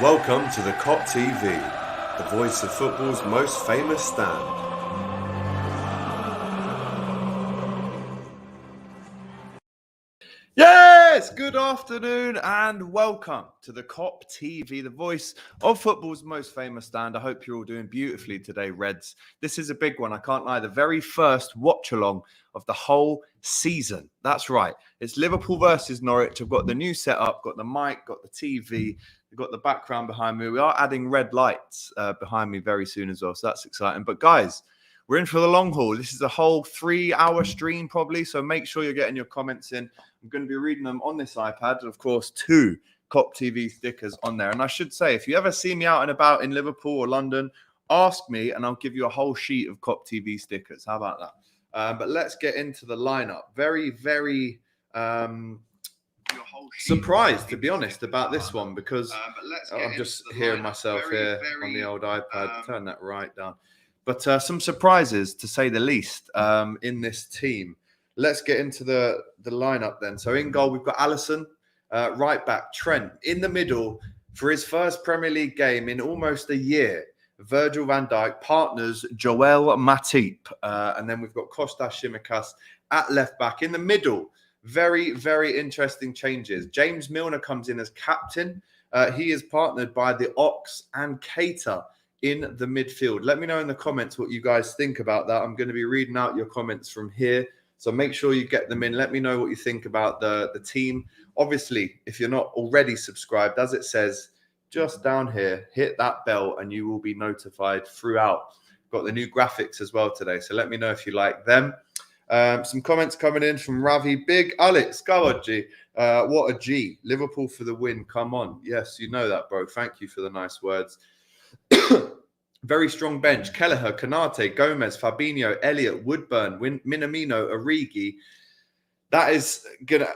Welcome to the Kop TV, the voice of football's most famous stand. Yes, good afternoon and welcome to the Kop TV, the voice of football's most famous stand. I hope you're all doing beautifully today, Reds. This is a big one, I can't lie. The very first watch-along of the whole season. That's right. It's Liverpool versus Norwich. I've got the new setup, got the mic, got the TV, we've got the background behind me. We are adding red lights behind me very soon as well, so that's exciting. But guys, we're in for the long haul. This is a whole 3-hour stream probably, so make sure you're getting your comments in. I'm going to be reading them on this iPad. And of course, 2 Kop TV stickers on there. And I should say, if you ever see me out and about in Liverpool or London, ask me and I'll give you a whole sheet of Kop TV stickers. How about that? But let's get into the lineup. Very surprised, to be honest, about this one because I'm just hearing myself here on the old iPad. Turn that right down. But some surprises, to say the least, in this team. Let's get into the lineup then. So in goal, we've got Alisson, right back, Trent. In the middle, for his first Premier League game in almost a year, Virgil van Dijk, partners Joel Matip. And then we've got Kostas Tsimikas at left back. In the middle, very interesting changes. James Milner comes in as captain. He is partnered by the Ox and Keita in the midfield. Let me know in the comments what you guys think about that. I'm going to be reading out your comments from here. So make sure you get them in. Let me know what you think about the team. Obviously, if you're not already subscribed, as it says just down here, hit that bell and you will be notified throughout. Got the new graphics as well today. So let me know if you like them. Some comments coming in from Ravi. Big Alex, go on, G. What a G. Liverpool for the win. Come on. Yes, you know that, bro. Thank you for the nice words. Very strong bench. Kelleher, Kanate, Gomez, Fabinho, Elliott, Woodburn, Minamino, Origi. That is gonna.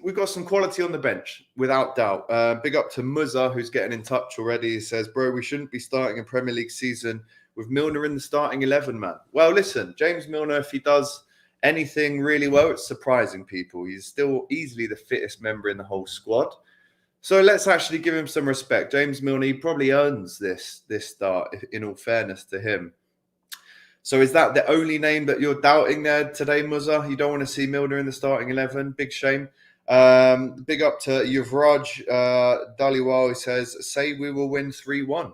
We've got some quality on the bench, without doubt. Big up to Muzza, who's getting in touch already. He says, "Bro, we shouldn't be starting a Premier League season with Milner in the starting 11, man." Well, listen, James Milner, if he does anything really well, it's surprising people. He's still easily the fittest member in the whole squad. So let's actually give him some respect. James Milner, he probably earns this start, in all fairness to him. So is that the only name that you're doubting there today, Muzza? You don't want to see Milner in the starting 11? Big shame. Big up to Yuvraj Daliwal. He says, say we will win 3-1.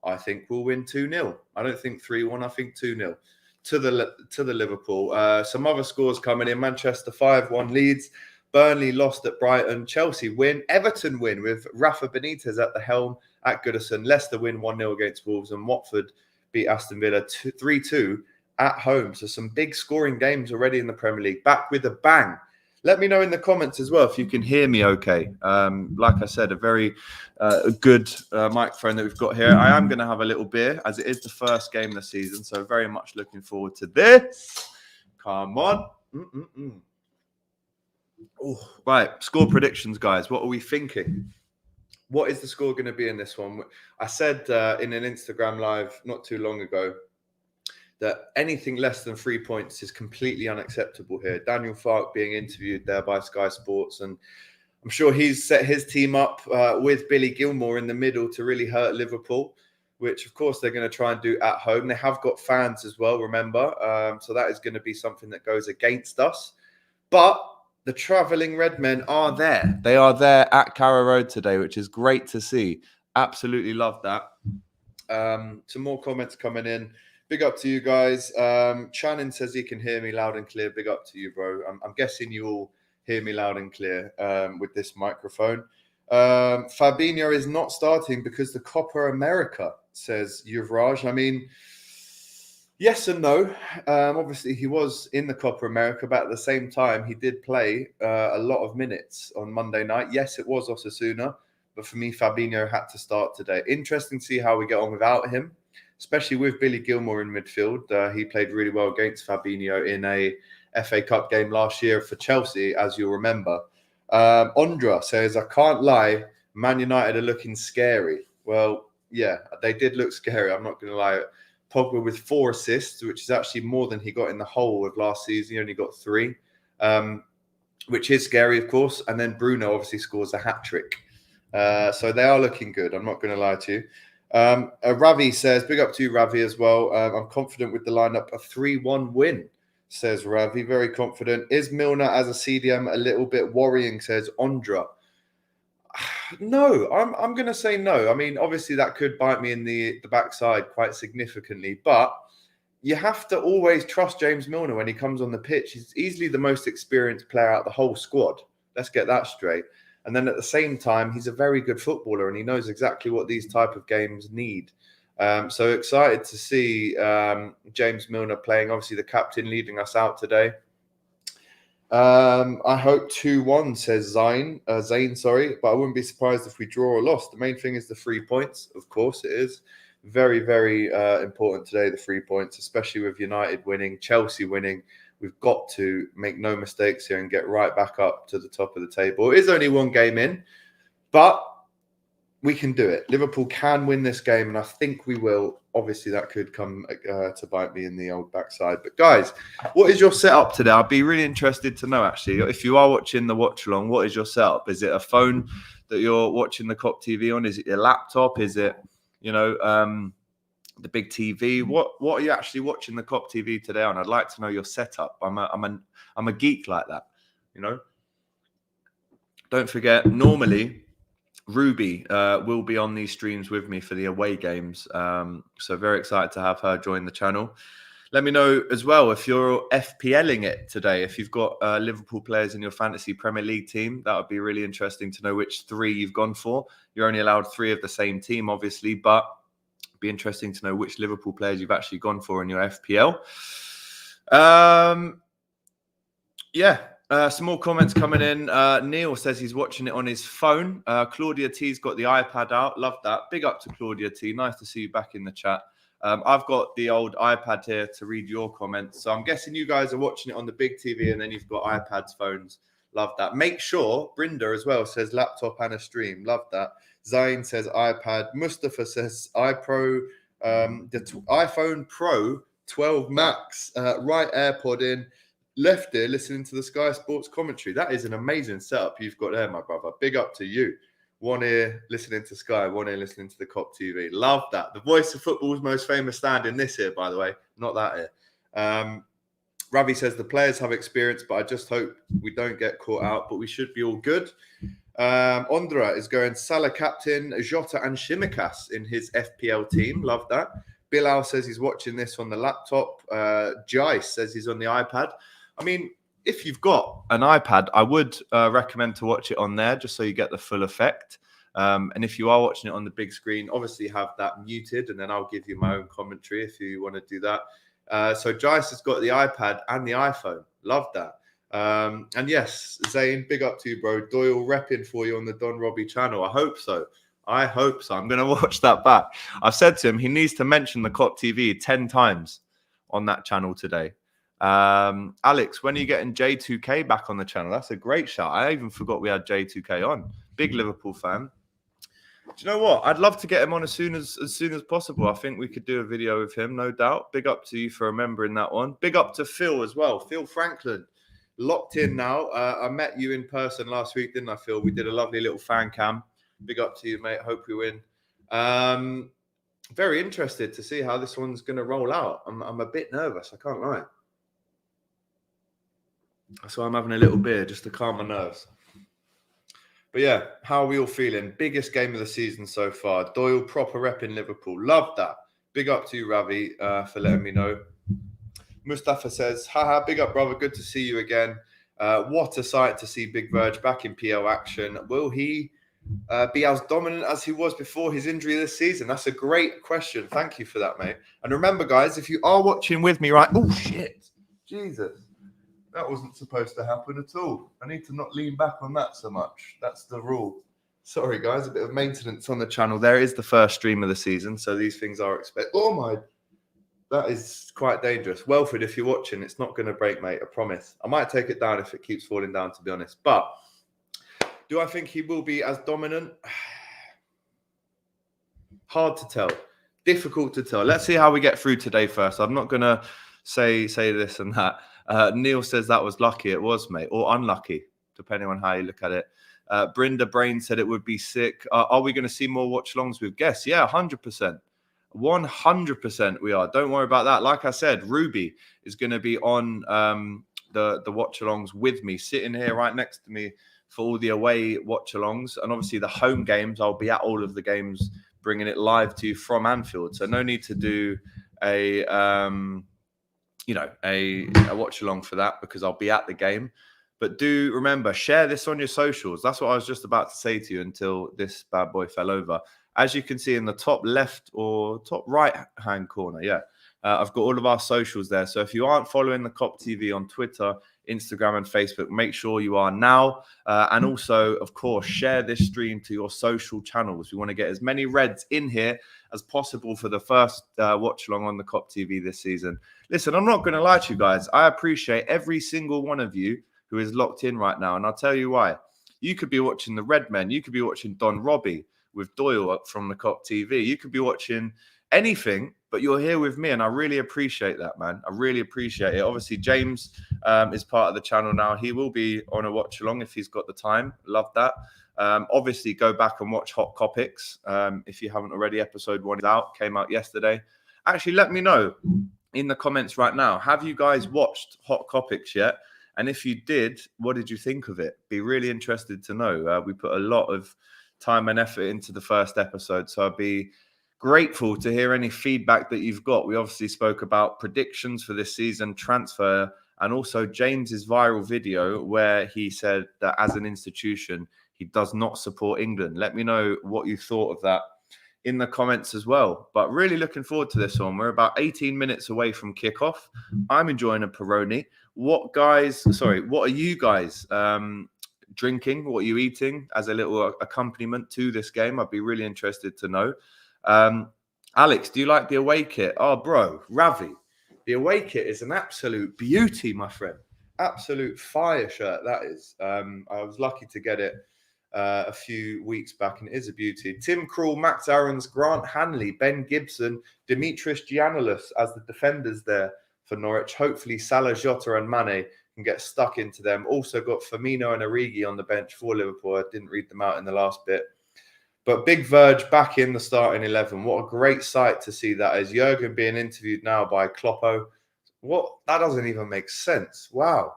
I think we'll win 2-0. I don't think 3-1. I think 2-0 to the Liverpool. Some other scores coming in. Manchester 5-1 Leeds. Burnley lost at Brighton. Chelsea win. Everton win with Rafa Benitez at the helm at Goodison. Leicester win 1-0 against Wolves. And Watford beat Aston Villa 3-2 at home. So some big scoring games already in the Premier League. Back with a bang. Let me know in the comments as well if you can hear me okay. Like I said, a very good microphone that we've got here. I am going to have a little beer as it is the first game of the season. So very much looking forward to this. Come on. Oh, right, score predictions, guys. What are we thinking? What is the score going to be in this one? I said in an Instagram live not too long ago that anything less than 3 points is completely unacceptable here. Daniel Farke being interviewed there by Sky Sports, and I'm sure he's set his team up with Billy Gilmour in the middle to really hurt Liverpool, which, of course, they're going to try and do at home. They have got fans as well, remember? So that is going to be something that goes against us. But the travelling red men are there. They are there at Carrow Road today, which is great to see. Absolutely love that. Some more comments coming in. Big up to you guys. Channing says he can hear me loud and clear. Big up to you, bro. I'm guessing you all hear me loud and clear with this microphone. Fabinho is not starting because the Copa America, says Yuvraj. I mean, yes and no. Obviously, he was in the Copa America, but at the same time, he did play a lot of minutes on Monday night. Yes, it was Osasuna, but for me, Fabinho had to start today. Interesting to see how we get on without him, especially with Billy Gilmour in midfield. He played really well against Fabinho in a FA Cup game last year for Chelsea, as you'll remember. Ondra says, I can't lie, Man United are looking scary. Well, yeah, they did look scary. I'm not going to lie. Pogba with 4 assists, which is actually more than he got in the whole of last season. He only got 3, which is scary, of course. And then Bruno obviously scores a hat-trick. So they are looking good. I'm not going to lie to you. Ravi says, big up to you, Ravi, as well. I'm confident with the lineup. A 3-1 win, says Ravi. Very confident. Is Milner as a CDM a little bit worrying, says Ondra. No, I'm going to say no. I mean, obviously that could bite me in the backside quite significantly, but you have to always trust James Milner when he comes on the pitch. He's easily the most experienced player out of the whole squad. Let's get that straight. And then at the same time, he's a very good footballer and he knows exactly what these type of games need. So excited to see James Milner playing, obviously the captain leading us out today. I hope 2-1, says Zane, but I wouldn't be surprised if we draw or lost. The main thing is the 3 points. Of course it is. Very, very important today, the 3 points, especially with United winning, Chelsea winning. We've got to make no mistakes here and get right back up to the top of the table. It is only one game in, but we can do it. Liverpool can win this game, and I think we will. Obviously, that could come to bite me in the old backside. But guys, what is your setup today? I'd be really interested to know, actually. If you are watching the Watchalong, what is your setup? Is it a phone that you're watching the Kop TV on? Is it your laptop? Is it, the big TV? What are you actually watching the Kop TV today on? I'd like to know your setup. I'm a geek like that, Don't forget, normally Ruby will be on these streams with me for the away games. So very excited to have her join the channel. Let me know as well if you're FPLing it today. If you've got Liverpool players in your fantasy Premier League team, that would be really interesting to know which 3 you've gone for. You're only allowed 3 of the same team, obviously, but it'd be interesting to know which Liverpool players you've actually gone for in your FPL. Some more comments coming in. Neil says he's watching it on his phone. Claudia T's got the iPad out. Love that. Big up to Claudia T. Nice to see you back in the chat. I've got the old iPad here to read your comments. So I'm guessing you guys are watching it on the big TV and then you've got iPads, phones. Love that. Make sure, Brinda as well says laptop and a stream. Love that. Zain says iPad. Mustafa says iPro, iPhone Pro 12 Max. Right AirPod in. Left ear listening to the Sky Sports commentary. That is an amazing setup you've got there, my brother. Big up to you. One ear listening to Sky, one ear listening to the Kop TV. Love that. The voice of football's most famous stand in this ear, by the way, not that ear. Ravi says the players have experience, but I just hope we don't get caught out, but we should be all good. Ondra is going Salah captain, Jota and Shimikas in his FPL team. Love that. Bilal says he's watching this on the laptop. Jice says he's on the iPad. I mean, if you've got an iPad, I would recommend to watch it on there just so you get the full effect. And if you are watching it on the big screen, obviously have that muted, and then I'll give you my own commentary if you want to do that. So Jice has got the iPad and the iPhone. Love that. And yes, Zane, big up to you, bro. Doyle repping for you on the Don Robbie channel. I hope so. I'm going to watch that back. I've said to him he needs to mention the Kop TV 10 times on that channel today. Alex, when are you getting J2K back on the channel? That's a great shout. I even forgot we had J2K on. Big Liverpool fan. Do you know what? I'd love to get him on as soon as possible. I think we could do a video with him, no doubt. Big up to you for remembering that one. Big up to Phil as well. Phil Franklin, locked in now. I met you in person last week, didn't I, Phil? We did a lovely little fan cam. Big up to you, mate. Hope we win. Very interested to see how this one's going to roll out. I'm a bit nervous. I can't lie. That's why I'm having a little beer, just to calm my nerves. But yeah, how are we all feeling? Biggest game of the season so far. Doyle proper repping Liverpool. Love that. Big up to you, Ravi, for letting me know. Mustafa says, haha, big up, brother. Good to see you again. What a sight to see Big Verge back in PL action. Will he be as dominant as he was before his injury this season? That's a great question. Thank you for that, mate. And remember, guys, if you are watching with me, right? Oh, shit. Jesus. That wasn't supposed to happen at all. I need to not lean back on that so much. That's the rule. Sorry, guys. A bit of maintenance on the channel. There is the first stream of the season, so these things are expected. Oh, my. That is quite dangerous. Welford, if you're watching, it's not going to break, mate. I promise. I might take it down if it keeps falling down, to be honest. But do I think he will be as dominant? Hard to tell. Difficult to tell. Let's see how we get through today first. I'm not going to say this and that. Neil says that was lucky. It was, mate, or unlucky, depending on how you look at it. Brenda Brain said it would be sick. Are we going to see more watch-alongs with guests? Yeah, 100%. 100% we are. Don't worry about that. Like I said, Ruby is going to be on the watch-alongs with me, sitting here right next to me for all the away watch-alongs. And obviously the home games, I'll be at all of the games, bringing it live to you from Anfield. So no need to do a watch-along for that, because I'll be at the game. But do remember, share this on your socials. That's what I was just about to say to you until this bad boy fell over. As you can see in the top left or top right-hand corner, I've got all of our socials there. So if you aren't following the Kop TV on Twitter, Instagram and Facebook, make sure you are now. And also, of course, share this stream to your social channels. We want to get as many Reds in here as possible for the first watch-along on the Kop TV this season. Listen, I'm not going to lie to you guys. I appreciate every single one of you who is locked in right now. And I'll tell you why. You could be watching the Red Men. You could be watching Don Robbie with Doyle up from the Kop TV. You could be watching anything, but you're here with me, and I really appreciate that, man. I really appreciate it. Obviously, James is part of the channel now. He will be on a watch-along if he's got the time. Love that. Obviously, go back and watch Hot Copics if you haven't already. Episode 1 is out, came out yesterday. Actually, let me know in the comments right now. Have you guys watched Hot Copics yet? And if you did, what did you think of it? Be really interested to know. We put a lot of time and effort into the first episode, so I'd be grateful to hear any feedback that you've got. We obviously spoke about predictions for this season, transfer, and also James's viral video where he said that as an institution, he does not support England. Let me know what you thought of that in the comments as well. But really looking forward to this one. We're about 18 minutes away from kickoff. I'm enjoying a Peroni. What are you guys drinking? What are you eating as a little accompaniment to this game? I'd be really interested to know. Alex, do you like the away kit? Oh, bro, Ravi. The away kit is an absolute beauty, my friend. Absolute fire shirt, that is. I was lucky to get it a few weeks back, and it is a beauty. Tim Krul, Max Aarons, Grant Hanley, Ben Gibson, Dimitris Giannoulis as the defenders there for Norwich. Hopefully Salah, Jota and Mane can get stuck into them. Also got Firmino and Origi on the bench for Liverpool. I didn't read them out in the last bit. But Big Verge back in the starting 11. What a great sight to see that is. Jurgen being interviewed now by Kloppo. That doesn't even make sense. Wow.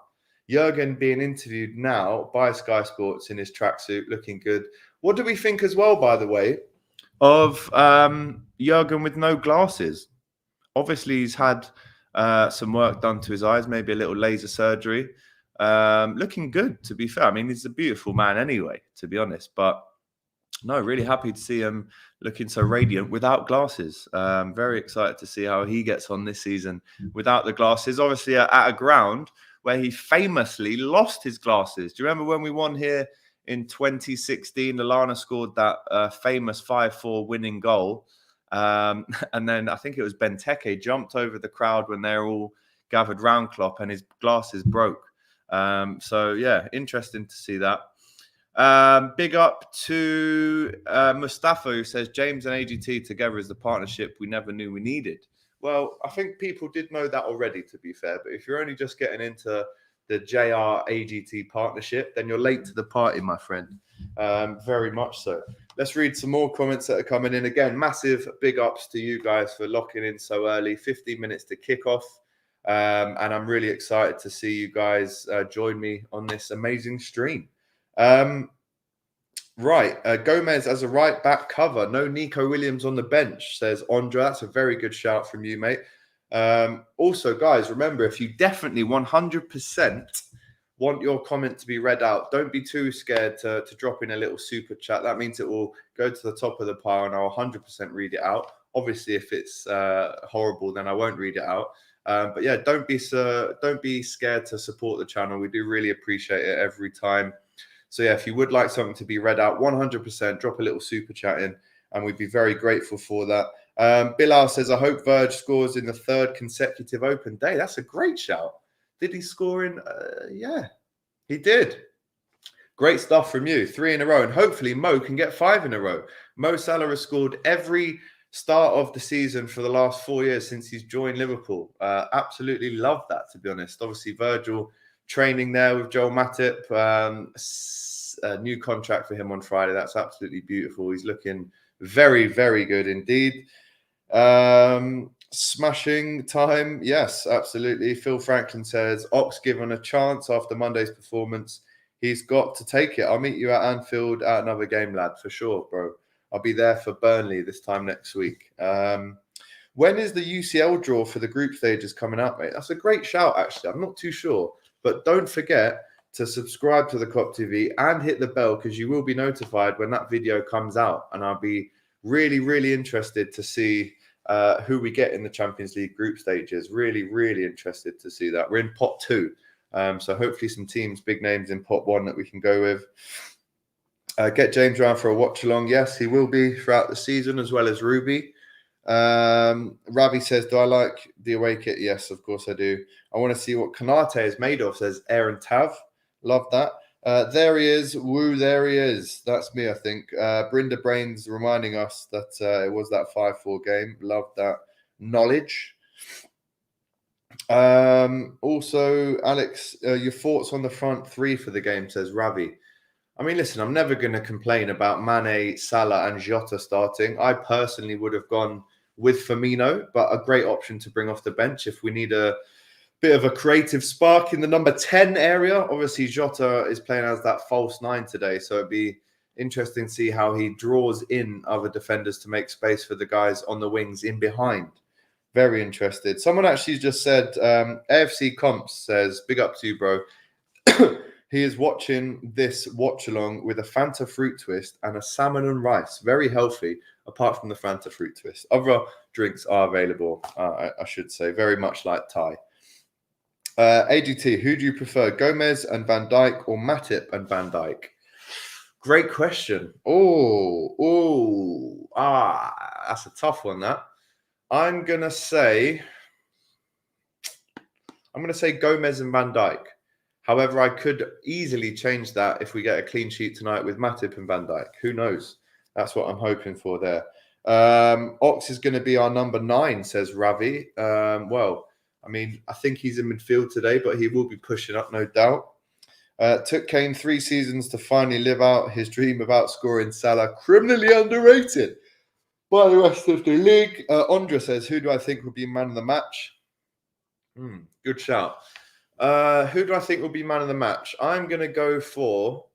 Jurgen being interviewed now by Sky Sports in his tracksuit, looking good. What do we think as well, by the way, of Jurgen with no glasses? Obviously, he's had some work done to his eyes, maybe a little laser surgery. Looking good, to be fair. I mean, he's a beautiful man anyway, to be honest. But no, really happy to see him looking so radiant without glasses. Very excited to see how he gets on this season without the glasses. Obviously, at a ground where he famously lost his glasses. Do you remember when we won here in 2016? Lallana scored that famous 5-4 winning goal. And then I think it was Benteke jumped over the crowd when they're all gathered round Klopp and his glasses broke. So, yeah, interesting to see that. Big up to Mustafa, who says James and AGT together is the partnership we never knew we needed. Well, I think people did know that already, to be fair. But if you're only just getting into the JR AGT partnership, then you're late to the party, my friend. Very much so. Let's read some more comments that are coming in. Again, massive big ups to you guys for locking in so early. 15 minutes to kick off. And I'm really excited to see you guys join me on this amazing stream. Gomez as a right back cover. No Nico Williams on the bench, says Ondra. That's a very good shout from you, mate. Also, guys, remember, if you definitely 100% want your comment to be read out, don't be too scared to drop in a little super chat. That means it will go to the top of the pile and I'll 100% read it out. Obviously, if it's horrible, then I won't read it out. But yeah, don't be scared to support the channel. We do really appreciate it every time. So yeah, if you would like something to be read out, 100% drop a little super chat in, and we'd be very grateful for that. Bilal says, I hope Verge scores in the 3rd consecutive open day. That's a great shout. Did he score in? Yeah, he did. Great stuff from you. 3 in a row. And hopefully Mo can get 5 in a row. Mo Salah has scored every start of the season for the last 4 years since he's joined Liverpool. Absolutely love that, to be honest. Obviously, Virgil training there with Joel Matip. new contract for him on Friday. That's absolutely beautiful. He's looking very, very good indeed. Smashing time. Yes, absolutely. Phil Franklin says, Ox given a chance after Monday's performance. He's got to take it. I'll meet you at Anfield at another game, lad, for sure, bro. I'll be there for Burnley this time next week. When is the UCL draw for the group stages coming out, mate? That's a great shout, actually. I'm not too sure. But don't forget to subscribe to the Kop TV and hit the bell, because you will be notified when that video comes out. And I'll be really, really interested to see who we get in the Champions League group stages. Really, really interested to see that. We're in pot 2. So hopefully some teams, big names in pot 1 that we can go with. Get James around for a watch along. Yes, he will be throughout the season, as well as Ruby. Ravi says, do I like the away kit? Yes, of course I do. I want to see what Kanate is made of, says Aaron Tav. Love that. There he is. Woo, there he is. That's me, I think. Brinda Brains reminding us that it was that 5-4 game. Love that knowledge. Also, Alex, your thoughts on the front 3 for the game, says Ravi. I mean, listen, I'm never going to complain about Mane, Salah and Jota starting. I personally would have gone with Firmino, but a great option to bring off the bench if we need a bit of a creative spark in the number 10 area. Obviously, Jota is playing as that false 9 today, so it'd be interesting to see how he draws in other defenders to make space for the guys on the wings in behind. Very interested. Someone actually just said, AFC Comps says, big up to you, bro. He is watching this watch-along with a Fanta fruit twist and a salmon and rice. Very healthy, apart from the Fanta fruit twist. Other drinks are available, I should say, very much like Thai. AGT, who do you prefer, Gomez and Van Dijk or Matip and Van Dijk? Great question. That's a tough one, that. I'm going to say Gomez and Van Dijk. However, I could easily change that if we get a clean sheet tonight with Matip and Van Dijk. Who knows? That's what I'm hoping for there. Ox is going to be our number 9, says Ravi. Well, I mean, I think he's in midfield today, but he will be pushing up, no doubt. Took Kane 3 seasons to finally live out his dream of outscoring Salah. Criminally underrated by the rest of the league. Andra says, who do I think will be man of the match? Good shout. Who do I think will be man of the match? I'm going to go for...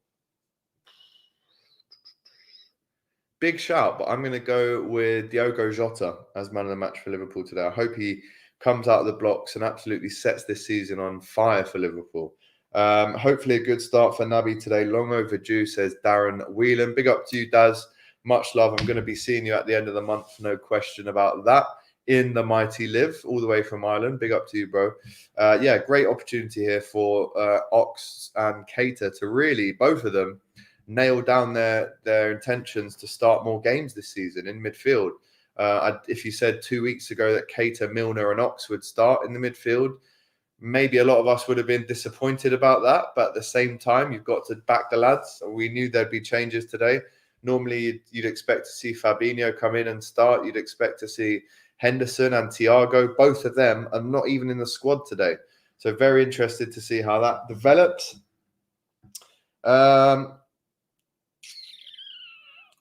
Big shout, but I'm going to go with Diogo Jota as man of the match for Liverpool today. I hope he comes out of the blocks and absolutely sets this season on fire for Liverpool. Hopefully a good start for Naby today. Long overdue, says Darren Whelan. Big up to you, Daz. Much love. I'm going to be seeing you at the end of the month. No question about that. In the mighty Liv, all the way from Ireland. Big up to you, bro. Yeah, great opportunity here for Ox and Keita to really, both of them, nail down their intentions to start more games this season in midfield. If you said 2 weeks ago that Keita, Milner and Ox would start in the midfield, maybe a lot of us would have been disappointed about that. But at the same time, you've got to back the lads. We knew there'd be changes today. Normally, you'd expect to see Fabinho come in and start. You'd expect to see Henderson and Thiago. Both of them are not even in the squad today. So very interested to see how that develops.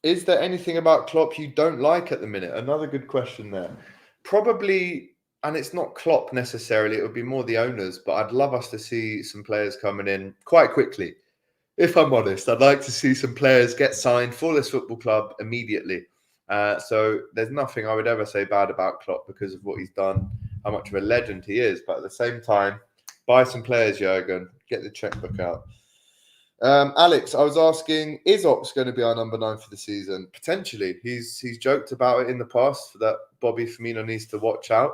Is there anything about Klopp you don't like at the minute? Another good question there. Probably, and it's not Klopp necessarily, it would be more the owners, but I'd love us to see some players coming in quite quickly. If I'm honest, I'd like to see some players get signed for this football club immediately. So there's nothing I would ever say bad about Klopp because of what he's done, how much of a legend he is. But at the same time, buy some players, Jurgen. Get the checkbook out. Alex, I was asking, is Ox going to be our number 9 for the season? Potentially. He's joked about it in the past that Bobby Firmino needs to watch out.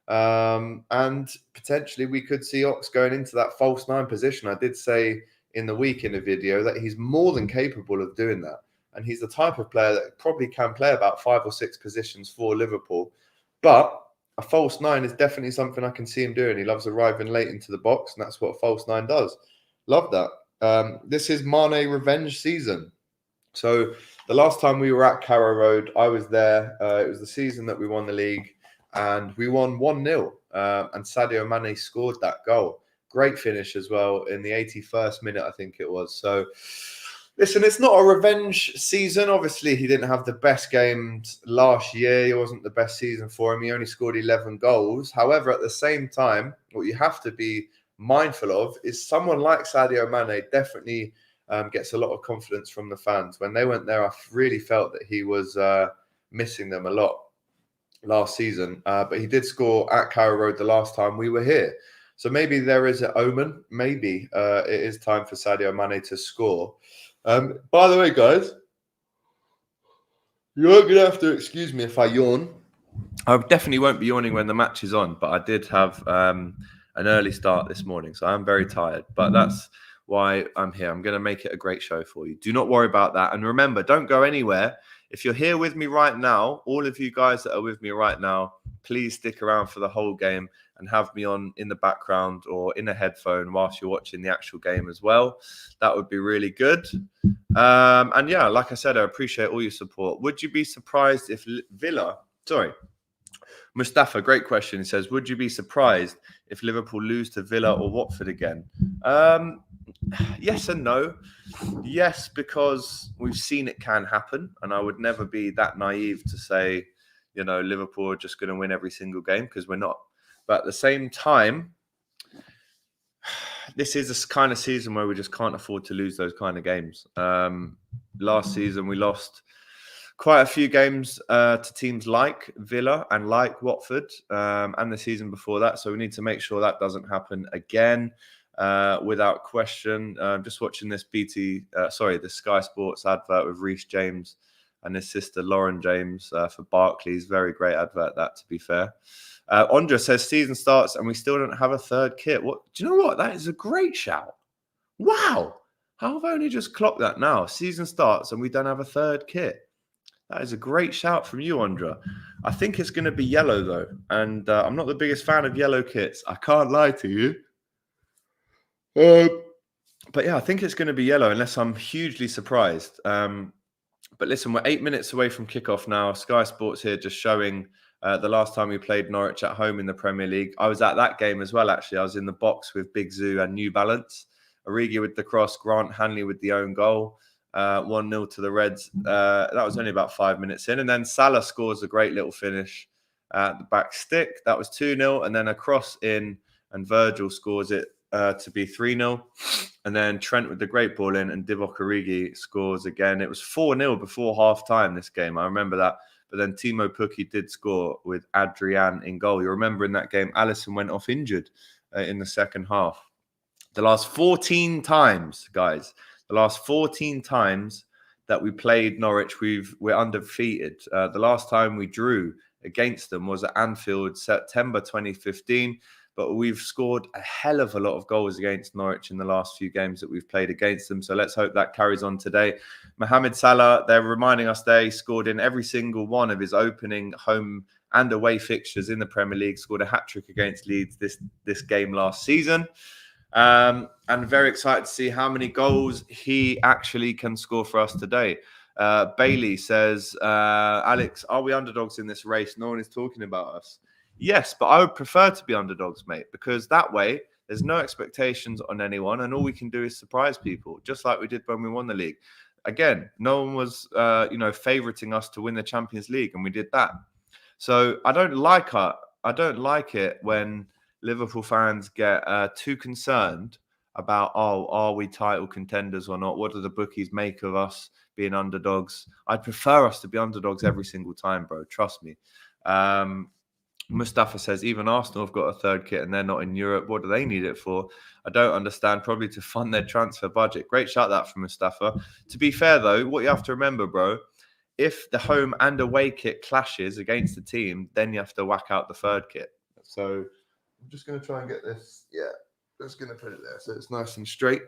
And potentially we could see Ox going into that false 9 position. I did say in the week in a video that he's more than capable of doing that. And he's the type of player that probably can play about 5 or 6 positions for Liverpool. But a false 9 is definitely something I can see him doing. He loves arriving late into the box, and that's what a false 9 does. Love that. This is Mane revenge season. So the last time we were at Carrow Road, I was there. It was the season that we won the league, and we won 1-0. And Sadio Mane scored that goal. Great finish as well in the 81st minute, I think it was. So Listen, it's not a revenge season. Obviously, he didn't have the best games last year. It wasn't the best season for him. He only scored 11 goals. However, at the same time, what you have to be mindful of is someone like Sadio Mane definitely gets a lot of confidence from the fans. When they went there, I really felt that he was missing them a lot last season. But he did score at Carrow Road the last time we were here. So maybe there is an omen. Maybe it is time for Sadio Mane to score. By the way, guys, you're going to have to excuse me if I yawn. I definitely won't be yawning when the match is on, but I did have an early start this morning, so I'm very tired. But that's why I'm here. I'm going to make it a great show for you. Do not worry about that. And remember, don't go anywhere. If you're here with me right now, all of you guys that are with me right now, please stick around for the whole game and have me on in the background or in a headphone whilst you're watching the actual game as well. That would be really good. And yeah, like I said, I appreciate all your support. Would you be surprised if Mustafa, great question. He says, would you be surprised if Liverpool lose to Villa or Watford again? Yes and no. Yes, because we've seen it can happen. And I would never be that naive to say, you know, Liverpool are just going to win every single game, because we're not. But at the same time, this is a kind of season where we just can't afford to lose those kind of games. Last season, we lost quite a few games to teams like Villa and like Watford, and the season before that. So we need to make sure that doesn't happen again, without question. Just watching this the Sky Sports advert with Reece James and his sister Lauren James for Barclays. Very great advert, that, to be fair. Ondra says season starts and we still don't have a third kit. What? Do you know what? That is a great shout. Wow. How have I only just clocked that now? Season starts and we don't have a third kit. That is a great shout from you, Ondra. I think it's going to be yellow, though. And I'm not the biggest fan of yellow kits. I can't lie to you. But yeah, I think it's going to be yellow unless I'm hugely surprised. But listen, we're 8 minutes away from kickoff now. Sky Sports here just showing the last time we played Norwich at home in the Premier League. I was at that game as well, actually. I was in the box with Big Zoo and New Balance. Origi with the cross, Grant Hanley with the own goal. 1-0 to the Reds. That was only about 5 minutes in. And then Salah scores a great little finish at the back stick. That was 2-0. And then a cross in, and Virgil scores it to be 3-0. And then Trent with the great ball in, and Divock Origi scores again. It was 4-0 before half-time this game. I remember that. But then Timo Pukki did score with Adrian in goal. You remember in that game, Alisson went off injured in the second half. The last 14 times, guys, the last 14 times that we played Norwich, we're undefeated. The last time we drew against them was at Anfield, September 2015. But we've scored a hell of a lot of goals against Norwich in the last few games that we've played against them. So let's hope that carries on today. Mohamed Salah, they're reminding us there, he scored in every single one of his opening home and away fixtures in the Premier League, scored a hat-trick against Leeds this game last season. And very excited to see how many goals he actually can score for us today. Bailey says, Alex, are we underdogs in this race? No one is talking about us. Yes, but I would prefer to be underdogs, mate, because that way there's no expectations on anyone and all we can do is surprise people, just like we did when we won the league. Again, no one was, favoriting us to win the Champions League, and we did that. So I don't like it when Liverpool fans get too concerned about, are we title contenders or not? What do the bookies make of us being underdogs? I'd prefer us to be underdogs every single time, bro. Trust me. Mustafa says, even Arsenal have got a third kit and they're not in Europe. What do they need it for? I don't understand. Probably to fund their transfer budget. Great shout that from Mustafa. To be fair, though, what you have to remember, bro, if the home and away kit clashes against the team, then you have to whack out the third kit. So I'm just going to try and get this. Yeah, I'm just going to put it there so it's nice and straight.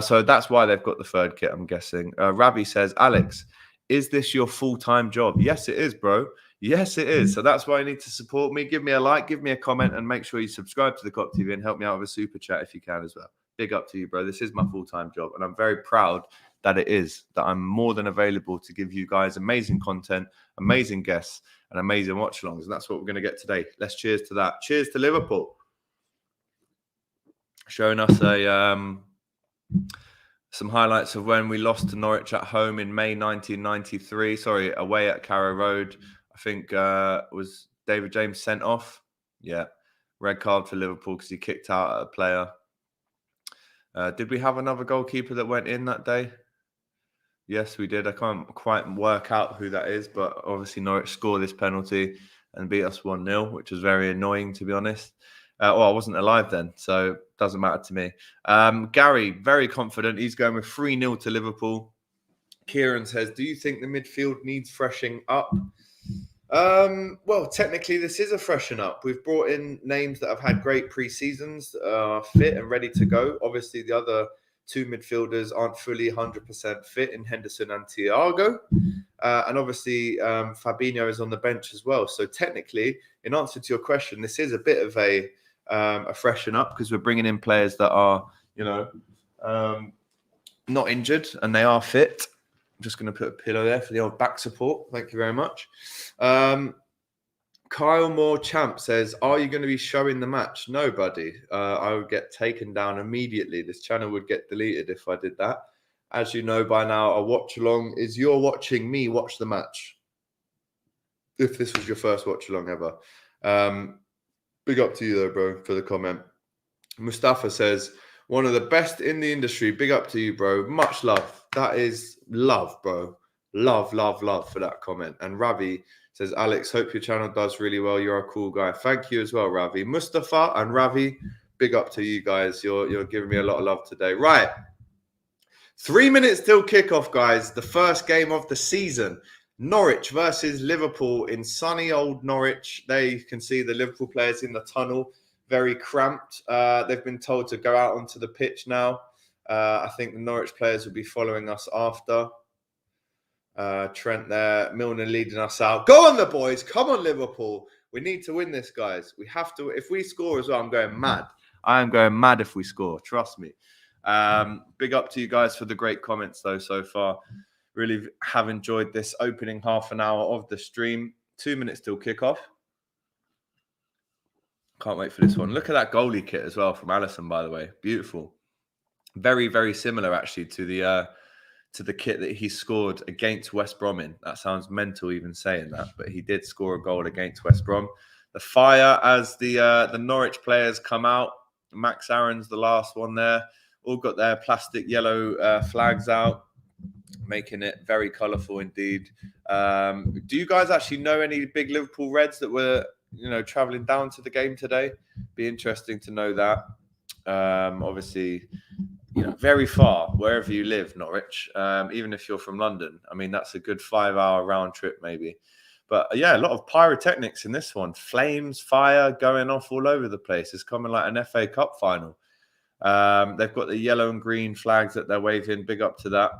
So that's why they've got the third kit, I'm guessing. Ravi says, Alex, is this your full-time job? Yes, it is, bro. Yes, it is. So that's why you need to support me. Give me a like, give me a comment, and make sure you subscribe to the Kop TV and help me out with a super chat if you can as well. Big up to you, bro. This is my full-time job, and I'm very proud that it is, that I'm more than available to give you guys amazing content, amazing guests, and amazing watch-alongs. And that's what we're going to get today. Let's cheers to that. Cheers to Liverpool. Showing us a Some highlights of when we lost to Norwich at home in May 1993. Sorry, away at Carrow Road. I think was David James sent off. Yeah, red card for Liverpool because he kicked out at a player. Did we have another goalkeeper that went in that day? Yes, we did. I can't quite work out who that is, but obviously Norwich scored this penalty and beat us 1-0, which was very annoying, to be honest. I wasn't alive then, so it doesn't matter to me. Gary, very confident. He's going with 3-0 to Liverpool. Kieran says, do you think the midfield needs freshening up? Well, technically, this is a freshen up. We've brought in names that have had great pre-seasons, fit and ready to go. Obviously, the other two midfielders aren't fully 100% fit in Henderson and Thiago. And obviously, Fabinho is on the bench as well. So technically, in answer to your question, this is a bit of a freshen up because we're bringing in players that are, not injured and they are fit. I'm just going to put a pillow there for the old back support. Thank you very much. Kyle Moore Champ says, are you going to be showing the match? No, buddy. I would get taken down immediately. This channel would get deleted if I did that. As you know by now, a watch along is you're watching me watch the match. If this was your first watch along ever. Big up to you though, bro, for the comment. Mustafa says, one of the best in the industry. Big up to you, bro. Much love. That is love, bro. Love, love, love for that comment. And Ravi says, Alex, hope your channel does really well. You're a cool guy. Thank you as well, Ravi. Mustafa and Ravi, big up to you guys. You're giving me a lot of love today. Right. 3 minutes till kickoff, guys. The first game of the season. Norwich versus Liverpool in sunny old Norwich. There you can see the Liverpool players in the tunnel. Very cramped. They've been told to go out onto the pitch now. I think the Norwich players will be following us after. Trent there, Milner leading us out. Go on the boys. Come on, Liverpool. We need to win this, guys. We have to. If we score as well, I'm going mad. I am going mad if we score. Trust me. Big up to you guys for the great comments, though, so far. Really have enjoyed this opening half an hour of the stream. 2 minutes till kickoff. Can't wait for this one. Look at that goalie kit as well from Alisson, by the way. Beautiful. Very, very similar, actually, to the kit that he scored against West Brom in. That sounds mental even saying that, but he did score a goal against West Brom. The fire as the Norwich players come out. Max Aaron's the last one there. All got their plastic yellow flags out, making it very colourful indeed. Do you guys actually know any big Liverpool Reds that were, travelling down to the game today? Be interesting to know that. Obviously, very far, wherever you live, Norwich, even if you're from London. I mean, that's a good 5-hour round trip, maybe. But yeah, a lot of pyrotechnics in this one. Flames, fire going off all over the place. It's coming like an FA Cup final. They've got the yellow and green flags that they're waving. Big up to that.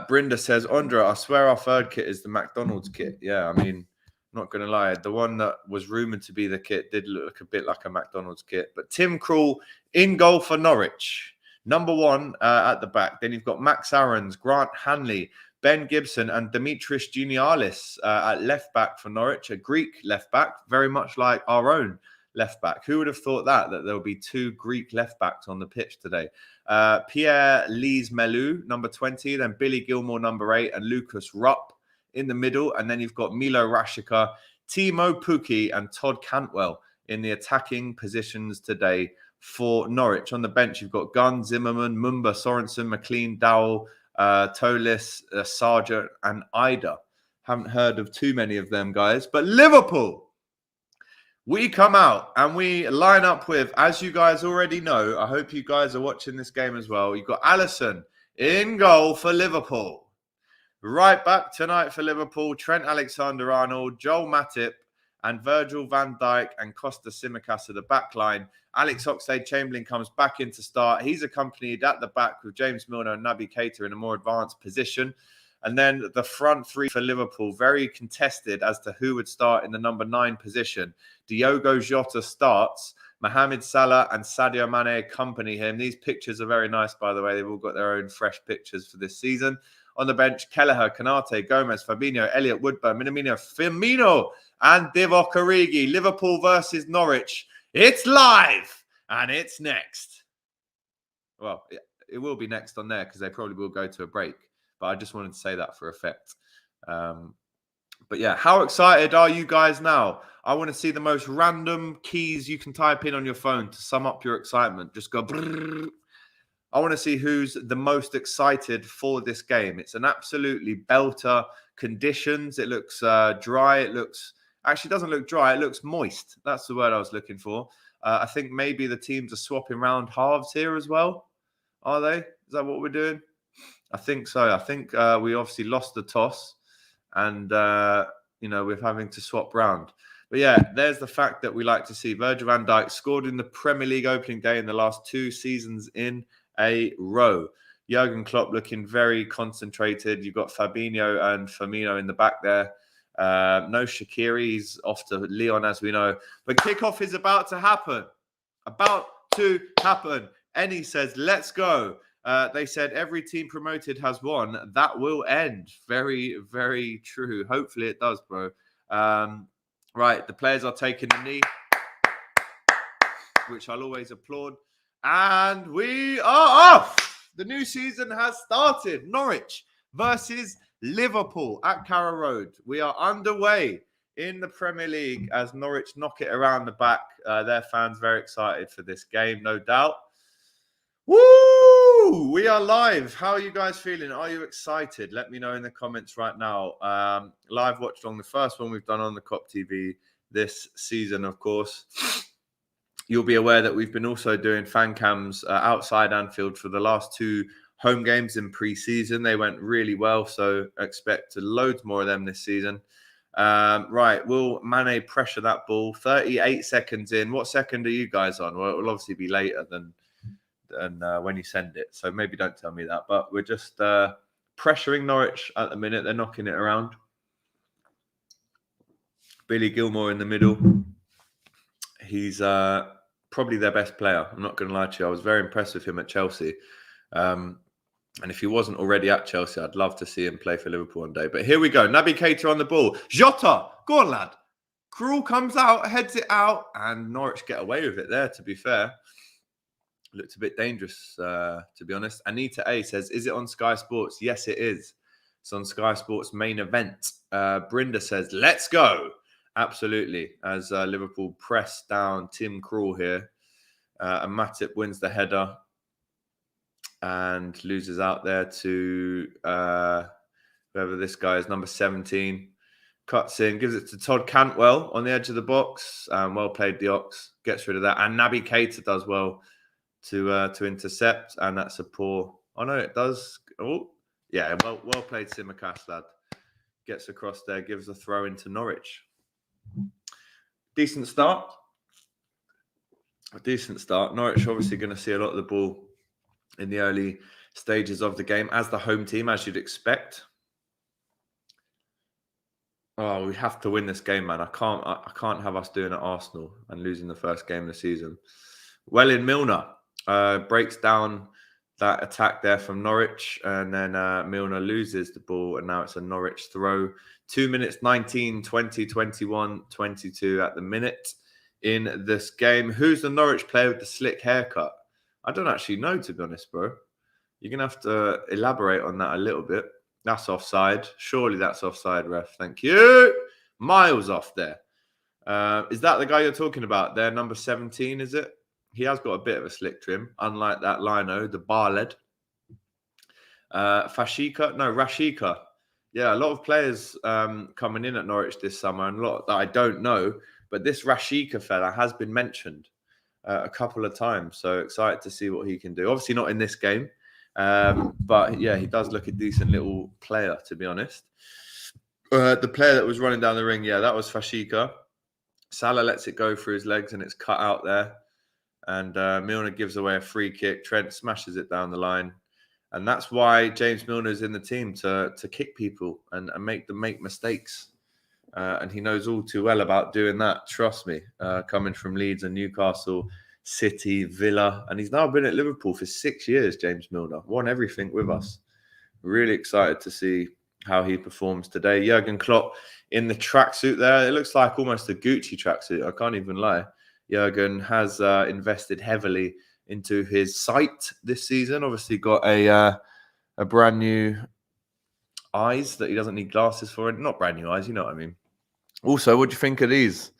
Brinda says, Andra, I swear our third kit is the McDonald's kit. Yeah, I mean, not going to lie. The one that was rumoured to be the kit did look a bit like a McDonald's kit. But Tim Krul in goal for Norwich. Number one at the back. Then you've got Max Aarons, Grant Hanley, Ben Gibson and Dimitris Giannialis at left back for Norwich. A Greek left back, very much like our own left back. Who would have thought that there'll be two Greek left backs on the pitch today? Pierre Lise Melou, number 20. Then Billy Gilmore, number 8. And Lucas Rupp in the middle. And then you've got Milo Rashica, Timo Pukki and Todd Cantwell in the attacking positions today for Norwich. On the bench, you've got Gunn, Zimmerman, Mumba, Sorensen, McLean, Dowell, Tolis, Sargent and Ida. Haven't heard of too many of them guys. But Liverpool, we come out and we line up with, as you guys already know, I hope you guys are watching this game as well. You've got Alisson in goal for Liverpool. Right back tonight for Liverpool, Trent Alexander-Arnold, Joel Matip, and Virgil van Dijk and Costa Tsimikas at the back line. Alex Oxlade-Chamberlain comes back in to start. He's accompanied at the back with James Milner and Naby Keita in a more advanced position. And then the front three for Liverpool, very contested as to who would start in the number 9 position. Diogo Jota starts. Mohamed Salah and Sadio Mane accompany him. These pictures are very nice, by the way. They've all got their own fresh pictures for this season. On the bench, Kelleher, Konate, Gomez, Fabinho, Elliott, Woodburn, Minamino, Firmino, and Divock Origi. Liverpool versus Norwich. It's live and it's next. Well, it will be next on there because they probably will go to a break. But I just wanted to say that for effect. But yeah, how excited are you guys now? I want to see the most random keys you can type in on your phone to sum up your excitement. Just go. Brrr. I want to see who's the most excited for this game. It's an absolutely belter. Conditions. It looks dry. It looks actually doesn't look dry. It looks moist. That's the word I was looking for. I think maybe the teams are swapping round halves here as well. Are they? Is that what we're doing? I think so. I think we obviously lost the toss. And, we're having to swap round. But yeah, there's the fact that we like to see Virgil van Dijk scored in the Premier League opening day in the last 2 seasons in a row. Jurgen Klopp looking very concentrated. You've got Fabinho and Firmino in the back there. No Shaqiri. He's off to Lyon, as we know. But kickoff is about to happen. Eni says, let's go. They said every team promoted has won. That will end. Very, very true. Hopefully it does, bro. Right, the players are taking the knee, which I'll always applaud. And we are off. The new season has started. Norwich versus Liverpool at Carrow Road. We are underway in the Premier League as Norwich knock it around the back. Their fans very excited for this game, no doubt. Woo! We are live. How are you guys feeling? Are you excited? Let me know in the comments right now. Live Watchalong, the first one we've done on the Kop TV this season, of course. You'll be aware that we've been also doing fan cams outside Anfield for the last 2 home games in pre-season. They went really well, so expect loads more of them this season. Right, will Mane pressure that ball? 38 seconds in. What second are you guys on? Well, it will obviously be later than when you send it, so maybe don't tell me that. But we're just pressuring Norwich at the minute. They're knocking it around. Billy Gilmore in the middle. He's probably their best player. I'm not going to lie to you. I was very impressed with him at Chelsea. And if he wasn't already at Chelsea, I'd love to see him play for Liverpool one day. But here we go. Naby Keita on the ball. Jota, go on, lad. Krul comes out, heads it out, and Norwich get away with it there, to be fair. Looked a bit dangerous, to be honest. Anita A says, is it on Sky Sports? Yes, it is. It's on Sky Sports main event. Brinda says, let's go. Absolutely. As Liverpool press down Tim Krul here. And Matip wins the header and loses out there to whoever this guy is, number 17. Cuts in, gives it to Todd Cantwell on the edge of the box. Well played, the Ox. Gets rid of that. And Naby Keita does well to intercept, and that's a poor. Oh no, it does. Oh yeah, well played, Simicast, lad. Gets across there, gives a throw into Norwich. Decent start. Norwich obviously going to see a lot of the ball in the early stages of the game as the home team, as you'd expect. Oh, we have to win this game, man. I can't have us doing at Arsenal and losing the first game of the season. Well, in Milner. Breaks down that attack there from Norwich, and then Milner loses the ball, and now it's a Norwich throw. 2 minutes, 19, 20, 21, 22 at the minute in this game. Who's the Norwich player with the slick haircut? I don't actually know, to be honest, bro. You're going to have to elaborate on that a little bit. That's offside. Surely that's offside, ref. Thank you. Miles off there. Is that the guy you're talking about there? Number 17, is it? He has got a bit of a slick trim, unlike that lino, the bar-led. Rashika. Yeah, a lot of players coming in at Norwich this summer, and a lot that I don't know. But this Rashika fella has been mentioned a couple of times. So excited to see what he can do. Obviously not in this game. But yeah, he does look a decent little player, to be honest. The player that was running down the ring, yeah, that was Fashika. Salah lets it go through his legs, and it's cut out there. And Milner gives away a free kick. Trent smashes it down the line. And that's why James Milner is in the team, to kick people and make them make mistakes. And he knows all too well about doing that. Trust me, coming from Leeds and Newcastle, City, Villa. And he's now been at Liverpool for 6 years, James Milner. Won everything with us. Really excited to see how he performs today. Jurgen Klopp in the tracksuit there. It looks like almost a Gucci tracksuit. I can't even lie. Jurgen has invested heavily into his sight this season. Obviously got a brand new eyes that he doesn't need glasses for. Not brand new eyes, you know what I mean. Also, what do you think of these?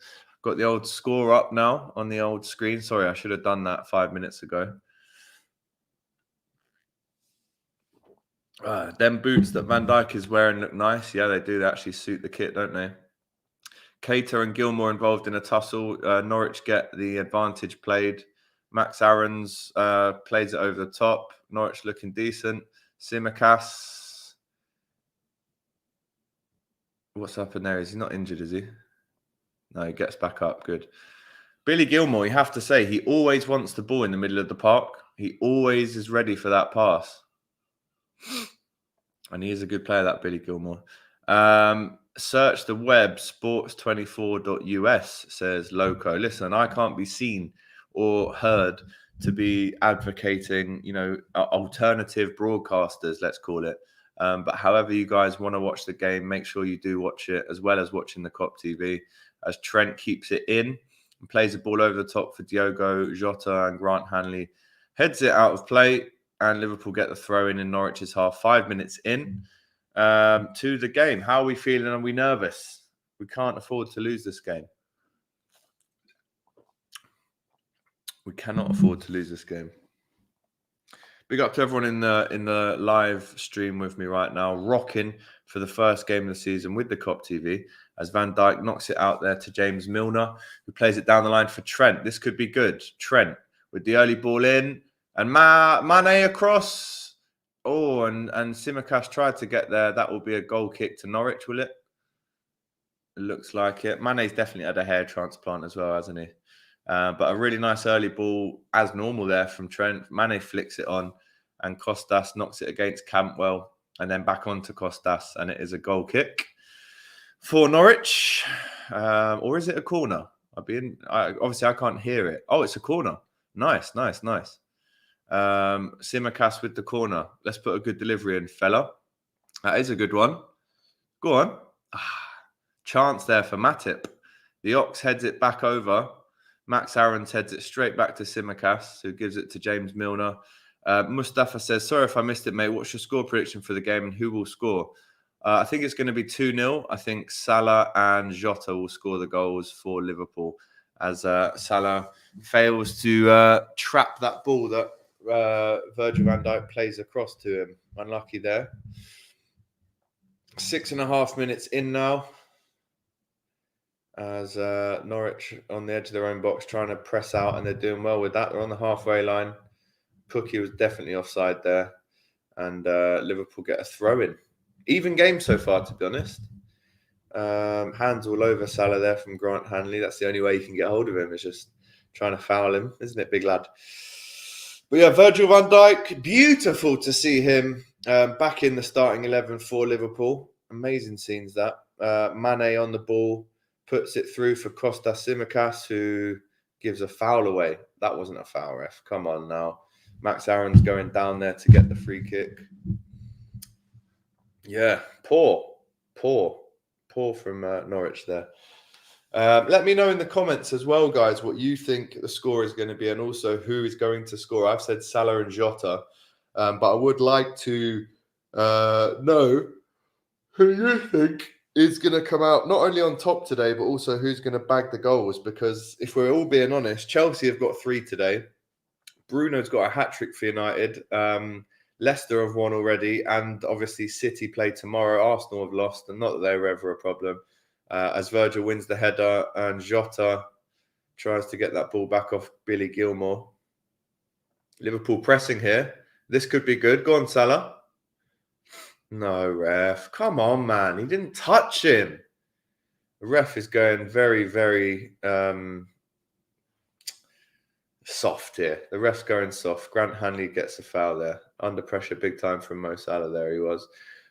Got the old score up now on the old screen. Sorry, I should have done that 5 minutes ago. Them boots that Van Dijk is wearing look nice. Yeah, they do. They actually suit the kit, don't they? Cater and Gilmore involved in a tussle. Norwich get the advantage played. Max Aarons plays it over the top. Norwich looking decent. Tsimikas. What's happened there? Is he not injured, is he? No, he gets back up. Good. Billy Gilmore, you have to say, he always wants the ball in the middle of the park. He always is ready for that pass. And he is a good player, that Billy Gilmore. Search the web, sports24.us, says Loco. Listen, I can't be seen or heard to be advocating, alternative broadcasters, let's call it. But however you guys want to watch the game, make sure you do watch it as well as watching the Kop TV, as Trent keeps it in and plays the ball over the top for Diogo Jota, and Grant Hanley heads it out of play, and Liverpool get the throw in Norwich's half. 5 minutes in to the game. How are we feeling? Are we nervous? We can't afford to lose this game. We cannot afford to lose this game. Big up to everyone in the live stream with me right now, rocking for the first game of the season with the Kop TV, as Van Dijk knocks it out there to James Milner, who plays it down the line for Trent. This could be good. Trent with the early ball in, and Mane across. Oh, and Tsimikas tried to get there. That will be a goal kick to Norwich, will it? It looks like it. Mane's definitely had a hair transplant as well, hasn't he? But a really nice early ball, as normal there from Trent. Mane flicks it on, and Costas knocks it against Campbell, and then back on to Costas, and it is a goal kick for Norwich. Or is it a corner? Obviously, I can't hear it. Oh, it's a corner. Nice. Tsimikas with the corner. Let's put a good delivery in, fella. That is a good one. Go on. Chance there for Matip. The Ox heads it back over. Max Aarons heads it straight back to Tsimikas, who gives it to James Milner. Mustafa says, sorry if I missed it, mate. What's your score prediction for the game and who will score? I think it's going to be 2-0. I think Salah and Jota will score the goals for Liverpool, as Salah fails to trap that ball that Virgil van Dijk plays across to him. Unlucky there. 6.5 minutes in now, as Norwich on the edge of their own box trying to press out, and they're doing well with that. They're on the halfway line. Pukki was definitely offside there, and Liverpool get a throw in. Even game so far, to be honest. Hands all over Salah there from Grant Hanley. That's the only way you can get hold of him, is just trying to foul him, isn't it, big lad? But yeah, Virgil van Dijk, beautiful to see him back in the starting 11 for Liverpool. Amazing scenes that. Mane on the ball, puts it through for Kostas Tsimikas, who gives a foul away. That wasn't a foul, ref. Come on now. Max Aarons going down there to get the free kick. Yeah, poor from Norwich there. Let me know in the comments as well, guys, what you think the score is going to be, and also who is going to score. I've said Salah and Jota, but I would like to know who you think is going to come out not only on top today, but also who's going to bag the goals. Because if we're all being honest, Chelsea have got 3 today. Bruno's got a hat-trick for United. Leicester have won already. And obviously City play tomorrow. Arsenal have lost, and not that they were ever a problem. As Virgil wins the header, and Jota tries to get that ball back off Billy Gilmore. Liverpool pressing here. This could be good. Go on, Salah. No, ref. Come on, man. He didn't touch him. The ref is going very, very soft here. The ref's going soft. Grant Hanley gets a foul there. Under pressure big time from Mo Salah. There he was.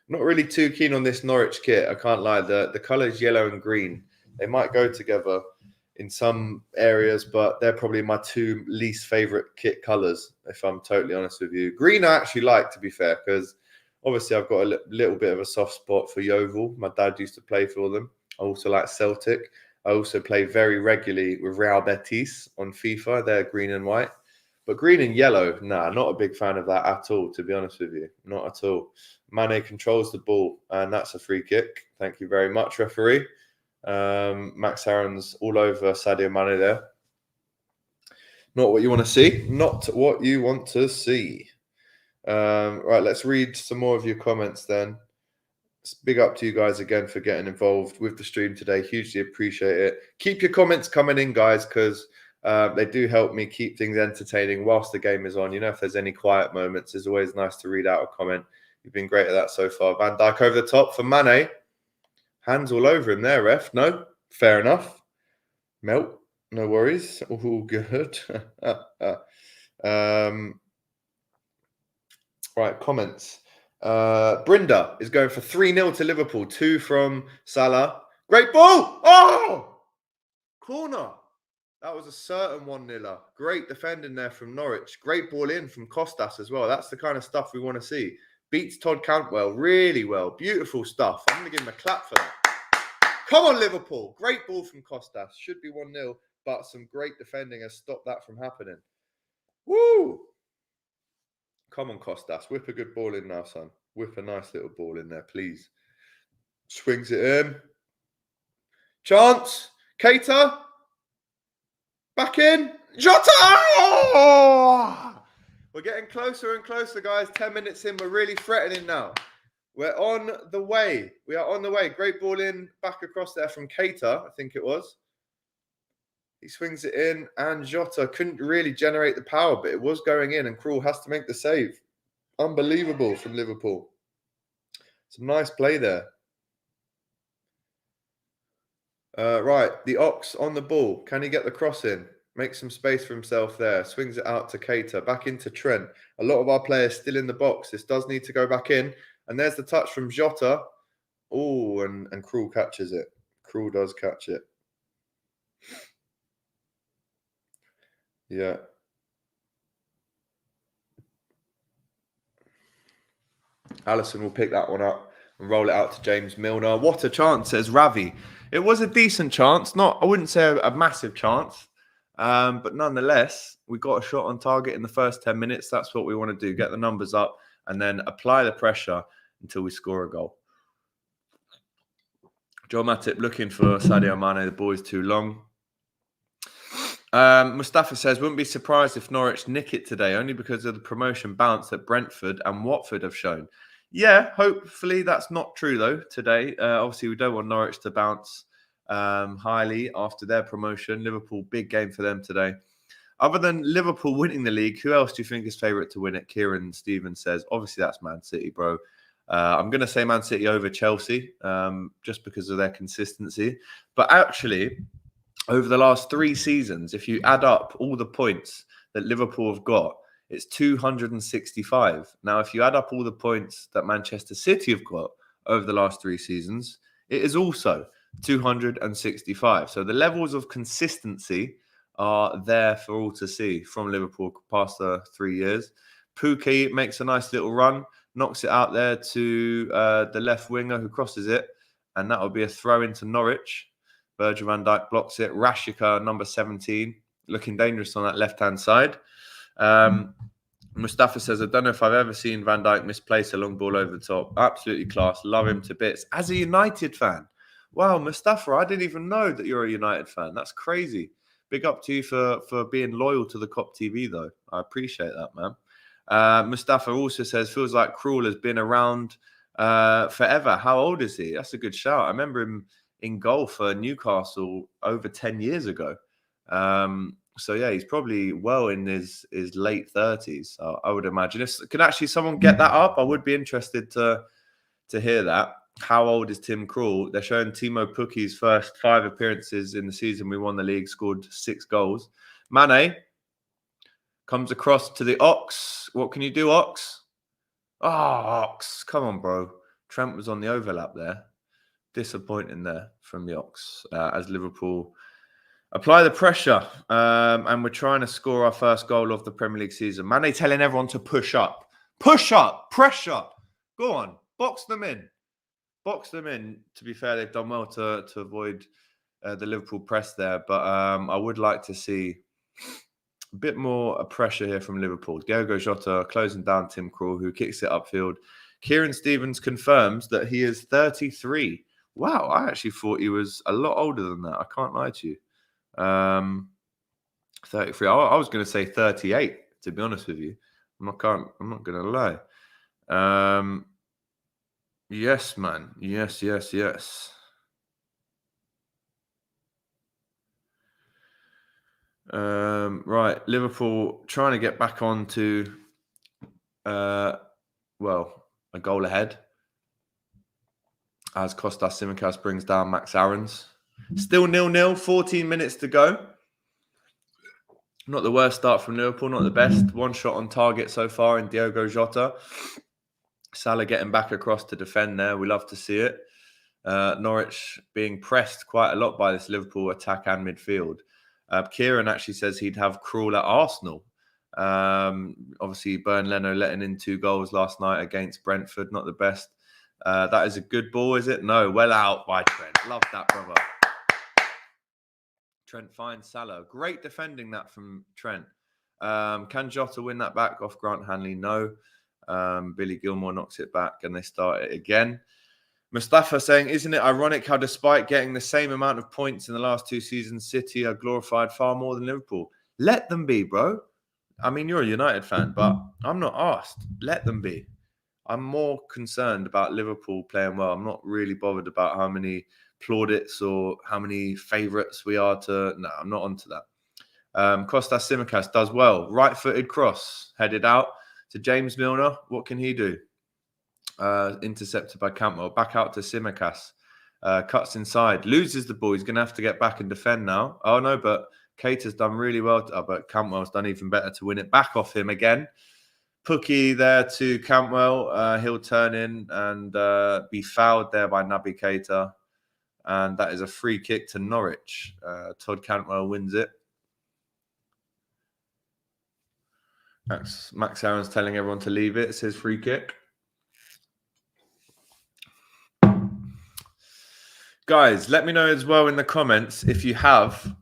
Not really too keen on this Norwich kit. I can't lie. The colours yellow and green. They might go together in some areas, but they're probably my 2 least favourite kit colours, if I'm totally honest with you. Green I actually like, to be fair, because obviously I've got a little bit of a soft spot for Yeovil. My dad used to play for them. I also like Celtic. I also play very regularly with Real Betis on FIFA. They're green and white. But green and yellow, nah, not a big fan of that at all, to be honest with you. Not at all. Mane controls the ball, and that's a free kick. Thank you very much, referee. Max Aaron's all over Sadio Mane there. Not what you want to see. Not what you want to see. Right, let's read some more of your comments then. Big up to you guys again for getting involved with the stream today. Hugely appreciate it. Keep your comments coming in, guys, because they do help me keep things entertaining whilst the game is on. You know, if there's any quiet moments, it's always nice to read out a comment. You've been great at that so far. Van Dijk over the top for Mane. Hands all over him there, ref. No, fair enough. Melt, no worries. All good. Right, comments. Brinda is going for 3-0 to Liverpool. 2 from Salah. Great ball! Oh! Corner. That was a certain 1-0. Great defending there from Norwich. Great ball in from Costas as well. That's the kind of stuff we want to see. Beats Todd Cantwell really well. Beautiful stuff. I'm going to give him a clap for that. Come on, Liverpool. Great ball from Costas. Should be 1-0, but some great defending has stopped that from happening. Woo! Come on, Costas. Whip a good ball in now, son. Whip a nice little ball in there, please. Swings it in. Chance. Keita. Back in. Jota! Oh! We're getting closer and closer, guys. 10 minutes in. We're really threatening now. We're on the way. We are on the way. Great ball in. Back across there from Keita, I think it was. He swings it in, and Jota couldn't really generate the power, but it was going in, and Krul has to make the save. Unbelievable from Liverpool. Some nice play there. Right, the Ox on the ball. Can he get the cross in? Makes some space for himself there. Swings it out to Keita. Back into Trent. A lot of our players still in the box. This does need to go back in. And there's the touch from Jota. Oh, and Krul catches it. Krul does catch it. Yeah. Allison will pick that one up and roll it out to James Milner. What a chance, says Ravi. It was a decent chance. I wouldn't say a massive chance. But nonetheless, we got a shot on target in the first 10 minutes. That's what we want to do. Get the numbers up and then apply the pressure until we score a goal. Joe Matip looking for Sadio Mane. The ball is too long. Mustafa says, wouldn't be surprised if Norwich nick it today, only because of the promotion bounce that Brentford and Watford have shown. Yeah, hopefully that's not true, though, today. Obviously, we don't want Norwich to bounce highly after their promotion. Liverpool, big game for them today. Other than Liverpool winning the league, who else do you think is favourite to win it? Kieran Stevens says, obviously that's Man City, bro. I'm going to say Man City over Chelsea, just because of their consistency. But actually, over the last 3 seasons, if you add up all the points that Liverpool have got, it's 265. Now, if you add up all the points that Manchester City have got over the last 3 seasons, it is also 265. So the levels of consistency are there for all to see from Liverpool past the 3 years. Pukki makes a nice little run, knocks it out there to the left winger who crosses it, and that will be a throw into Norwich. Virgil van Dijk blocks it. Rashika, number 17, looking dangerous on that left-hand side. Mustafa says, I don't know if I've ever seen Van Dijk misplace a long ball over the top. Absolutely class. Love him to bits. As a United fan. Wow, Mustafa, I didn't even know that you're a United fan. That's crazy. Big up to you for being loyal to the Kop TV, though. I appreciate that, man. Mustafa also says, feels like Krul has been around forever. How old is he? That's a good shout. I remember him in goal for Newcastle over 10 years ago. So yeah, he's probably well in his late 30s, I would imagine. Could actually someone get that up? I would be interested to hear that. How old is Tim Krul? They're showing Timo Pukki's first 5 appearances in the season we won the league, scored 6 goals. Mane comes across to the Ox. What can you do, Ox? Oh, Ox. Come on, bro. Trent was on the overlap there. Disappointing there from the Ox as Liverpool apply the pressure. And we're trying to score our first goal of the Premier League season. Mane telling everyone to push up. Push up. Pressure. Go on. Box them in. Box them in. To be fair, they've done well to avoid the Liverpool press there. But I would like to see A bit more pressure here from Liverpool. Diogo Jota closing down Tim Krul, who kicks it upfield. Kieran Stevens confirms that he is 33. Wow, I actually thought he was a lot older than that. I can't lie to you. 33. I was going to say 38, to be honest with you. I'm not going to lie. Yes, man. Yes. Right, Liverpool trying to get back on to, a goal ahead as Kostas Tsimikas brings down Max Aarons. Still 0-0, 14 minutes to go. Not the worst start from Liverpool, not the best. One shot on target so far in Diogo Jota. Salah getting back across to defend there. We love to see it. Norwich being pressed quite a lot by this Liverpool attack and midfield. Kieran actually says he'd have Krul at Arsenal. Obviously, Bern Leno letting in 2 goals last night against Brentford. Not the best. That is a good ball, is it? No, well out by Trent. Love that, brother. Trent finds Salah. Great defending that from Trent. Can Jota win that back off Grant Hanley? No. Billy Gilmore knocks it back and they start it again. Mustafa saying, isn't it ironic how despite getting the same amount of points in the last 2 seasons, City are glorified far more than Liverpool? Let them be, bro. I mean, you're a United fan, but I'm not asked. Let them be. I'm more concerned about Liverpool playing well. I'm not really bothered about how many plaudits or how many favourites we are to... No, I'm not onto that. Kostas Tsimikas does well. Right-footed cross, headed out to James Milner. What can he do? Intercepted by Cantwell. Back out to Tsimikas. Cuts inside. Loses the ball. He's going to have to get back and defend now. Oh, no, but Keita's done really well. But Cantwell's done even better to win it back off him again. Pookie there to Cantwell. He'll turn in and be fouled there by Naby Keita. And that is a free kick to Norwich. Todd Cantwell wins it. Max Aaron's telling everyone to leave it. It's his free kick. Guys, let me know as well in the comments if you have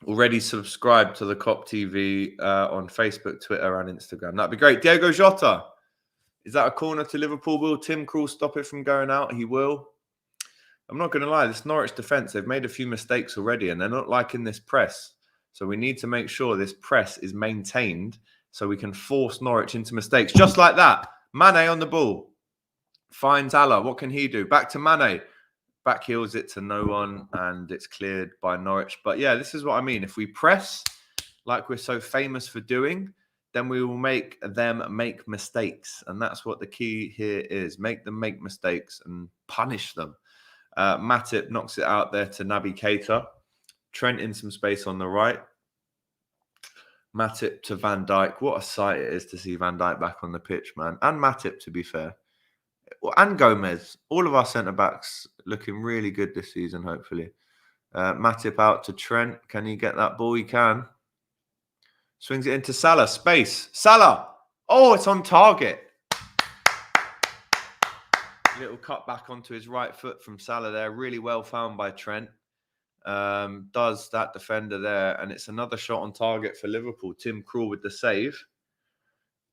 already subscribed to the Kop TV on Facebook, Twitter, and Instagram. That'd be great. Diogo Jota. Is that a corner to Liverpool? Will Tim Krul stop it from going out? He will. I'm not going to lie. This Norwich defence, they've made a few mistakes already, and they're not liking this press. So we need to make sure this press is maintained so we can force Norwich into mistakes. Just like that. Mane on the ball. Finds Salah. What can he do? Back to Mane. Back heels it to no one, and it's cleared by Norwich. But yeah, this is what I mean. If we press like we're so famous for doing, then we will make them make mistakes. And that's what the key here is. Make them make mistakes and punish them. Matip knocks it out there to Naby Keita. Trent in some space on the right. Matip to Van Dijk. What a sight it is to see Van Dijk back on the pitch, man. And Matip, to be fair. And Gomez. All of our centre-backs looking really good this season, hopefully. Matip out to Trent. Can he get that ball? He can. Swings it into Salah. Space. Salah. Oh, it's on target. Little cut back onto his right foot from Salah there. Really well found by Trent. Does that defender there. And it's another shot on target for Liverpool. Tim Krul with the save.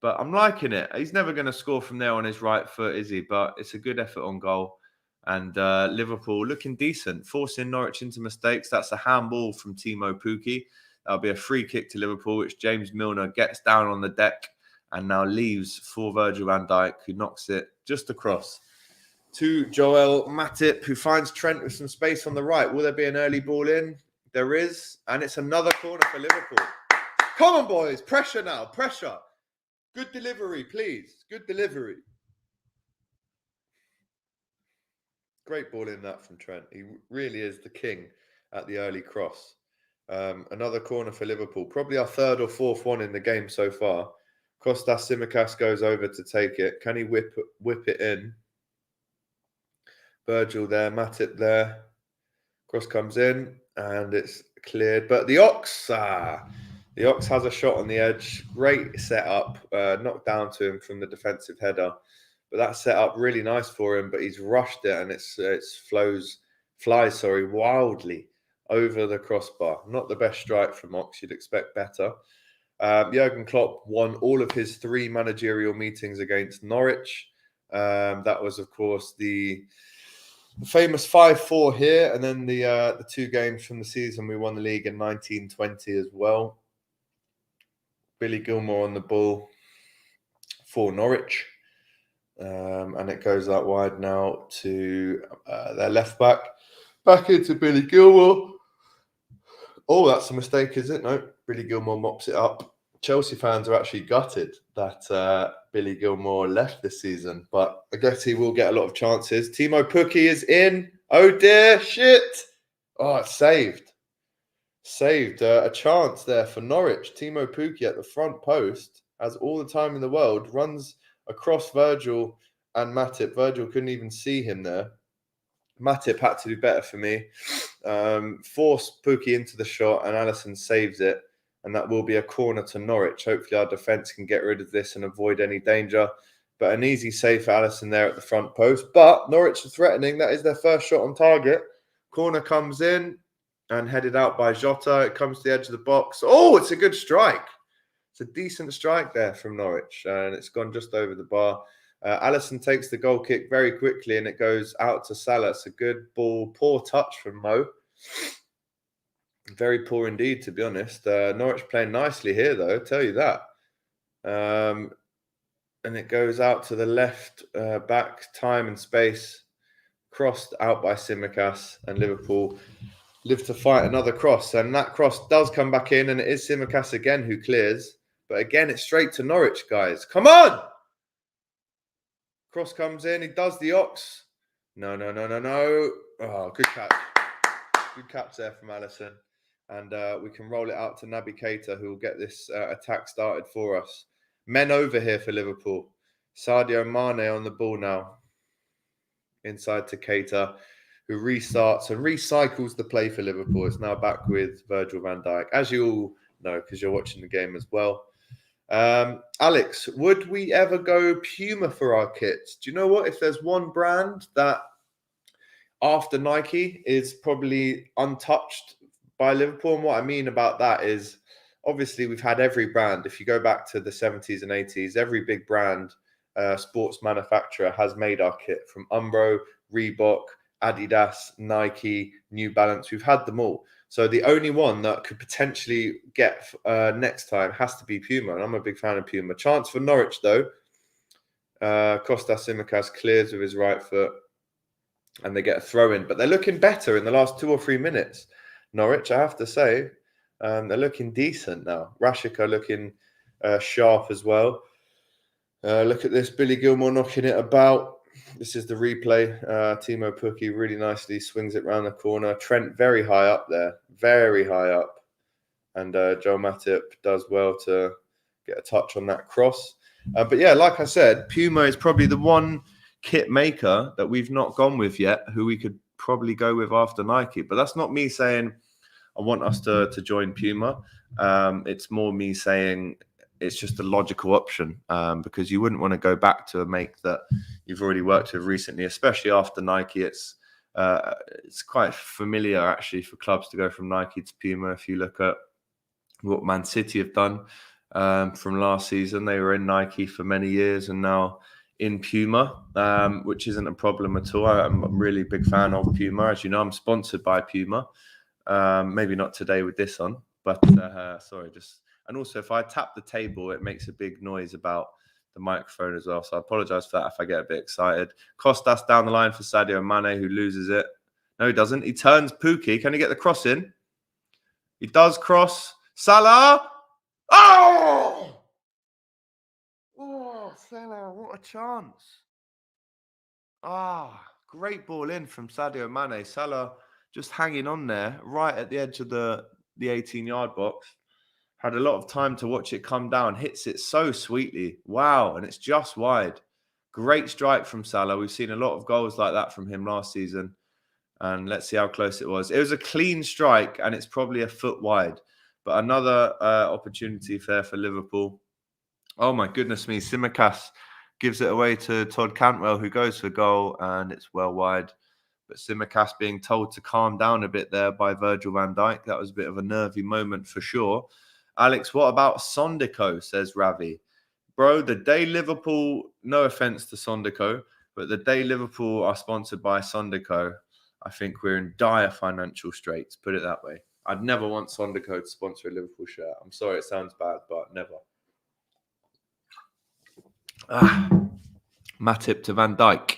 But I'm liking it. He's never going to score from there on his right foot, is he? But it's a good effort on goal. And Liverpool looking decent. Forcing Norwich into mistakes. That's a handball from Timo Pukki. That'll be a free kick to Liverpool, which James Milner gets down on the deck and now leaves for Virgil van Dijk, who knocks it just across to Joel Matip, who finds Trent with some space on the right. Will there be an early ball in? There is. And it's another corner for Liverpool. Come on, boys. Pressure now. Pressure. Good delivery, please. Good delivery. Great ball in that from Trent. He really is the king at the early cross. Another corner for Liverpool. Probably our third or fourth one in the game so far. Kostas Tsimikas goes over to take it. Can he whip it in? Virgil there, Matip there. Cross comes in and it's cleared. But the Ox has a shot on the edge. Great setup. Knocked down to him from the defensive header. But that setup really nice for him. But he's rushed it and it flies wildly over the crossbar. Not the best strike from Ox. You'd expect better. Jurgen Klopp won all of his 3 managerial meetings against Norwich. That was, of course, the famous 5-4 here, and then the 2 games from the season we won the league in 1920 as well. Billy Gilmour on the ball for Norwich. And it goes out wide now to their left back. Back into Billy Gilmour. Oh, that's a mistake, is it? No, Billy Gilmour mops it up. Chelsea fans are actually gutted that Billy Gilmour left this season, but I guess he will get a lot of chances. Timo Pukki is in. Oh dear, shit. Oh, it's saved. Saved. A chance there for Norwich. Timo Pukki at the front post has all the time in the world, runs across Virgil and Matip. Virgil couldn't even see him there. Matip had to do better for me. Forced Pukki into the shot, and Alisson saves it. And that will be a corner to Norwich. Hopefully our defence can get rid of this and avoid any danger. But an easy save for Alisson there at the front post. But Norwich are threatening. That is their first shot on target. Corner comes in and headed out by Jota. It comes to the edge of the box. Oh, it's a good strike. It's a decent strike there from Norwich. And it's gone just over the bar. Alisson takes the goal kick very quickly and it goes out to Salah. It's a good ball. Poor touch from Mo. Very poor indeed, to be honest. Norwich playing nicely here, though, I'll tell you that. And it goes out to the left back, time and space. Crossed out by Tsimikas, and Liverpool live to fight another cross. And that cross does come back in, and it is Tsimikas again who clears. But again, it's straight to Norwich, guys. Come on! Cross comes in. He does the ox. No. Oh, good catch. Good catch there from Alisson. And we can roll it out to Naby Keita, who will get this attack started for us. Men over here for Liverpool. Sadio Mane on the ball now. Inside to Keita, who restarts and recycles the play for Liverpool. It's now back with Virgil van Dijk, as you all know, because you're watching the game as well. Alex, would we ever go Puma for our kits? Do you know what? If there's one brand that, after Nike, is probably untouched by Liverpool, and what I mean about that is, obviously, we've had every brand. If you go back to the 70s and 80s, every big brand, sports manufacturer has made our kit, from Umbro, Reebok, Adidas, Nike, New Balance. We've had them all. So the only one that could potentially get next time has to be Puma, and I'm a big fan of Puma. Chance for Norwich, though. Kostas Tsimikas clears with his right foot, and they get a throw in. But they're looking better in the last 2 or 3 minutes. Norwich, I have to say, they're looking decent now. Rashika looking sharp as well. Look at this, Billy Gilmour knocking it about. This is the replay. Timo Pukki really nicely swings it round the corner. Trent very high up there, very high up. And Joel Matip does well to get a touch on that cross. But yeah, like I said, Puma is probably the one kit maker that we've not gone with yet, who we could probably go with after Nike. But that's not me saying I want us to join Puma. It's more me saying it's just a logical option, because you wouldn't want to go back to a make that you've already worked with recently, especially after Nike. It's quite familiar, actually, for clubs to go from Nike to Puma. If you look at what Man City have done from last season, they were in Nike for many years and now in Puma, which isn't a problem at all. I'm a really big fan of Puma. As you know, I'm sponsored by Puma. Maybe not today with this on, but sorry, just... And also, if I tap the table, it makes a big noise about the microphone as well. So I apologise for that if I get a bit excited. Kostas down the line for Sadio Mane, who loses it. No, he doesn't. He turns Pukki. Can he get the cross in? He does cross. Salah! Oh! Oh, Salah, what a chance. Great ball in from Sadio Mane. Salah just hanging on there, right at the edge of the 18-yard box. Had a lot of time to watch it come down. Hits it so sweetly. Wow. And it's just wide. Great strike from Salah. We've seen a lot of goals like that from him last season. And let's see how close it was. It was a clean strike, and it's probably a foot wide. But another opportunity for Liverpool. Oh, my goodness me. Tsimikas gives it away to Todd Cantwell, who goes for goal, and it's well wide. But Tsimikas being told to calm down a bit there by Virgil van Dijk. That was a bit of a nervy moment for sure. Alex, what about Sondico, says Ravi. Bro, the day Liverpool, no offense to Sondico, but the day Liverpool are sponsored by Sondico, I think we're in dire financial straits, put it that way. I'd never want Sondico to sponsor a Liverpool shirt. I'm sorry it sounds bad, but never. Matip to Van Dijk.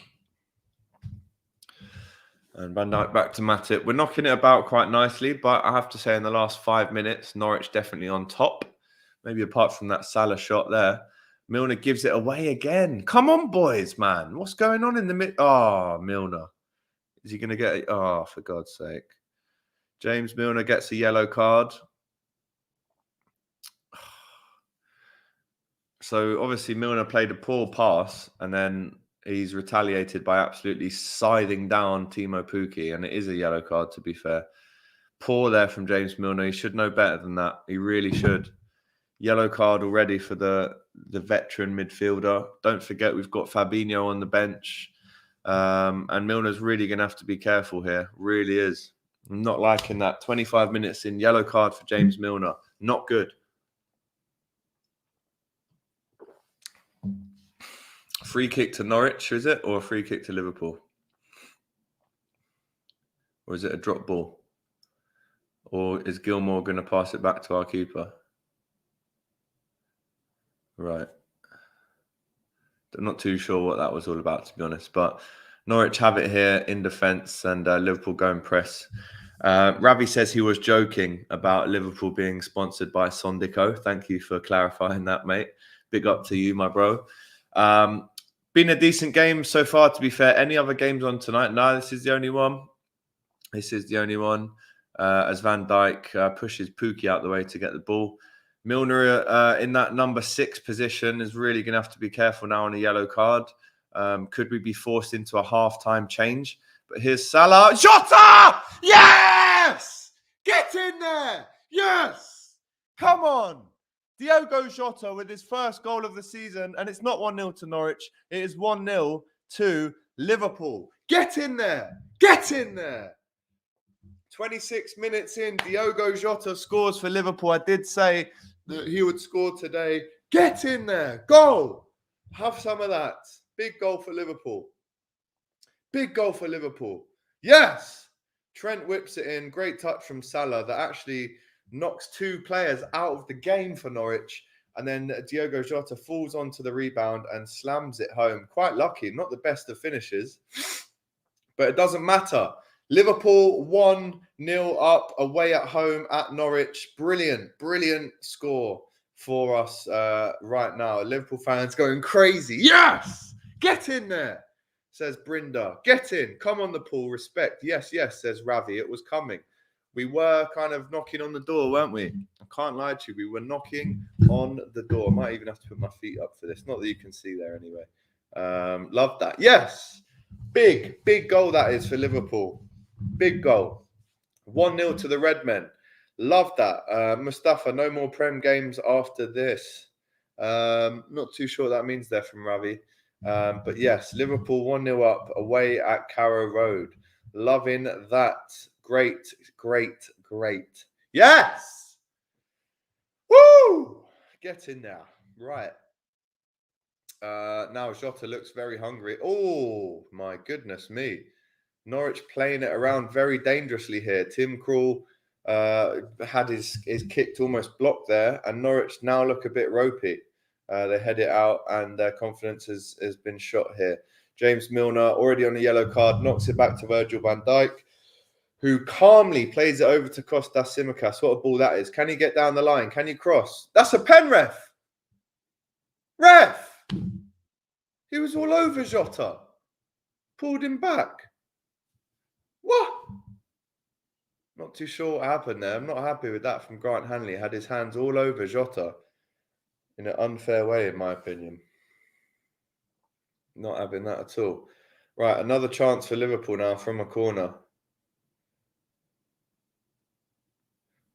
And Van Dijk back to Matip. We're knocking it about quite nicely, but I have to say in the last 5 minutes, Norwich definitely on top. Maybe apart from that Salah shot there. Milner gives it away again. Come on, boys, man. What's going on in the mid? Oh, Milner. Is he going to get it? Oh, for God's sake. James Milner gets a yellow card. So, obviously, Milner played a poor pass, and then he's retaliated by absolutely scything down Timo Pukki, and it is a yellow card, to be fair. Poor there from James Milner. He should know better than that. He really should. Yellow card already for the veteran midfielder. Don't forget we've got Fabinho on the bench. And Milner's really going to have to be careful here. Really is. I'm not liking that. 25 minutes in, yellow card for James Milner. Not good. Free kick to Norwich, is it? Or a free kick to Liverpool? Or is it a drop ball? Or is Gilmour going to pass it back to our keeper? Right. I'm not too sure what that was all about, to be honest. But Norwich have it here in defence and Liverpool go and press. Ravi says he was joking about Liverpool being sponsored by Sondico. Thank you for clarifying that, mate. Big up to you, my bro. Been a decent game so far, to be fair. Any other games on tonight? No, this is the only one. This is the only one. As Van Dijk pushes Pukki out the way to get the ball. Milner in that number 6 position is really going to have to be careful now on a yellow card. Could we be forced into a half-time change? But here's Salah. Jota! Yes! Get in there! Yes! Come on! Diogo Jota with his first goal of the season. And it's not 1-0 to Norwich. It is 1-0 to Liverpool. Get in there! Get in there! 26 minutes in, Diogo Jota scores for Liverpool. I did say that he would score today. Get in there. Goal. Have some of that. Big goal for Liverpool. Big goal for Liverpool. Yes. Trent whips it in. Great touch from Salah that actually knocks 2 players out of the game for Norwich. And then Diogo Jota falls onto the rebound and slams it home. Quite lucky. Not the best of finishes. But it doesn't matter. Liverpool 1-0 up away at home at Norwich. Brilliant, brilliant score for us right now. Liverpool fans going crazy. Yes! Get in there, says Brinda. Get in. Come on the pool. Respect. Yes, yes, says Ravi. It was coming. We were kind of knocking on the door, weren't we? I can't lie to you. We were knocking on the door. I might even have to put my feet up for this. Not that you can see there anyway. Love that. Yes! Big, big goal that is for Liverpool. Big goal. 1-0 to the Redmen. Love that. Mustafa, no more Prem games after this. Not too sure what that means there from Ravi. But yes, Liverpool 1-0 up away at Carrow Road. Loving that. Great, great, great. Yes! Woo! Get in there. Right. Now Jota looks very hungry. Oh, my goodness me. Norwich playing it around very dangerously here. Tim Krul had his kick almost blocked there, and Norwich now look a bit ropey. They head it out, and their confidence has been shot here. James Milner, already on a yellow card, knocks it back to Virgil van Dijk, who calmly plays it over to Kostas Tsimikas. What a ball that is. Can he get down the line? Can he cross? That's a pen, ref! Ref! He was all over Jota. Pulled him back. What? Not too sure what happened there. I'm not happy with that from Grant Hanley. He had his hands all over Jota in an unfair way, in my opinion. Not having that at all. Right, another chance for Liverpool now from a corner.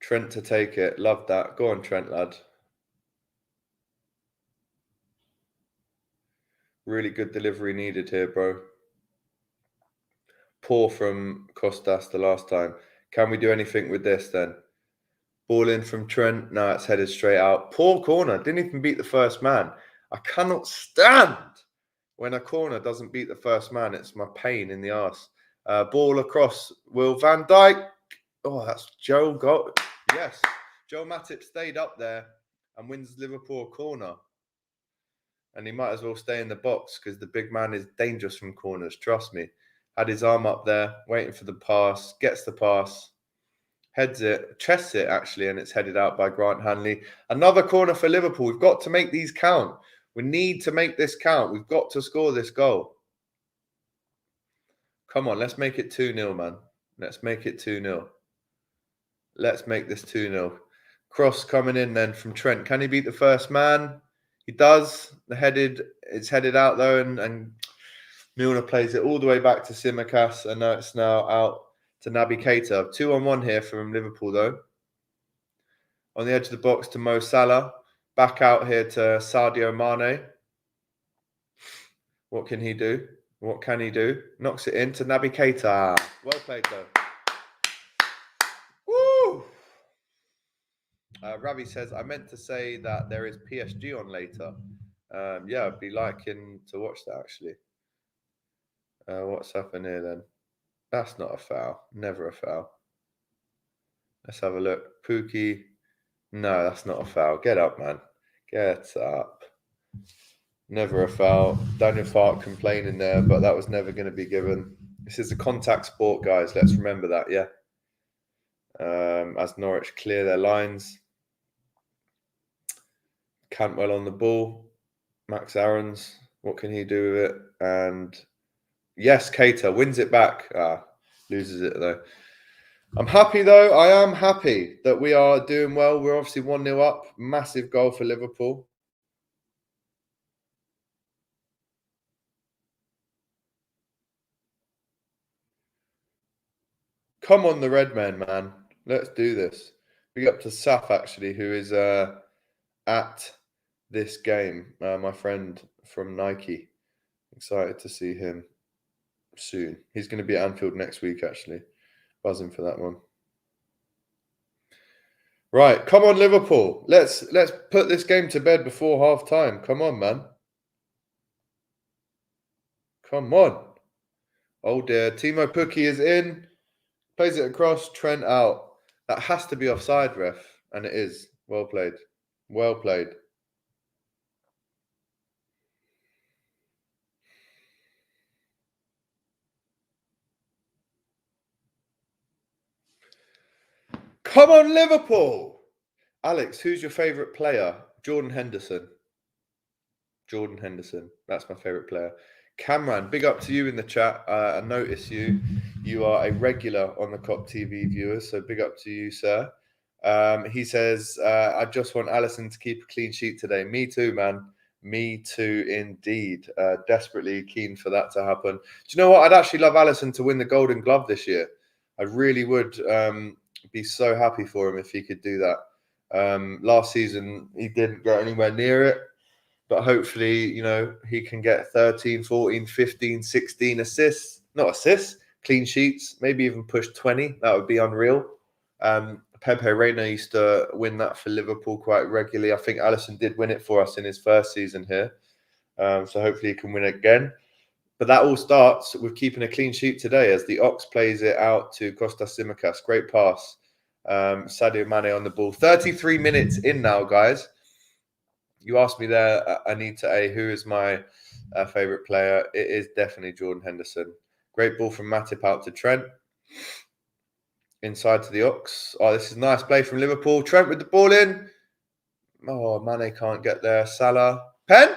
Trent to take it. Love that. Go on, Trent, lad. Really good delivery needed here, bro. Poor from Kostas the last time. Can we do anything with this then? Ball in from Trent. No, it's headed straight out. Poor corner. Didn't even beat the first man. I cannot stand when a corner doesn't beat the first man. It's my pain in the arse. Ball across. Will Van Dijk. Oh, that's Joe got. Yes. Joe Matip stayed up there and wins Liverpool a corner. And he might as well stay in the box because the big man is dangerous from corners. Trust me. Had his arm up there, waiting for the pass. Gets the pass. Heads it, chests it actually, and it's headed out by Grant Hanley. Another corner for Liverpool. We've got to make these count. We need to make this count. We've got to score this goal. Come on, let's make it 2-0, man. Let's make it 2-0. Let's make this 2-0. Cross coming in then from Trent. Can he beat the first man? He does. It's headed out though, and Milner plays it all the way back to Tsimikas, and it's now out to Naby Keita. 2-on-1 here from Liverpool, though. On the edge of the box to Mo Salah. Back out here to Sadio Mane. What can he do? What can he do? Knocks it in to Naby Keita. Well played, though. Woo! Ravi says, I meant to say that there is PSG on later. Yeah, I'd be liking to watch that, actually. What's happened here, then? That's not a foul. Never a foul. Let's have a look. Pookie. No, that's not a foul. Get up, man. Get up. Never a foul. Daniel Fark complaining there, but that was never going to be given. This is a contact sport, guys. Let's remember that, yeah. As Norwich clear their lines. Cantwell on the ball. Max Aarons. What can he do with it? And yes, Keita wins it back. Loses it, though. I'm happy, though. I am happy that we are doing well. We're obviously 1-0 up. Massive goal for Liverpool. Come on, the red men, man. Let's do this. Big up to Saf, actually, who is at this game. My friend from Nike. Excited to see him soon. He's going to be at Anfield next week, actually. Buzzing for that one. Right, come on, Liverpool. Let's put this game to bed before half time. Come on, man. Come on. Oh dear. Timo Pukki is in. Plays it across. Trent out. That has to be offside, ref. And it is. Well played. Well played. Come on, Liverpool. Alex, who's your favourite player? Jordan Henderson. Jordan Henderson. That's my favourite player. Cameron, big up to you in the chat. I notice you. You are a regular on the Kop TV viewers, so big up to you, sir. He says, I just want Alisson to keep a clean sheet today. Me too, man. Me too, indeed. Desperately keen for that to happen. Do you know what? I'd actually love Alisson to win the Golden Glove this year. I really would be so happy for him if he could do that. Last season, he didn't get anywhere near it. But hopefully, you know, he can get 13, 14, 15, 16 assists. Not assists, clean sheets. Maybe even push 20. That would be unreal. Pepe Reina used to win that for Liverpool quite regularly. I think Alisson did win it for us in his first season here. So hopefully he can win it again. But that all starts with keeping a clean sheet today as the Ox plays it out to Kostas Tsimikas. Great pass. Sadio Mane on the ball. 33 minutes in now, guys. You asked me there, Anita A, who is my favourite player? It is definitely Jordan Henderson. Great ball from Matip out to Trent. Inside to the Ox. Oh, this is a nice play from Liverpool. Trent with the ball in. Oh, Mane can't get there. Salah. Pen?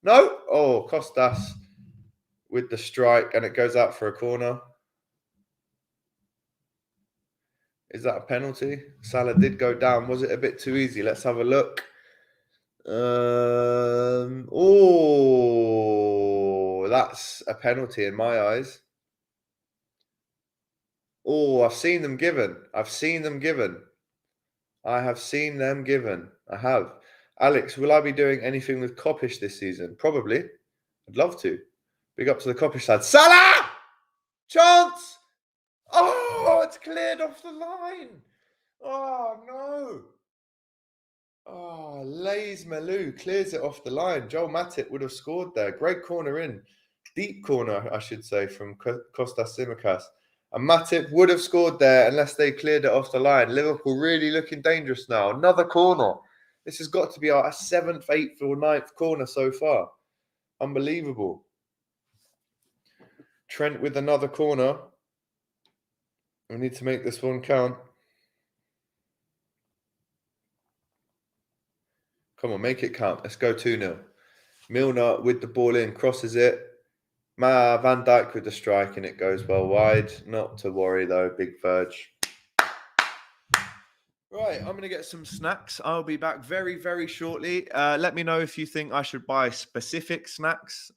No? Oh, Kostas with the strike, and it goes out for a corner. Is that a penalty? Salah did go down. Was it a bit too easy? Let's have a look. Oh, that's a penalty in my eyes. Oh, I've seen them given. I've seen them given. I have seen them given. I have. Alex, will I be doing anything with Kopish this season? Probably. I'd love to. Big up to the Kopish side. Salah! Chance! Oh, it's cleared off the line. Oh, no. Oh, Lays Malou clears it off the line. Joel Matip would have scored there. Great corner in. Deep corner, I should say, from Kostas Tsimikas. And Matip would have scored there unless they cleared it off the line. Liverpool really looking dangerous now. Another corner. This has got to be our 7th, 8th or 9th corner so far. Unbelievable. Trent with another corner. We need to make this one count. Come on, make it count. Let's go 2-0. Milner with the ball in, crosses it. Van Dijk with the strike, and it goes well wide. Not to worry, though. Big Verge. Right, I'm going to get some snacks. I'll be back very, very shortly. Let me know if you think I should buy specific snacks.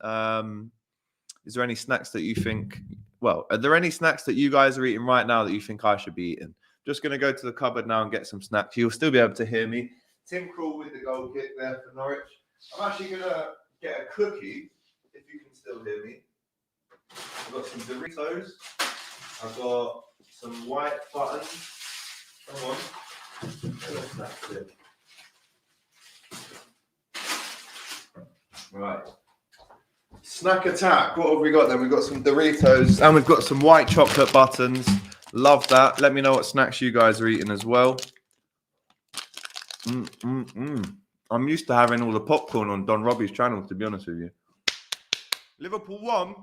Is there any snacks that you think... Well, are there any snacks that you guys are eating right now that you think I should be eating? Just going to go to the cupboard now and get some snacks. You'll still be able to hear me. Tim Krul with the goal kick there for Norwich. I'm actually going to get a cookie, if you can still hear me. I've got some Doritos. I've got some white buttons. Come on. Right. Snack attack. What have we got then? We've got some Doritos and we've got some white chocolate buttons. Love that. Let me know what snacks you guys are eating as well. I'm used to having all the popcorn on Don Robbie's channel, to be honest with you. Liverpool 1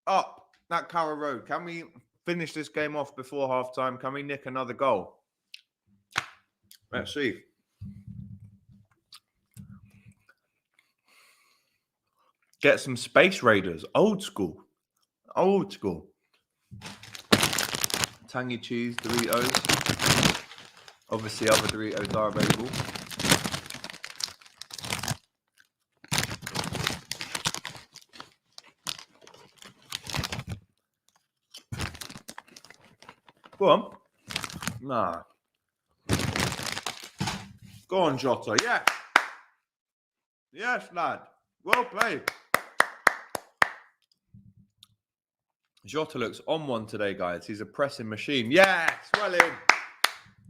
up at Carrow Road. Can we finish this game off before half time? Can we nick another goal? Let's see. Get some Space Raiders. Old school. Old school. Tangy cheese, Doritos. Obviously, other Doritos are available. Go on. Nah. Go on, Jota. Yeah. Yes, lad. Well played. Jota looks on one today, guys. He's a pressing machine. Yes, well in.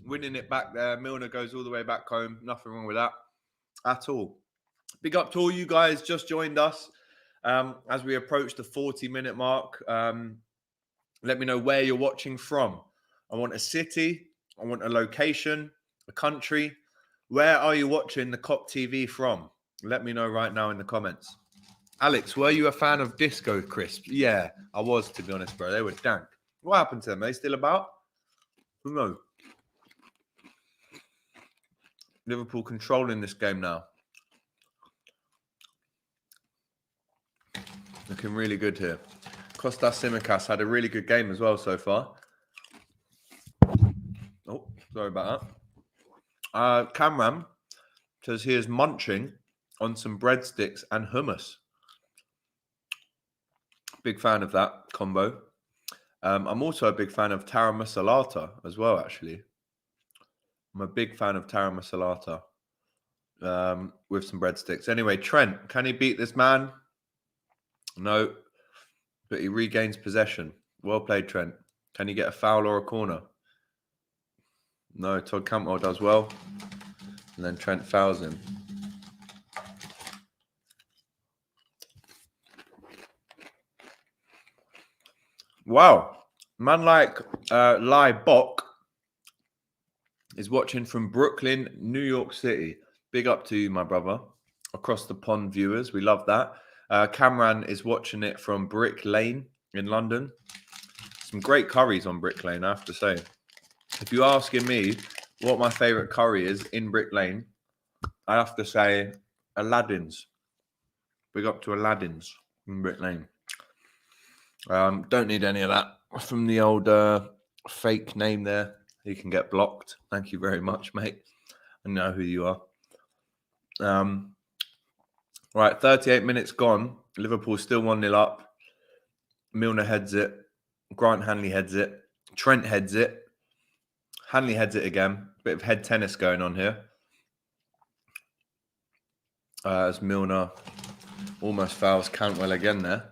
Winning it back there. Milner goes all the way back home. Nothing wrong with that at all. Big up to all you guys just joined us as we approach the 40-minute mark. Let me know where you're watching from. I want a city. I want a location, a country. Where are you watching the Kop TV from? Let me know right now in the comments. Alex, were you a fan of Disco Crisps? Yeah, I was, to be honest, bro. They were dank. What happened to them? Are they still about? Who knows? Liverpool controlling this game now. Looking really good here. Kostas Tsimikas had a really good game as well so far. Oh, sorry about that. Cameron says he is munching on some breadsticks and hummus. Big fan of that combo. I'm also a big fan of tara masalata as well, actually. I'm a big fan of tara masalata with some breadsticks. Anyway, Trent, can he beat this man? No, but he regains possession. Well played, Trent. Can he get a foul or a corner? No, Todd Cantwell does well. And then Trent fouls him. Wow. Man like Lai Bok is watching from Brooklyn, New York City. Big up to you, my brother. Across the pond viewers. We love that. Cameron is watching it from Brick Lane in London. Some great curries on Brick Lane, I have to say. If you're asking me what my favourite curry is in Brick Lane, I have to say Aladdin's. Big up to Aladdin's in Brick Lane. Don't need any of that from the old fake name there. You can get blocked. Thank you very much, mate. I know who you are. Right, 38 minutes gone. Liverpool still 1-0 up. Milner heads it. Grant Hanley heads it. Trent heads it. Hanley heads it again. Bit of head tennis going on here. As Milner almost fouls Cantwell again there.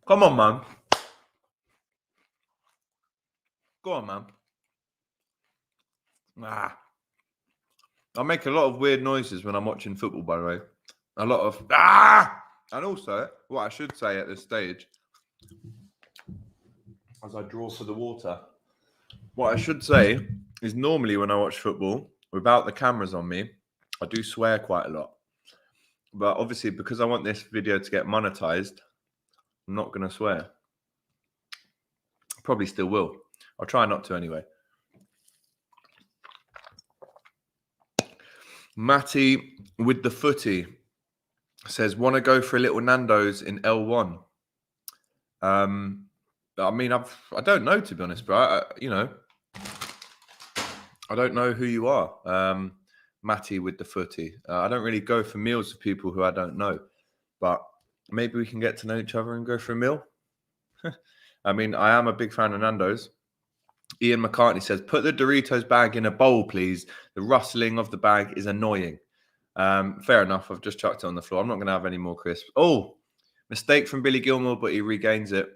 Come on, man. Go on, man. I make a lot of weird noises when I'm watching football, by the way. A lot of and also what I should say at this stage, as I draw for the water, what I should say is normally when I watch football without the cameras on me, I do swear quite a lot. But obviously, because I want this video to get monetized, I'm not going to swear. Probably still will. I'll try not to anyway. Matty with the footy says, want to go for a little Nando's in L1. I mean, I don't know, to be honest, bro. I don't know who you are. Matty with the footy. I don't really go for meals with people who I don't know, but maybe we can get to know each other and go for a meal. I mean, I am a big fan of Nando's. Ian McCartney says, put the Doritos bag in a bowl, please. The rustling of the bag is annoying. Fair enough. I've just chucked it on the floor. I'm not going to have any more crisps. Oh, mistake from Billy Gilmore, but he regains it.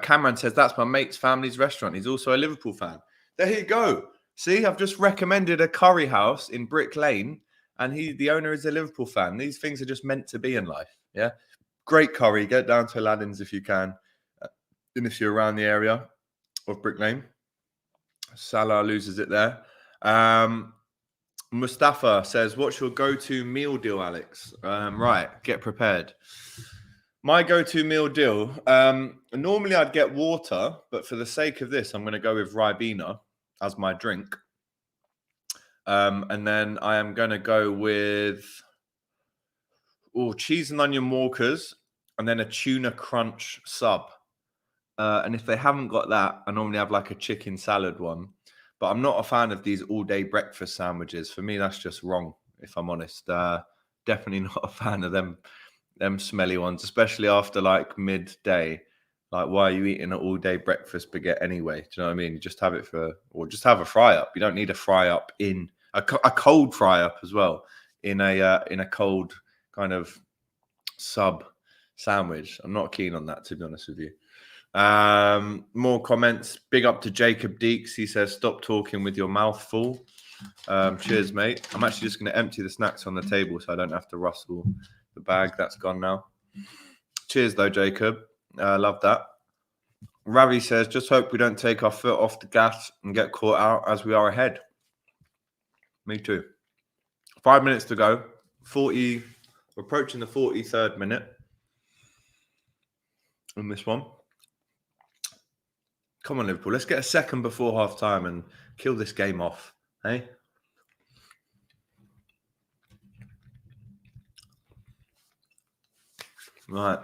Cameron says, that's my mate's family's restaurant. He's also a Liverpool fan. There you go. See, I've just recommended a curry house in Brick Lane, and the owner is a Liverpool fan. These things are just meant to be in life. Yeah. Great curry. Get down to Aladdin's if you can. And if you're around the area of Brick Lane. Salah loses it there. Mustafa says, what's your go-to meal deal, Alex? Right, get prepared. My go-to meal deal, normally I'd get water, but for the sake of this, I'm going to go with Ribena as my drink. And then I am going to go with cheese and onion Walkers, and then a tuna crunch sub. And if they haven't got that, I normally have like a chicken salad one. But I'm not a fan of these all-day breakfast sandwiches. For me, that's just wrong, if I'm honest. Definitely not a fan of them smelly ones, especially after like midday. Like, why are you eating an all-day breakfast baguette anyway? Do you know what I mean? You just have it or just have a fry-up. You don't need a fry-up in a cold fry-up as well in a cold kind of sub sandwich. I'm not keen on that, to be honest with you. More comments. Big up to Jacob Deeks. He says, stop talking with your mouth full. Cheers, mate. I'm actually just going to empty the snacks on the table so I don't have to rustle the bag. That's gone now. Cheers, though, Jacob. Love that. Ravi says, just hope we don't take our foot off the gas and get caught out as we are ahead. Me too. 5 minutes to go. We're approaching the 43rd minute in this one. Come on, Liverpool. Let's get a second before half time and kill this game off. Hey? Right.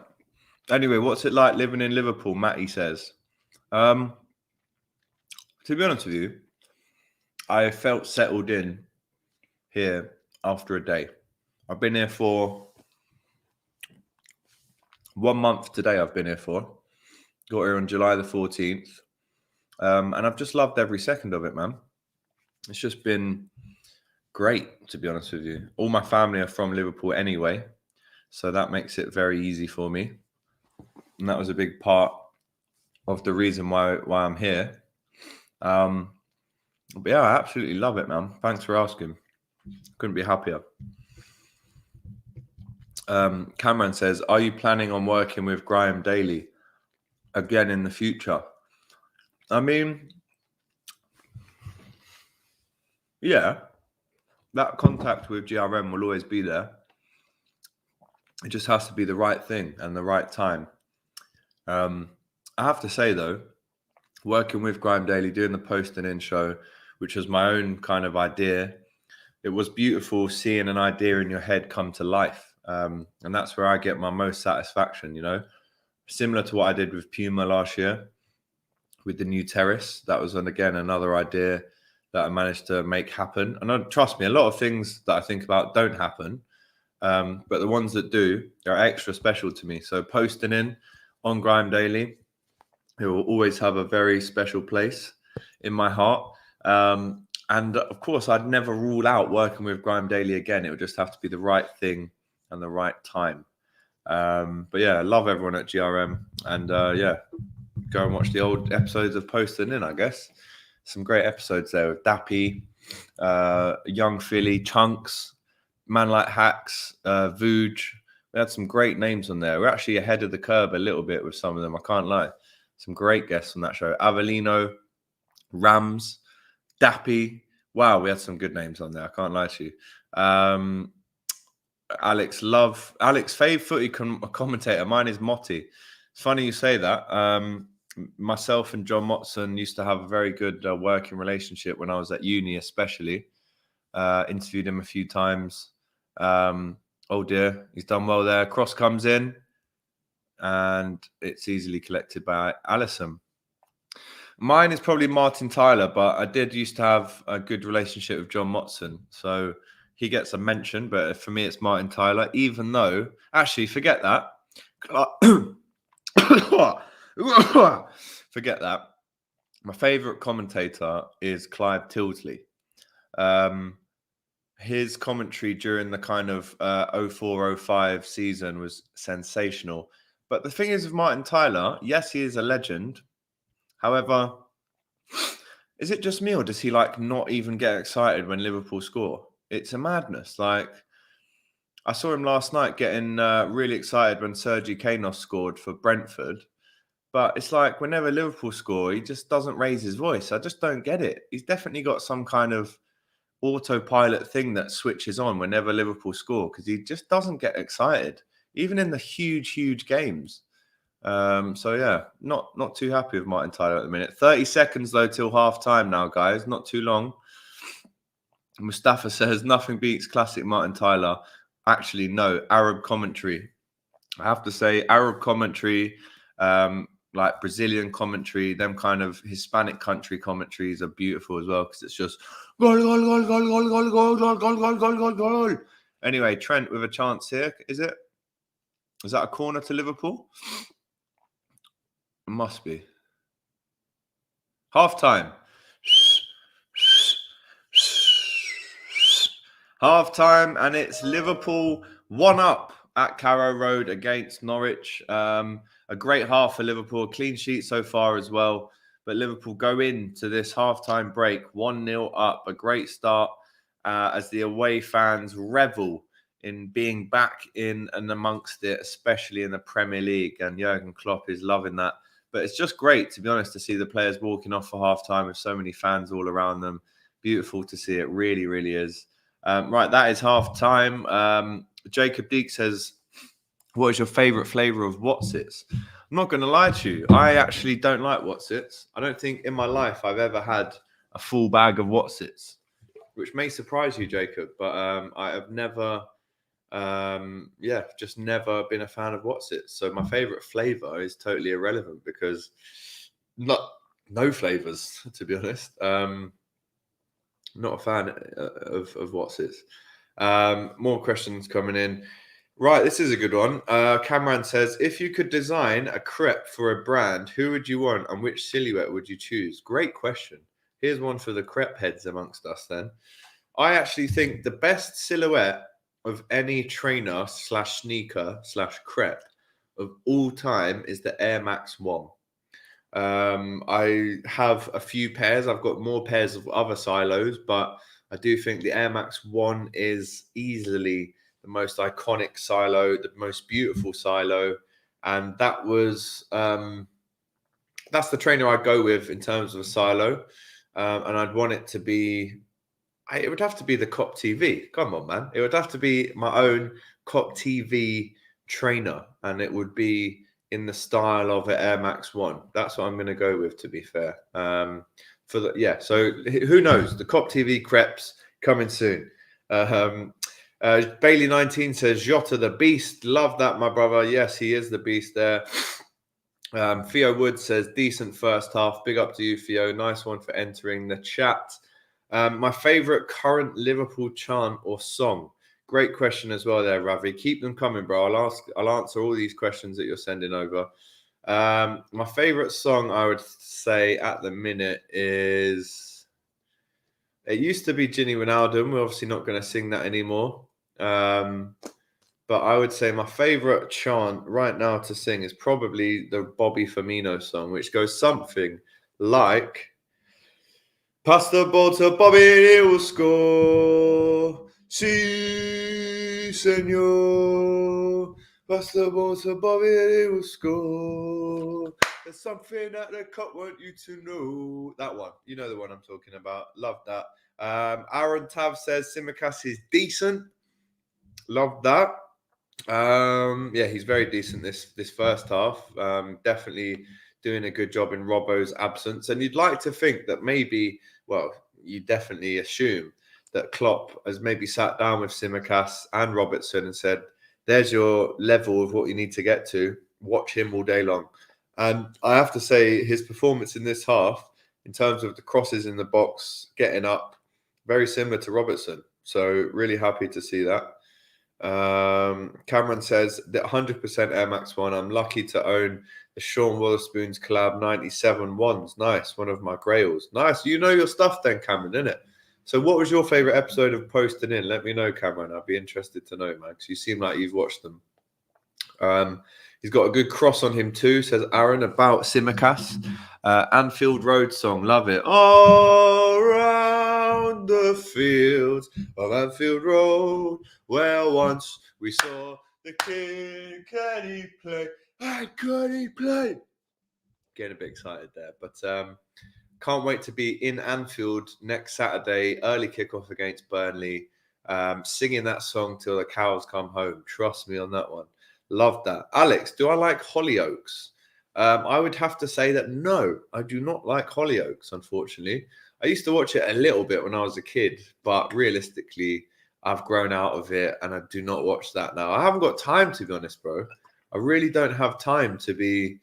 Anyway, what's it like living in Liverpool? Matty says. To be honest with you, I felt settled in here after a day. I've been here for 1 month today. I've been here for. Got here on July the 14th. And I've just loved every second of it, man. It's just been great, to be honest with you. All my family are from Liverpool anyway, so that makes it very easy for me. And that was a big part of the reason why I'm here. But yeah, I absolutely love it, man. Thanks for asking. Couldn't be happier. Cameron says, are you planning on working with Graham Daly again in the future? I mean, yeah, that contact with GRM will always be there. It just has to be the right thing and the right time. I have to say, though, working with Graham Daly, doing the Post and In show, which was my own kind of idea, it was beautiful seeing an idea in your head come to life. And that's where I get my most satisfaction, you know, similar to what I did with Puma last year with the new terrace. That was, again, another idea that I managed to make happen. And trust me, a lot of things that I think about don't happen. But the ones that do are extra special to me. So Posting In on Graham Daly, it will always have a very special place in my heart. And of course, I'd never rule out working with Graham Daly again. It would just have to be the right thing and the right time. But yeah, I love everyone at GRM. And yeah, go and watch the old episodes of Posted In, I guess. Some great episodes there with Dappy, Young Philly, Chunks, Man Like Hacks, Vooj. We had some great names on there. We're actually ahead of the curve a little bit with some of them. I can't lie. Some great guests on that show. Avellino, Rams, Dappy. Wow, we had some good names on there. I can't lie to you. Alex Fave Footy commentator. Mine is Motti. It's funny you say that. Myself and John Motson used to have a very good working relationship when I was at uni, especially. Interviewed him a few times. Oh dear, he's done well there. Cross comes in, and it's easily collected by Allison. Mine is probably Martin Tyler, but I did used to have a good relationship with John Motson, so he gets a mention. But for me, it's Martin Tyler. Even though, actually, forget that. Forget that. My favourite commentator is Clive Tildesley. His commentary during the kind of 04-05 season was sensational. But the thing is with Martin Tyler, yes, he is a legend. However, is it just me or does he like not even get excited when Liverpool score? It's a madness. Like, I saw him last night getting really excited when Sergi Canos scored for Brentford. But it's like whenever Liverpool score, he just doesn't raise his voice. I just don't get it. He's definitely got some kind of autopilot thing that switches on whenever Liverpool score because he just doesn't get excited, even in the huge games. So yeah, not too happy with Martin Tyler at the minute. 30 seconds though till half time now, guys. Not too long. Mustafa says nothing beats classic Martin Tyler. Actually, no, Arab commentary. I have to say, Arab commentary, like Brazilian commentary, them kind of Hispanic country commentaries are beautiful as well because it's just goal. Anyway, Trent with a chance here. Is it? Is that a corner to Liverpool? It must be. Half time. Half time, and it's Liverpool 1-up at Carrow Road against Norwich. A great half for Liverpool, clean sheet so far as well. But Liverpool go into this halftime break 1-0 up. A great start as the away fans revel in being back in and amongst it, especially in the Premier League. And Jurgen Klopp is loving that. But it's just great, to be honest, to see the players walking off for halftime with so many fans all around them. Beautiful to see. It really, really is. Right, that is half time. Jacob Deek says, what is your favourite flavour of Wotsits? I'm not going to lie to you. I actually don't like Wotsits. I don't think in my life I've ever had a full bag of Wotsits, which may surprise you, Jacob. But I have never, just never been a fan of Wotsits. So my favourite flavour is totally irrelevant because no flavours, to be honest. Not a fan of Wotsits. More questions coming in. Right, this is a good one. Cameron says, if you could design a crepe for a brand, who would you want and which silhouette would you choose? Great question. Here's one for the crepe heads amongst us then. I actually think the best silhouette of any trainer / sneaker / crepe of all time is the Air Max 1. I have a few pairs. I've got more pairs of other silos, but I do think the Air Max 1 is easily the most iconic silo, the most beautiful silo. And that was, that's the trainer I'd go with in terms of a silo. And I'd want it to be, it would have to be the Kop TV. Come on, man. It would have to be my own Kop TV trainer. And it would be in the style of an Air Max 1. That's what I'm going to go with, to be fair. So who knows? The Kop TV crepes coming soon. Bailey19 says, Jota the Beast. Love that, my brother. Yes, he is the beast there. Theo Wood says, decent first half. Big up to you, Theo. Nice one for entering the chat. My favourite current Liverpool chant or song. Great question as well there, Ravi. Keep them coming, bro. I'll answer all these questions that you're sending over. My favourite song, I would say at the minute is... It used to be Ginny Wijnaldum. We're obviously not going to sing that anymore. But But I would say my favourite chant right now to sing is probably the Bobby Firmino song, which goes something like, pass the ball to Bobby, he will score. Si, senor. Pass the ball to Bobby, he will score. There's something that the Kop want you to know. That one. You know the one I'm talking about. Love that. Aaron Tav says Tsimikas is decent. Love that. Yeah, he's very decent this first half. Definitely doing a good job in Robbo's absence. And you'd like to think that maybe, well, you definitely assume that Klopp has maybe sat down with Tsimikas and Robertson and said, there's your level of what you need to get to. Watch him all day long. And I have to say, his performance in this half, in terms of the crosses in the box, getting up, very similar to Robertson. So really happy to see that. Cameron says that 100% Air Max 1. I'm lucky to own the Sean Wotherspoon's collab 97 ones. Nice. One of my grails. Nice. You know your stuff then, Cameron, innit? So what was your favourite episode of Posting In? Let me know, Cameron. I'd be interested to know, man, because you seem like you've watched them. He's got a good cross on him too, says Aaron, about Tsimikas. Anfield Road song. Love it. All around the fields of Anfield Road, where once we saw the king. Can he play? Hey, can he play? Getting a bit excited there. But can't wait to be in Anfield next Saturday, early kickoff against Burnley, singing that song till the cows come home. Trust me on that one. Love that. Alex, do I like Hollyoaks? I would have to say that no, I do not like Hollyoaks, unfortunately. I used to watch it a little bit when I was a kid, but realistically, I've grown out of it and I do not watch that now. I haven't got time, to be honest, bro. I really don't have time to be...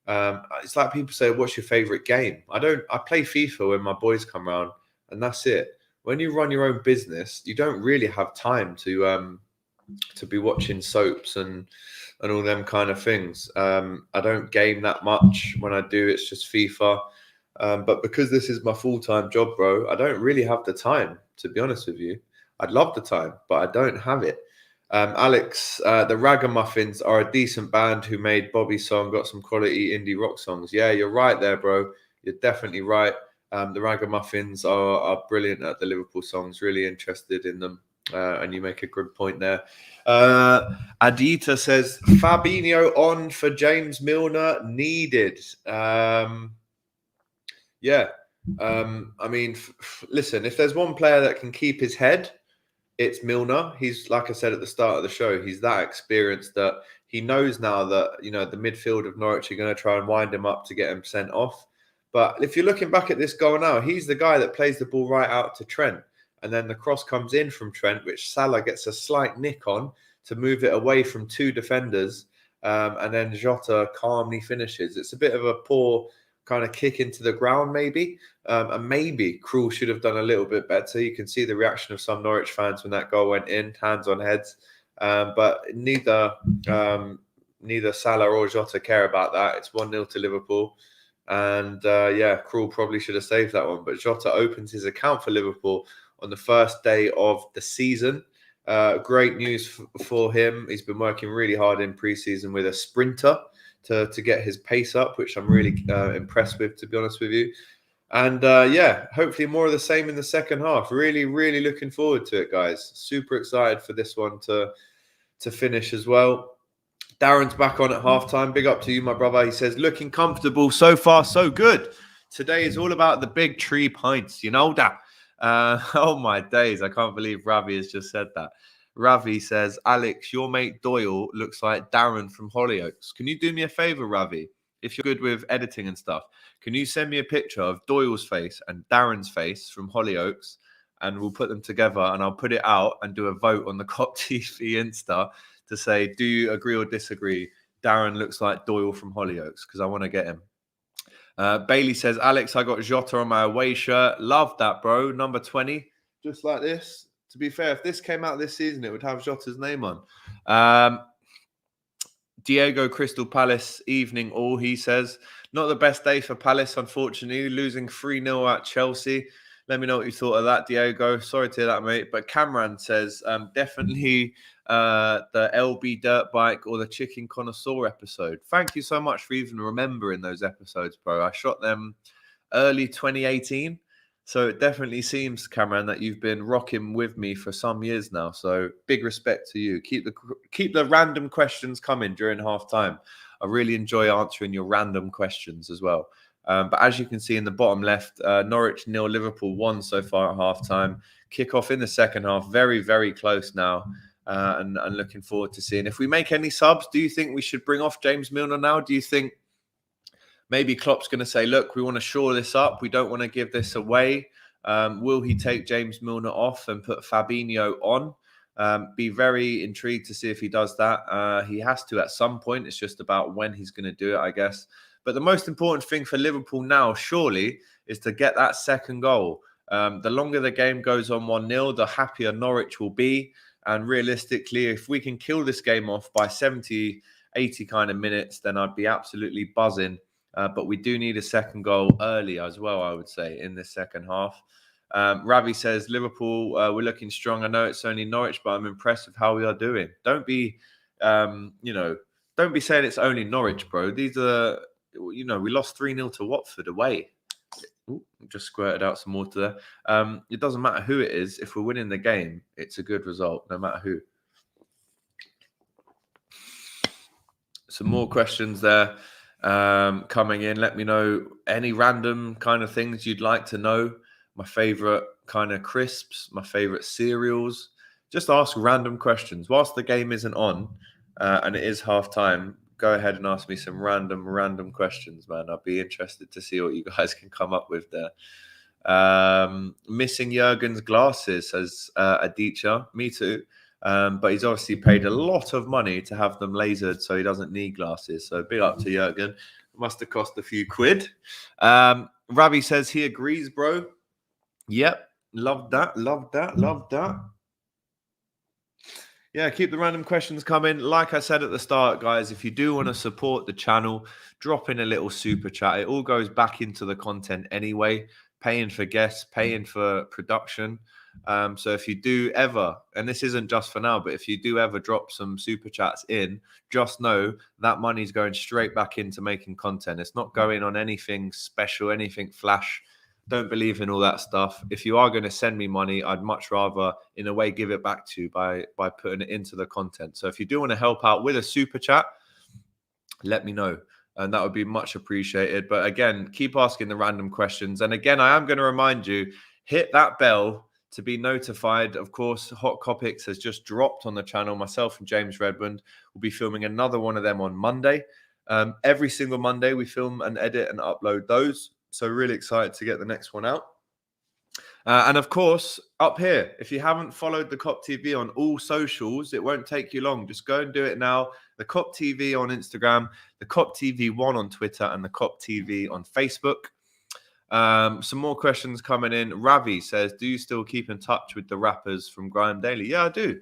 it's like people say, what's your favorite game? I play FIFA when my boys come around and that's it. When you run your own business, you don't really have time to be watching soaps and all them kind of things. I don't game that much. When I do, it's just FIFA. But because this is my full-time job, bro, I don't really have the time, to be honest with you. I'd love the time, but I don't have it. Alex, the Ragamuffins are a decent band who made Bobby's song, got some quality indie rock songs. Yeah, you're right there, bro. You're definitely right. The Ragamuffins are brilliant at the Liverpool songs, really interested in them. And you make a good point there. Adita says, Fabinho on for James Milner needed. Yeah. I mean, listen, if there's one player that can keep his head, it's Milner. He's, like I said at the start of the show, he's that experienced that he knows now that, you know, the midfield of Norwich are going to try and wind him up to get him sent off. But if you're looking back at this goal now, he's the guy that plays the ball right out to Trent. And then the cross comes in from Trent, which Salah gets a slight nick on to move it away from two defenders. And then Jota calmly finishes. It's a bit of a poor kind of kick into the ground, maybe. And maybe Krul should have done a little bit better. You can see the reaction of some Norwich fans when that goal went in, hands on heads. But neither Salah or Jota care about that. It's 1-0 to Liverpool. And yeah, Krul probably should have saved that one. But Jota opens his account for Liverpool on the first day of the season. Great news for him. He's been working really hard in pre-season with a sprinter to get his pace up, which I'm really impressed with, to be honest with you. And yeah, hopefully more of the same in the second half. Really, really looking forward to it, guys. Super excited for this one to finish as well. Darren's back on at halftime. Big up to you, my brother. He says, looking comfortable. So far, so good. Today is all about the big 3 pints. You know that? Oh, my days. I can't believe Ravi has just said that. Ravi says, Alex, your mate Doyle looks like Darren from Hollyoaks. Can you do me a favor, Ravi? If you're good with editing and stuff, can you send me a picture of Doyle's face and Darren's face from Hollyoaks? And we'll put them together and I'll put it out and do a vote on the Kop TV Insta to say, do you agree or disagree? Darren looks like Doyle from Hollyoaks, because I want to get him. Bailey says, Alex, I got Jota on my away shirt. Love that, bro. Number 20, just like this. To be fair, if this came out this season, it would have Jota's name on. Diego Crystal Palace, evening all, he says. Not the best day for Palace, unfortunately. Losing 3-0 at Chelsea. Let me know what you thought of that, Diego. Sorry to hear that, mate. But Cameron says definitely the LB dirt bike or the chicken connoisseur episode. Thank you so much for even remembering those episodes, bro. I shot them early 2018. So it definitely seems, Cameron, that you've been rocking with me for some years now. So big respect to you. Keep the random questions coming during halftime. I really enjoy answering your random questions as well. But as you can see in the bottom left, Norwich 0, Liverpool 1 so far at halftime. Kick-off in the second half, very, very close now. And looking forward to seeing if we make any subs. Do you think we should bring off James Milner now? Do you think maybe Klopp's going to say, look, we want to shore this up. We don't want to give this away. Will he take James Milner off and put Fabinho on? Be very intrigued to see if he does that. He has to at some point. It's just about when he's going to do it, I guess. But the most important thing for Liverpool now, surely, is to get that second goal. The longer the game goes on 1-0, the happier Norwich will be. And realistically, if we can kill this game off by 70, 80 kind of minutes, then I'd be absolutely buzzing. But we do need a second goal early as well, I would say, in this second half. Ravi says, Liverpool, we're looking strong. I know it's only Norwich, but I'm impressed with how we are doing. Don't be, don't be saying it's only Norwich, bro. These are, we lost 3-0 to Watford away. Ooh, just squirted out some water there. It doesn't matter who it is. If we're winning the game, it's a good result, no matter who. Some more questions there coming in. Let me know any random kind of things you'd like to know. My favorite kind of crisps, my favorite cereals. Just ask random questions. Whilst the game isn't on and it is half time, go ahead and ask me some random questions, man. I'd be interested to see what you guys can come up with there. Missing Jurgen's glasses, says Adicha. Me too. But he's obviously paid a lot of money to have them lasered, so he doesn't need glasses. So big up to Jurgen. Must have cost a few quid. Ravi says he agrees, bro. Yep. Love that. Yeah, keep the random questions coming. Like I said at the start, guys, if you do want to support the channel, drop in a little super chat. It all goes back into the content anyway. Paying for guests, paying for production. So if you do ever, and this isn't just for now, but if you do ever drop some super chats in, just know that money's going straight back into making content. It's not going on anything special, anything flash. Don't believe in all that stuff. If you are going to send me money, I'd much rather, in a way, give it back to you by putting it into the content. So if you do want to help out with a super chat, let me know. And that would be much appreciated. But again, keep asking the random questions. And again, I am going to remind you, hit that bell to be notified. Of course, Hot Topics has just dropped on the channel. Myself and James Redmond will be filming another one of them on Monday. Every single Monday, we film and edit and upload those. So really excited to get the next one out. And of course, up here, if you haven't followed the Kop TV on all socials, it won't take you long. Just go and do it now. The Kop TV on Instagram, the Kop TV 1 on Twitter, and the Kop TV on Facebook. Some more questions coming in. Ravi says, do you still keep in touch with the rappers from Grime Daily? Yeah, I do.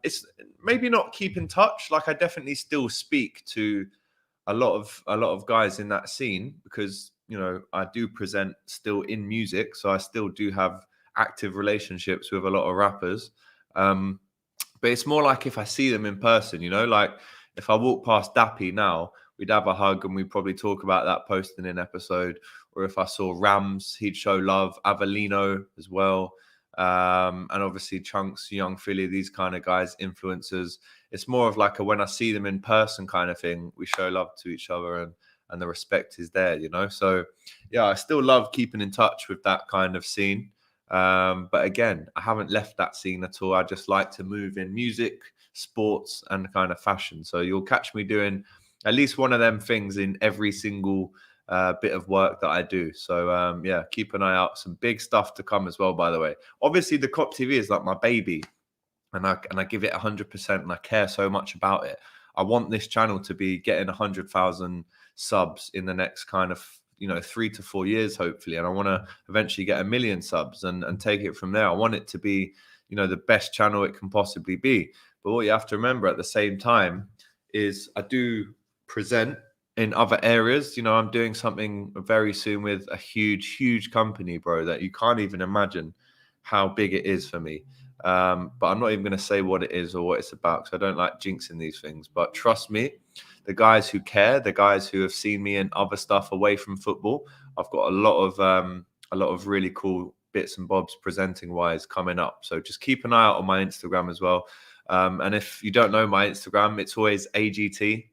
It's maybe not keep in touch. Like, I definitely still speak to a lot of guys in that scene because, I do present still in music. So I still do have active relationships with a lot of rappers. But it's more like if I see them in person, like if I walk past Dappy now, we'd have a hug and we'd probably talk about that posting in episode. Or if I saw Rams, he'd show love. Avellino as well. And obviously Chunks, Young Philly, these kind of guys, influencers. It's more of like a when I see them in person kind of thing. We show love to each other and the respect is there, So, yeah, I still love keeping in touch with that kind of scene. But again, I haven't left that scene at all. I just like to move in music, sports, and kind of fashion. So you'll catch me doing at least one of them things in every single bit of work that I do. So, yeah, keep an eye out. Some big stuff to come as well, by the way. Obviously, the Kop TV is like my baby. And I give it 100% and I care so much about it. I want this channel to be getting 100,000 subs in the next kind of, 3 to 4 years, hopefully. And I want to eventually get 1 million subs and take it from there. I want it to be, the best channel it can possibly be. But what you have to remember at the same time is I do present in other areas. You know, I'm doing something very soon with a huge company, bro, that you can't even imagine how big it is for me. But I'm not even going to say what it is or what it's about, because I don't like jinxing these things. But trust me, the guys who care, the guys who have seen me in other stuff away from football, I've got a lot of really cool bits and bobs presenting wise coming up. So just keep an eye out on my Instagram as well. And if you don't know my Instagram, it's always AGT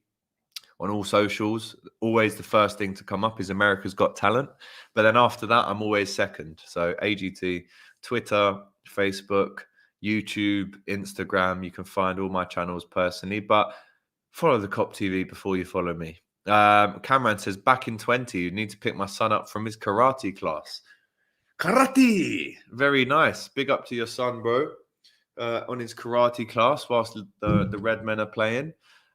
on all socials. Always the first thing to come up is America's Got Talent. But then after that, I'm always second. So AGT, Twitter, Facebook, YouTube, Instagram. You can find all my channels personally, but follow the Kop TV before you follow me. Cameron says, back in 20, you need to pick my son up from his karate class. Karate! Very nice. Big up to your son, bro. On his karate class whilst the Red Men are playing.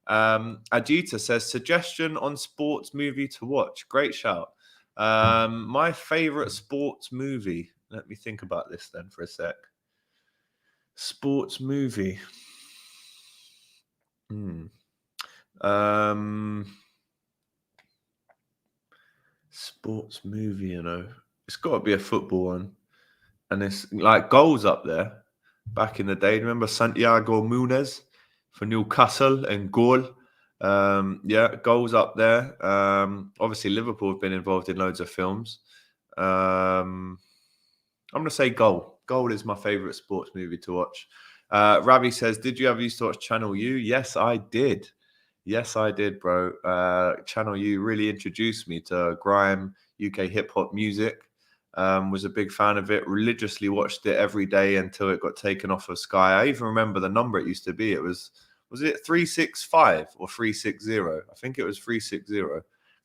Ajita says, suggestion on sports movie to watch. Great shout. My favorite sports movie. Let me think about this then for a sec. Sports movie. Sports movie, you know. It's got to be a football one. And it's like goals up there. Back in the day, remember Santiago Munez for Newcastle and goal? Yeah, goals up there. Obviously, Liverpool have been involved in loads of films. I'm going to say Goal. Goal is my favourite sports movie to watch. Ravi says, did you ever used to watch Channel U? Yes, I did. Yes, I did, bro. Channel U really introduced me to grime, UK hip-hop music. Was a big fan of it, religiously watched it every day until it got taken off of Sky. I even remember the number it used to be. It was it 365 or 360? I think it was 360.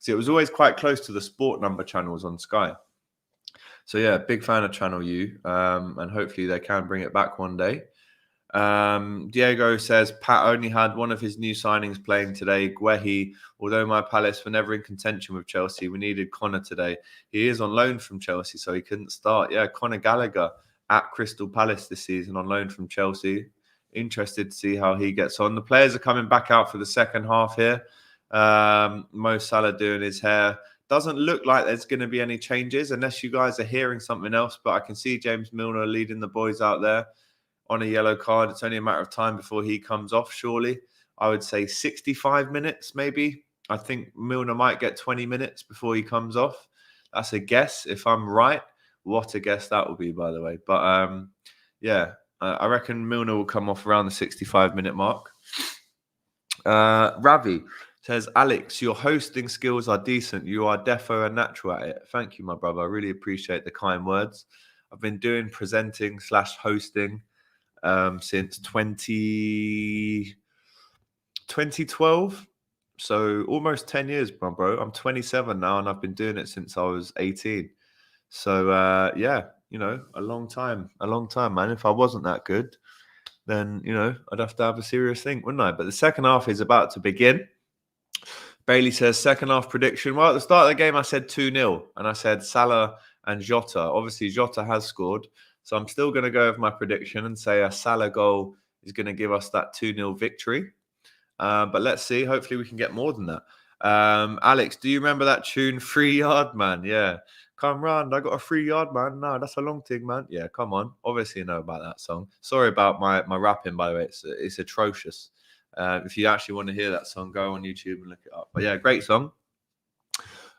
So it was always quite close to the sport number channels on Sky. So yeah, big fan of Channel U, and hopefully they can bring it back one day. Diego says, Pat only had one of his new signings playing today, Guehi. Although my Palace were never in contention with Chelsea, we needed Connor today. He is on loan from Chelsea, so he couldn't start. Yeah, Conor Gallagher at Crystal Palace this season on loan from Chelsea. Interested to see how he gets on. The players are coming back out for the second half here. Mo Salah doing his hair. Doesn't look like there's going to be any changes unless you guys are hearing something else, but I can see James Milner leading the boys out there on a yellow card. It's only a matter of time before he comes off, surely. I would say 65 minutes, maybe. I think Milner might get 20 minutes before he comes off. That's a guess. If I'm right, what a guess that will be, by the way. But yeah, I reckon Milner will come off around the 65-minute mark. Ravi says, Alex, your hosting skills are decent. You are defo and natural at it. Thank you, my brother. I really appreciate the kind words. I've been doing presenting / hosting since 2012. So almost 10 years, my bro. I'm 27 now, and I've been doing it since I was 18. So, yeah, you know, a long time, man. If I wasn't that good, then, you know, I'd have to have a serious think, wouldn't I? But the second half is about to begin. Bailey says, second half prediction. Well, at the start of the game, I said 2-0, and I said Salah and Jota. Obviously, Jota has scored, so I'm still going to go with my prediction and say a Salah goal is going to give us that 2-0 victory. But let's see. Hopefully, we can get more than that. Alex, do you remember that tune, 3 Yard Man? Yeah. Come round, I got a 3 Yard Man. No, that's a long thing, man. Yeah, come on. Obviously, you know about that song. Sorry about my rapping, by the way. It's atrocious. If you actually want to hear that song, go on YouTube and look it up. But yeah, great song.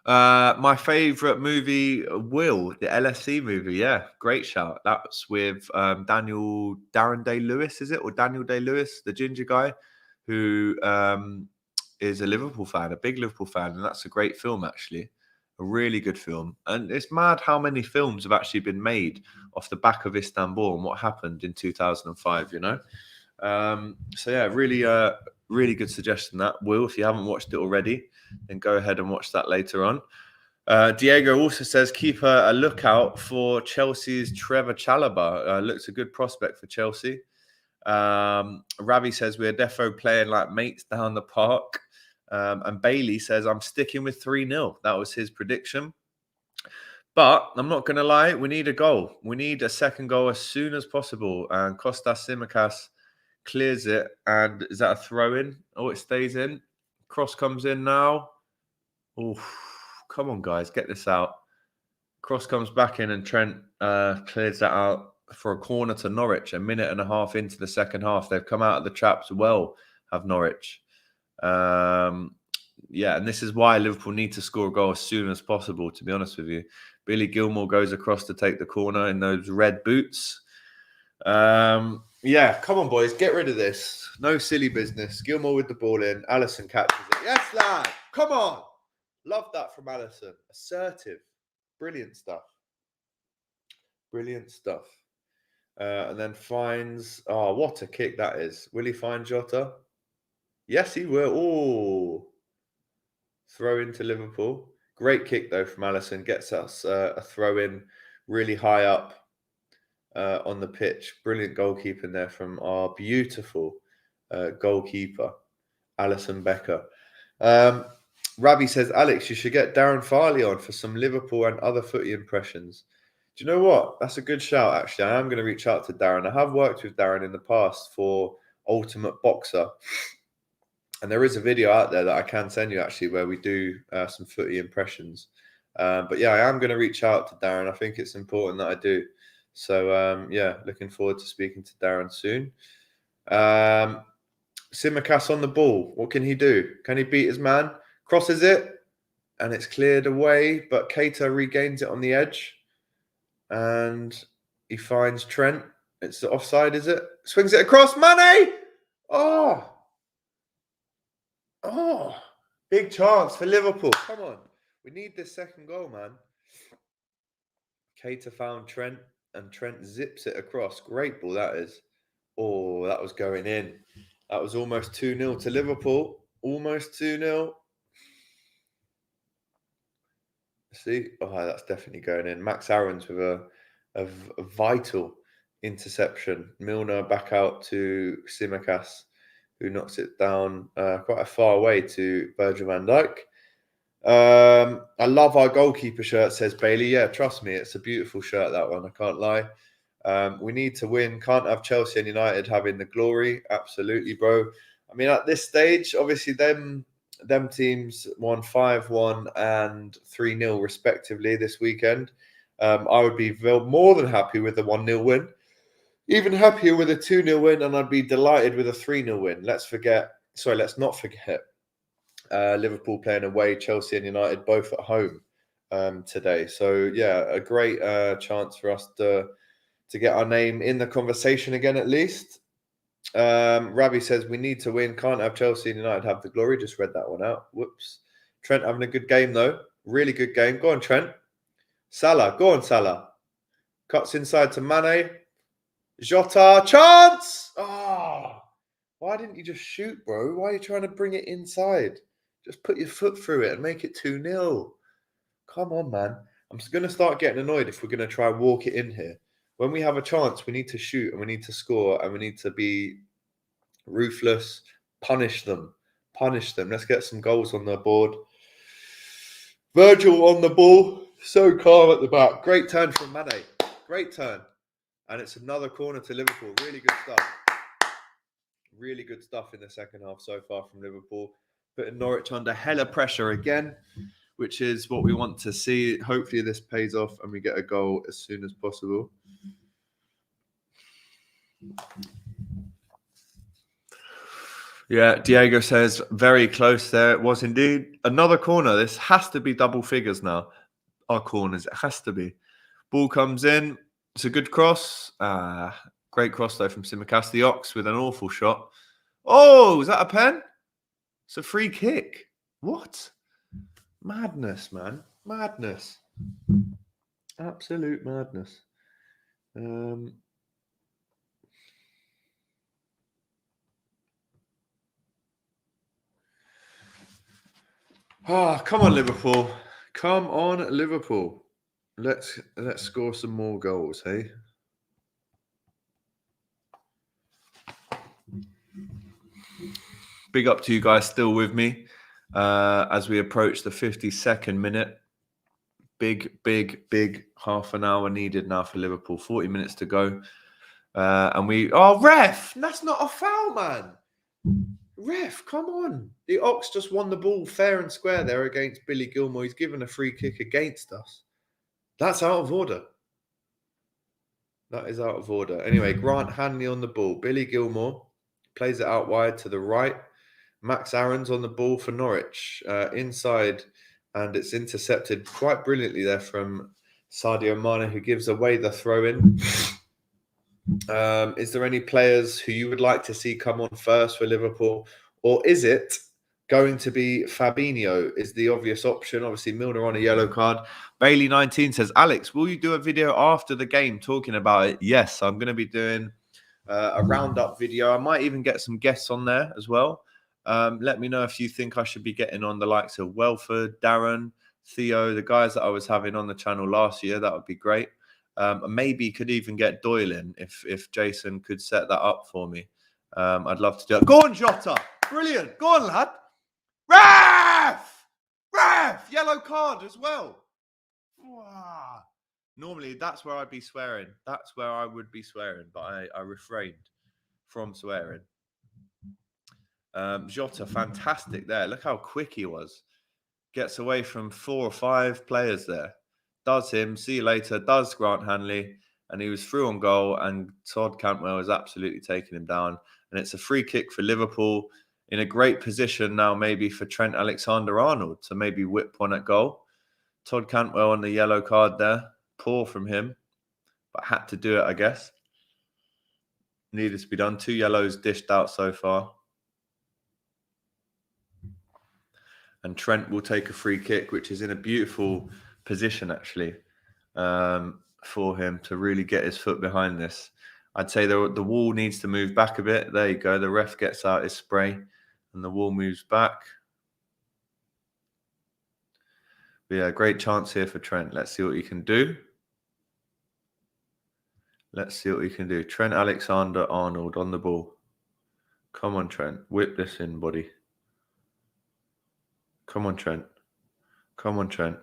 My favorite movie, Will, the LFC movie. Yeah, great shout. That's with Darren Day-Lewis, is it? Or Daniel Day-Lewis, the ginger guy, who is a Liverpool fan, a big Liverpool fan. And that's a great film, actually. A really good film. And it's mad how many films have actually been made off the back of Istanbul and what happened in 2005, you know? So yeah, really good suggestion that, Will. If you haven't watched it already, then go ahead and watch that later on. Diego also says, keep a lookout for Chelsea's Trevor Chalobah. Looks a good prospect for Chelsea. Ravi says, we're defo playing like mates down the park. And Bailey says, I'm sticking with 3-0. That was his prediction. But I'm not going to lie, we need a goal. We need a second goal as soon as possible. And Kostas Tsimikas clears it. And is that a throw in? Oh, it stays in. Cross comes in now. Oh, come on, guys, get this out. Cross comes back in and Trent clears that out for a corner to Norwich. A minute and a half into the second half. They've come out of the traps well, have Norwich. Yeah, and this is why Liverpool need to score a goal as soon as possible, to be honest with you. Billy Gilmore goes across to take the corner in those red boots. Yeah, come on, boys, get rid of this. No silly business. Gilmore with the ball in. Alisson catches it. Yes, lad. Come on. Love that from Alisson. Assertive. Brilliant stuff. Brilliant stuff. And then finds... Oh, what a kick that is. Will he find Jota? Yes, he will. Oh. Throw into Liverpool. Great kick, though, from Alisson. Gets us a throw in really high up on the pitch. Brilliant goalkeeping there from our beautiful goalkeeper, Alisson Becker. Ravi says, Alex, you should get Darren Farley on for some Liverpool and other footy impressions. Do you know what? That's a good shout, actually. I am going to reach out to Darren. I have worked with Darren in the past for Ultimate Boxer. And there is a video out there that I can send you, actually, where we do some footy impressions. But yeah, I am going to reach out to Darren. I think it's important that I do. So, yeah, looking forward to speaking to Darren soon. Tsimikas on the ball. What can he do? Can he beat his man? Crosses it, and it's cleared away. But Keita regains it on the edge. And he finds Trent. It's the offside, is it? Swings it across. Mane! Oh! Oh! Big chance for Liverpool. Come on. We need this second goal, man. Keita found Trent. And Trent zips it across. Great ball, that is. Oh, that was going in. That was almost 2-0 to Liverpool. Almost 2-0. See? Oh, that's definitely going in. Max Aarons with a vital interception. Milner back out to Tsimikas, who knocks it down quite a far away to Virgil van Dijk. I love our goalkeeper shirt, says Bailey. Yeah, trust me, it's a beautiful shirt, that one. I can't lie. We need to win. Can't have Chelsea and United having the glory. Absolutely, bro. I mean, at this stage, obviously, them teams won 5-1 and 3-0 respectively this weekend. I would be more than happy with the 1-0 win. Even happier with a 2-0 win, and I'd be delighted with a 3-0 win. Let's not forget. Liverpool playing away, Chelsea and United both at home today. So yeah, a great chance for us to get our name in the conversation again, at least. Ravi says we need to win. Can't have Chelsea and United have the glory. Just read that one out. Whoops. Trent having a good game though. Really good game. Go on, Trent. Salah. Go on, Salah. Cuts inside to Mane. Jota. Chance! Oh, why didn't you just shoot, bro? Why are you trying to bring it inside? Just put your foot through it and make it 2-0. Come on, man. I'm going to start getting annoyed if we're going to try and walk it in here. When we have a chance, we need to shoot and we need to score and we need to be ruthless. Punish them. Punish them. Let's get some goals on the board. Virgil on the ball. So calm at the back. Great turn from Mane. Great turn. And it's another corner to Liverpool. Really good stuff. Really good stuff in the second half so far from Liverpool. Putting Norwich under hella pressure again, which is what we want to see. Hopefully this pays off and we get a goal as soon as possible. Yeah, Diego says very close there. It was indeed another corner. This has to be double figures now. Our corners, it has to be. Ball comes in. It's a good cross. Great cross though from Tsimikas. The Ox with an awful shot. Oh, is that a pen? It's a free kick. What? Madness, man. Madness. Absolute madness. Come on, Liverpool. Come on, Liverpool. Let's score some more goals, hey? Big up to you guys still with me as we approach the 52nd minute. Big half an hour needed now for Liverpool. 40 minutes to go. And we... Oh, ref! That's not a foul, man. Ref, come on. The Ox just won the ball fair and square there against Billy Gilmore. He's given a free kick against us. That's out of order. That is out of order. Anyway, Grant Hanley on the ball. Billy Gilmore plays it out wide to the right. Max Aaron's on the ball for Norwich. Inside, and it's intercepted quite brilliantly there from Sadio Mane, who gives away the throw-in. Is there any players who you would like to see come on first for Liverpool? Or is it going to be Fabinho is the obvious option? Obviously, Milner on a yellow card. Bailey19 says, Alex, will you do a video after the game talking about it? Yes, I'm going to be doing a roundup video. I might even get some guests on there as well. Let me know if you think I should be getting on the likes of Welford, Darren, Theo, the guys that I was having on the channel last year. That would be great. Maybe could even get Doyle in if Jason could set that up for me. I'd love to do it. Go on, Jota. Brilliant. Go on, lad. Ref! Yellow card as well. Wow. Normally, that's where I'd be swearing. That's where I would be swearing, but I refrained from swearing. Jota, fantastic there. Look how quick he was. Gets away from 4 or 5 players there. Does him. See you later. Does Grant Hanley. And he was through on goal. And Todd Cantwell is absolutely taking him down. And it's a free kick for Liverpool. In a great position now maybe for Trent Alexander-Arnold to maybe whip one at goal. Todd Cantwell on the yellow card there. Poor from him. But had to do it, I guess. Needed to be done. 2 yellows dished out so far. And Trent will take a free kick, which is in a beautiful position, actually, for him to really get his foot behind this. I'd say the wall needs to move back a bit. There you go. The ref gets out his spray and the wall moves back. But yeah, great chance here for Trent. Let's see what he can do. Let's see what he can do. Trent Alexander-Arnold on the ball. Come on, Trent. Whip this in, buddy. Come on, Trent. Come on, Trent.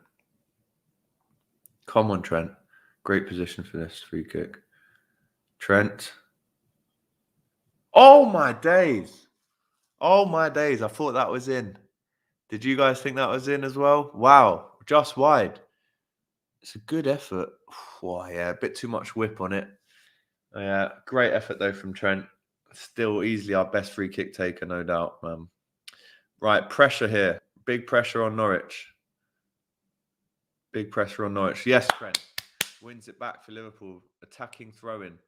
Come on, Trent. Great position for this free kick. Trent. Oh, my days. Oh, my days. I thought that was in. Did you guys think that was in as well? Wow. Just wide. It's a good effort. Oh, yeah. A bit too much whip on it. Yeah. Great effort, though, from Trent. Still easily our best free kick taker, no doubt. Right. Pressure here. Big pressure on Norwich. Big pressure on Norwich. Yes, Trent. Wins it back for Liverpool. Attacking throw-in.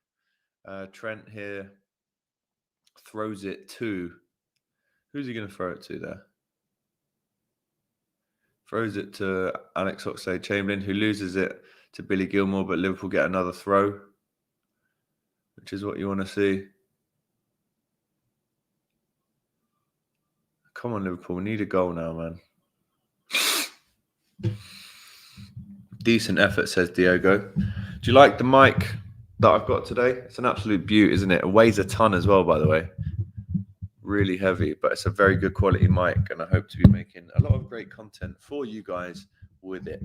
Trent here throws it to... Who's he going to throw it to there? Throws it to Alex Oxlade-Chamberlain, who loses it to Billy Gilmore, but Liverpool get another throw, which is what you want to see. Come on, Liverpool. We need a goal now, man. Decent effort, says Diogo. Do you like the mic that I've got today? It's an absolute beaut, isn't it? It weighs a ton as well, by the way. Really heavy, but it's a very good quality mic, and I hope to be making a lot of great content for you guys with it.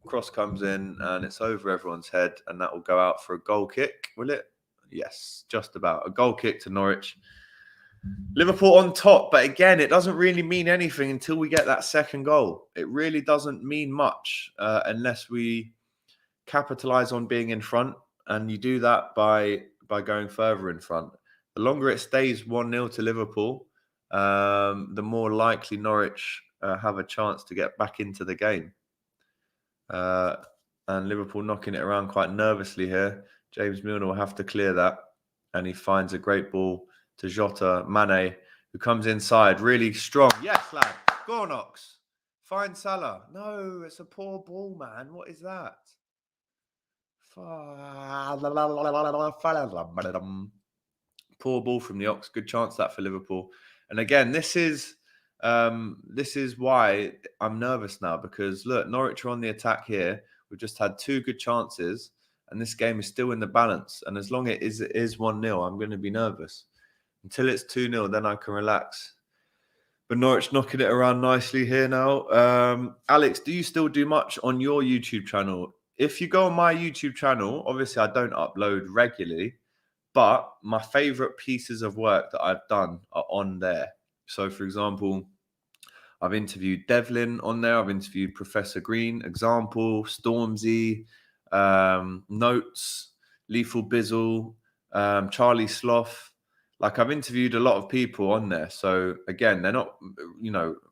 Cross comes in, and it's over everyone's head, and that will go out for a goal kick, will it? Yes, just about. A goal kick to Norwich. Liverpool on top, but again, it doesn't really mean anything until we get that second goal. It really doesn't mean much unless we capitalise on being in front, and you do that by going further in front. The longer it stays 1-0 to Liverpool, the more likely Norwich have a chance to get back into the game. And Liverpool knocking it around quite nervously here. James Milner will have to clear that, and he finds a great ball to Jota Mane, who comes inside really strong. Yes, lad. Go on, Ox. Find Salah. No, it's a poor ball, man. What is that? Poor ball from the Ox. Good chance that for Liverpool. And again, this is why I'm nervous now, because look, Norwich are on the attack here. We've just had 2 good chances, and this game is still in the balance. And as long as it is 1-0, I'm going to be nervous. Until it's 2-0, then I can relax. But Norwich knocking it around nicely here now. Alex, do you still do much on your YouTube channel? If you go on my YouTube channel, obviously I don't upload regularly, But my favorite pieces of work that I've done are on there. So, for example, I've interviewed Devlin on there. I've interviewed Professor Green, Example, Stormzy, Notes, Lethal Bizzle, Charlie Sloth. Like, I've interviewed a lot of people on there. So again, they're not,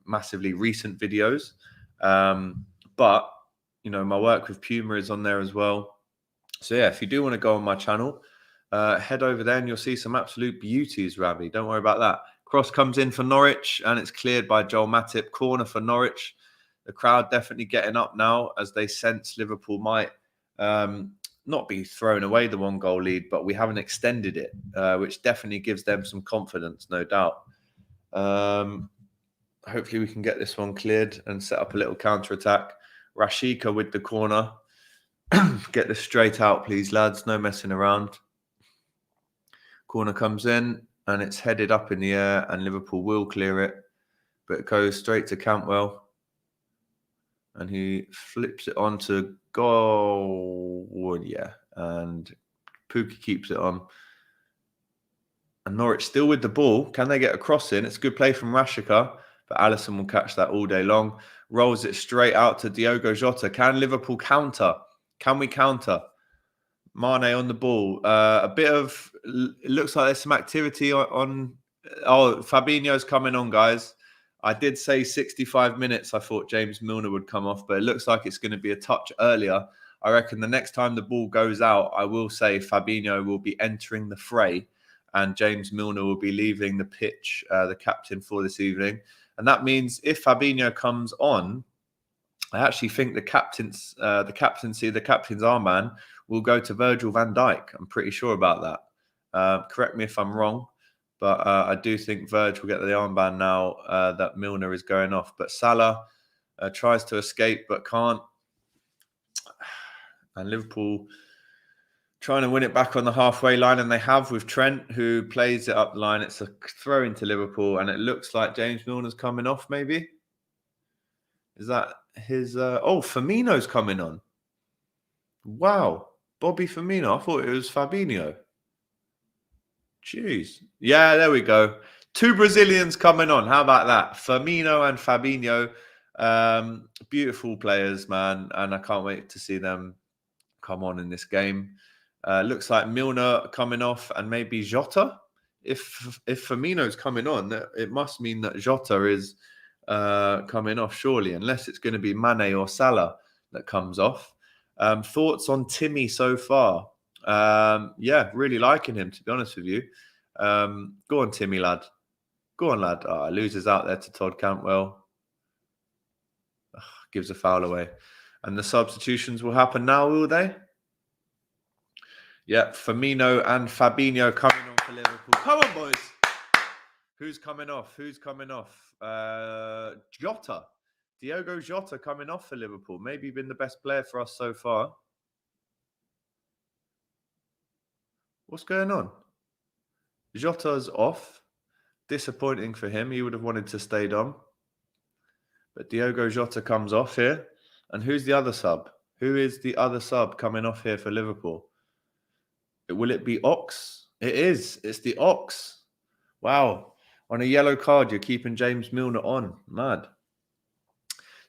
massively recent videos. But, my work with Puma is on there as well. So yeah, if you do want to go on my channel, head over there and you'll see some absolute beauties, Ravi. Don't worry about that. Cross comes in for Norwich and it's cleared by Joel Matip. Corner for Norwich. The crowd definitely getting up now as they sense Liverpool might not be thrown away the 1-goal lead, but we haven't extended it, which definitely gives them some confidence, no doubt. Hopefully we can get this one cleared and set up a little counter-attack. Rashika with the corner. Get this straight out, please, lads. No messing around. Corner comes in and it's headed up in the air and Liverpool will clear it. But it goes straight to Cantwell. And he flips it on to goal. Yeah. And Pookie keeps it on. And Norwich still with the ball. Can they get a cross in? It's a good play from Rashika. But Alisson will catch that all day long. Rolls it straight out to Diogo Jota. Can Liverpool counter? Can we counter? Mane on the ball. It looks like there's some activity on. Oh, Fabinho's coming on, guys. I did say 65 minutes. I thought James Milner would come off, but it looks like it's going to be a touch earlier. I reckon the next time the ball goes out, I will say Fabinho will be entering the fray and James Milner will be leaving the pitch, the captain for this evening. And that means if Fabinho comes on, I actually think the captain's armband will go to Virgil van Dijk. I'm pretty sure about that. Correct me if I'm wrong, but I do think Virgil will get the armband now that Milner is going off. But Salah tries to escape but can't. And Liverpool trying to win it back on the halfway line, and they have with Trent, who plays it up the line. It's a throw into Liverpool, and it looks like James Milner's coming off, maybe. Is that his... Oh, Firmino's coming on. Wow. Bobby Firmino. I thought it was Fabinho. Jeez. Yeah, there we go. 2 Brazilians coming on. How about that? Firmino and Fabinho. Beautiful players, man. And I can't wait to see them come on in this game. Looks like Milner coming off and maybe Jota. If Firmino's coming on, it must mean that Jota is coming off, surely, unless it's going to be Mane or Salah that comes off. Thoughts on Timmy so far? Yeah, really liking him, to be honest with you. Go on, Timmy, lad. Go on, lad. Oh, loses out there to Todd Cantwell. Gives a foul away. And the substitutions will happen now, will they? Yeah, Firmino and Fabinho coming on for Liverpool. Come on, boys. Who's coming off? Who's coming off? Jota. Diogo Jota coming off for Liverpool. Maybe been the best player for us so far. What's going on? Jota's off. Disappointing for him. He would have wanted to stay on. But Diogo Jota comes off here. And who's the other sub? Who is the other sub coming off here for Liverpool? Will it be Ox? It is. It's the Ox. Wow. On a yellow card, you're keeping James Milner on. Mad.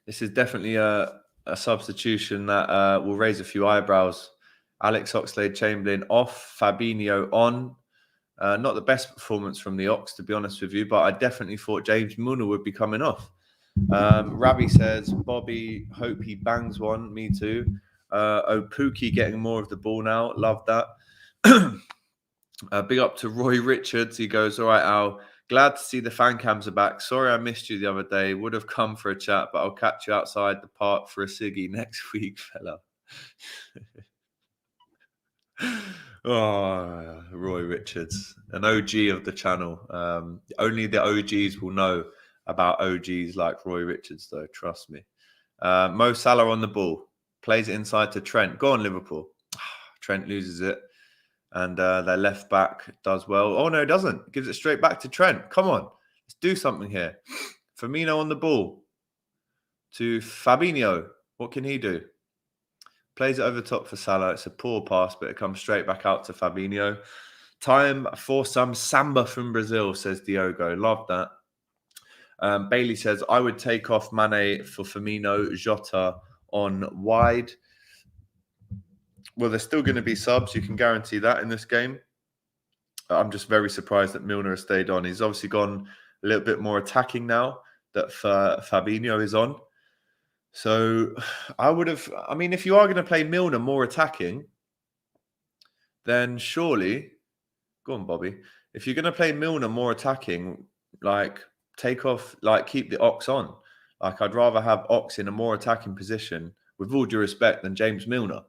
This is definitely a substitution that will raise a few eyebrows. Alex Oxlade-Chamberlain off. Fabinho on. Not the best performance from the Ox, to be honest with you, but I definitely thought James Milner would be coming off. Ravi says, Bobby, hope he bangs one. Me too. Pookie getting more of the ball now. Love that. Big up to Roy Richards. He goes, all right, Al, glad to see the fan cams are back. Sorry I missed you the other day. Would have come for a chat, but I'll catch you outside the park for a ciggy next week, fella. Oh, Roy Richards, an OG of the channel. Only the OGs will know about OGs like Roy Richards, though. Trust me. Mo Salah on the ball. Plays it inside to Trent. Go on, Liverpool. Trent loses it. And their left back does well. Oh, no, it doesn't. Gives it straight back to Trent. Come on. Let's do something here. Firmino on the ball. To Fabinho. What can he do? Plays it over the top for Salah. It's a poor pass, but it comes straight back out to Fabinho. Time for some samba from Brazil, says Diogo. Love that. Bailey says, I would take off Mane for Firmino, Jota on wide. Well, there's still going to be subs. You can guarantee that in this game. I'm just very surprised that Milner has stayed on. He's obviously gone a little bit more attacking now that Fabinho is on. So I mean, if you are going to play Milner more attacking, then surely, go on, Bobby. If you're going to play Milner more attacking, like take off, like keep the Ox on. Like I'd rather have Ox in a more attacking position, with all due respect, than James Milner.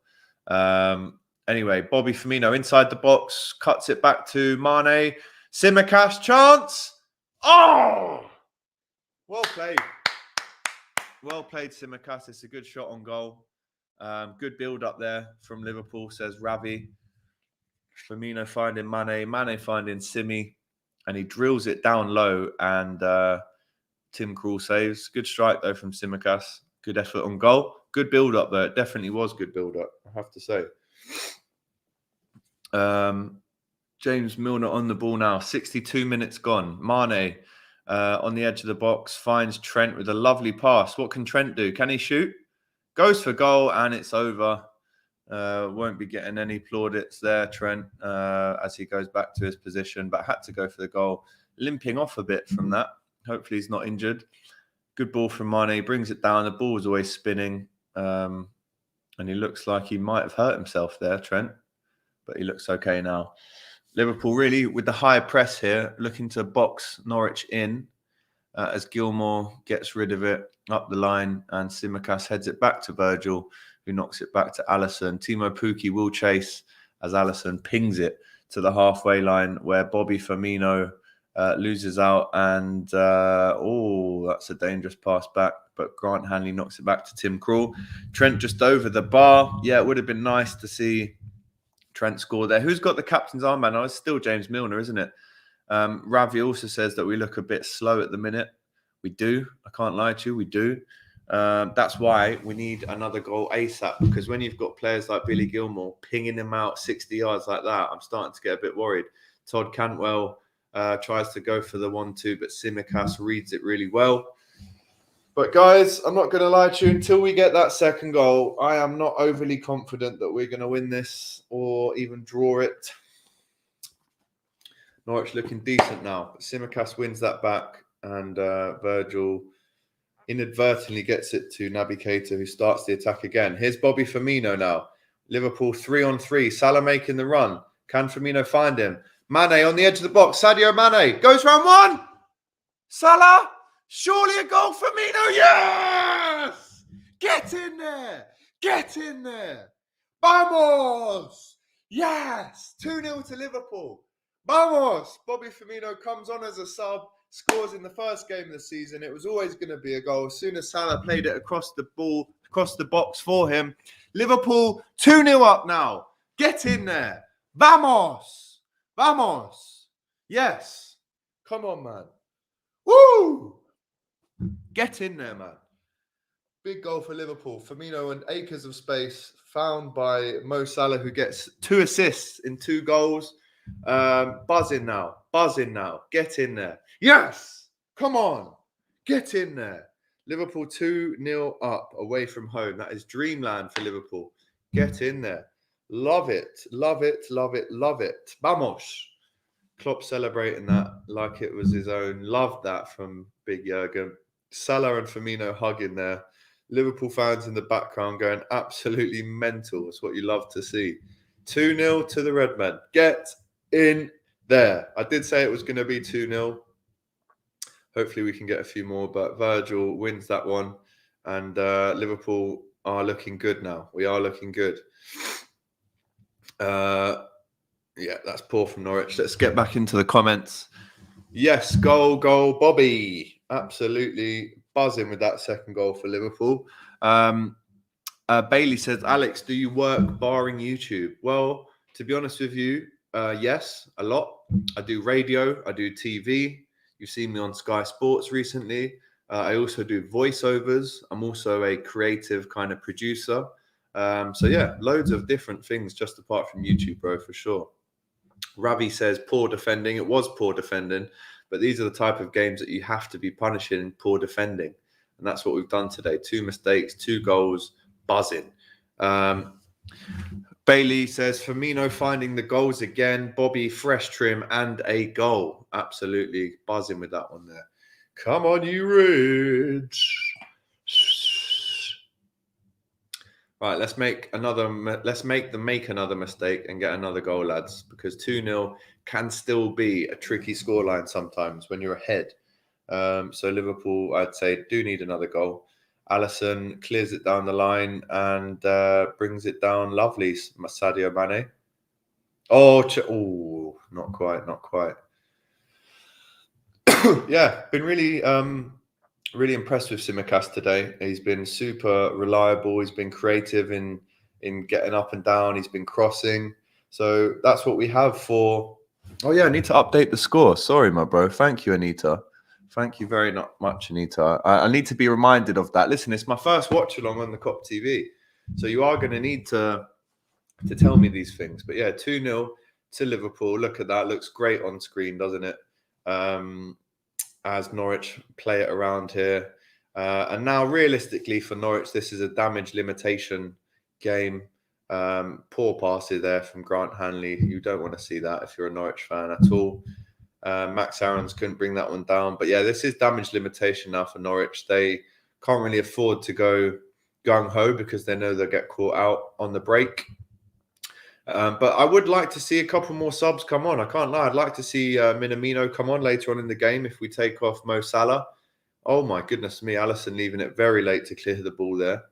Anyway, Bobby Firmino inside the box, cuts it back to Mane. Tsimikas, chance. Oh! Well played. Well played, Tsimikas. It's a good shot on goal. Good build up there from Liverpool, says Ravi. Firmino finding Mane. Mane finding Simi. And he drills it down low. And Tim Krul saves. Good strike, though, from Tsimikas. Good effort on goal. Good build up, though. It definitely was good build up, I have to say. James Milner on the ball now. 62 minutes gone. Mane on the edge of the box finds Trent with a lovely pass. What can Trent do? Can he shoot? Goes for goal and it's over. Won't be getting any plaudits there, Trent, as he goes back to his position, but had to go for the goal. Limping off a bit from that. Hopefully he's not injured. Good ball from Mane. He brings it down. The ball was always spinning. And he looks like he might have hurt himself there, Trent. But he looks okay now. Liverpool really, with the high press here, looking to box Norwich in as Gilmour gets rid of it up the line and Tsimikas heads it back to Virgil, who knocks it back to Alisson. Timo Pukki will chase as Alisson pings it to the halfway line where Bobby Firmino loses out. And, that's a dangerous pass back. But Grant Hanley knocks it back to Tim Krul. Trent just over the bar. Yeah, it would have been nice to see Trent score there. Who's got the captain's armband? Oh, it's still James Milner, isn't it? Ravi also says that we look a bit slow at the minute. We do. I can't lie to you. We do. That's why we need another goal ASAP, because when you've got players like Billy Gilmour pinging them out 60 yards like that, I'm starting to get a bit worried. Todd Cantwell tries to go for the 1-2, but Tsimikas reads it really well. But guys, I'm not going to lie to you, until we get that second goal, I am not overly confident that we're going to win this or even draw it. Norwich looking decent now. Tsimikas wins that back and Virgil inadvertently gets it to Naby Keita, who starts the attack again. Here's Bobby Firmino now. Liverpool 3-on-3. Salah making the run. Can Firmino find him? Mane on the edge of the box. Sadio Mane goes round one. Salah. Surely a goal, Firmino. Yes! Get in there. Get in there. Vamos. Yes. 2-0 to Liverpool. Vamos. Bobby Firmino comes on as a sub, scores in the first game of the season. It was always going to be a goal. As soon as Salah played it across the box for him. Liverpool 2-0 up now. Get in there. Vamos. Vamos. Yes. Come on, man. Woo! Get in there, man. Big goal for Liverpool. Firmino and acres of space found by Mo Salah, who gets 2 assists in 2 goals. Buzzing now. Buzzing now. Get in there. Yes! Come on. Get in there. Liverpool 2-0 up away from home. That is dreamland for Liverpool. Get in there. Love it. Love it. Love it. Love it. Vamos. Klopp celebrating that like it was his own. Loved that from Big Jurgen. Salah and Firmino hugging there. Liverpool fans in the background going absolutely mental. It's what you love to see. 2-0 to the Redmen. Get in there. I did say it was going to be 2-0. Hopefully we can get a few more, but Virgil wins that one. And Liverpool are looking good now. We are looking good. Yeah, that's poor from Norwich. Let's get back into the comments. Yes, goal, Bobby. Absolutely buzzing with that second goal for Liverpool. Bailey says, Alex, do you work barring YouTube? Well, to be honest with you, yes, a lot. I do radio, I do TV. You've seen me on Sky Sports recently. I also do voiceovers. I'm also a creative kind of producer. So yeah, loads of different things just apart from YouTube, bro, for sure. Ravi says poor defending. It was poor defending, but these are the type of games that you have to be punishing poor defending. And that's what we've done today. 2 mistakes, 2 goals, buzzing. Bailey says, Firmino finding the goals again. Bobby, fresh trim and a goal. Absolutely buzzing with that one there. Come on, you Reds. Right, let's make another mistake and get another goal, lads, because 2-0 can still be a tricky scoreline sometimes when you're ahead. So Liverpool, I'd say, do need another goal. Alisson clears it down the line and brings it down. Lovely, Sadio Mane. Oh, not quite. Yeah, been really impressed with Tsimikas today. He's been super reliable. He's been creative in getting up and down. He's been crossing. So that's what we have for... Oh, yeah, I need to update the score. Sorry, my bro. Thank you, Anita. Thank you very much, Anita. I need to be reminded of that. Listen, it's my first watch-along on the Kop TV. So you are going to need to tell me these things. But yeah, 2-0 to Liverpool. Look at that. Looks great on screen, doesn't it? As Norwich play it around here. And now, realistically, for Norwich, this is a damage limitation game. Poor passes there from Grant Hanley. You don't want to see that if you're a Norwich fan at all. Max Aarons couldn't bring that one down. But yeah, this is damage limitation now for Norwich. They can't really afford to go gung-ho because they know they'll get caught out on the break. But I would like to see a couple more subs come on. I can't lie. I'd like to see Minamino come on later on in the game if we take off Mo Salah. Oh, my goodness me. Alisson leaving it very late to clear the ball there.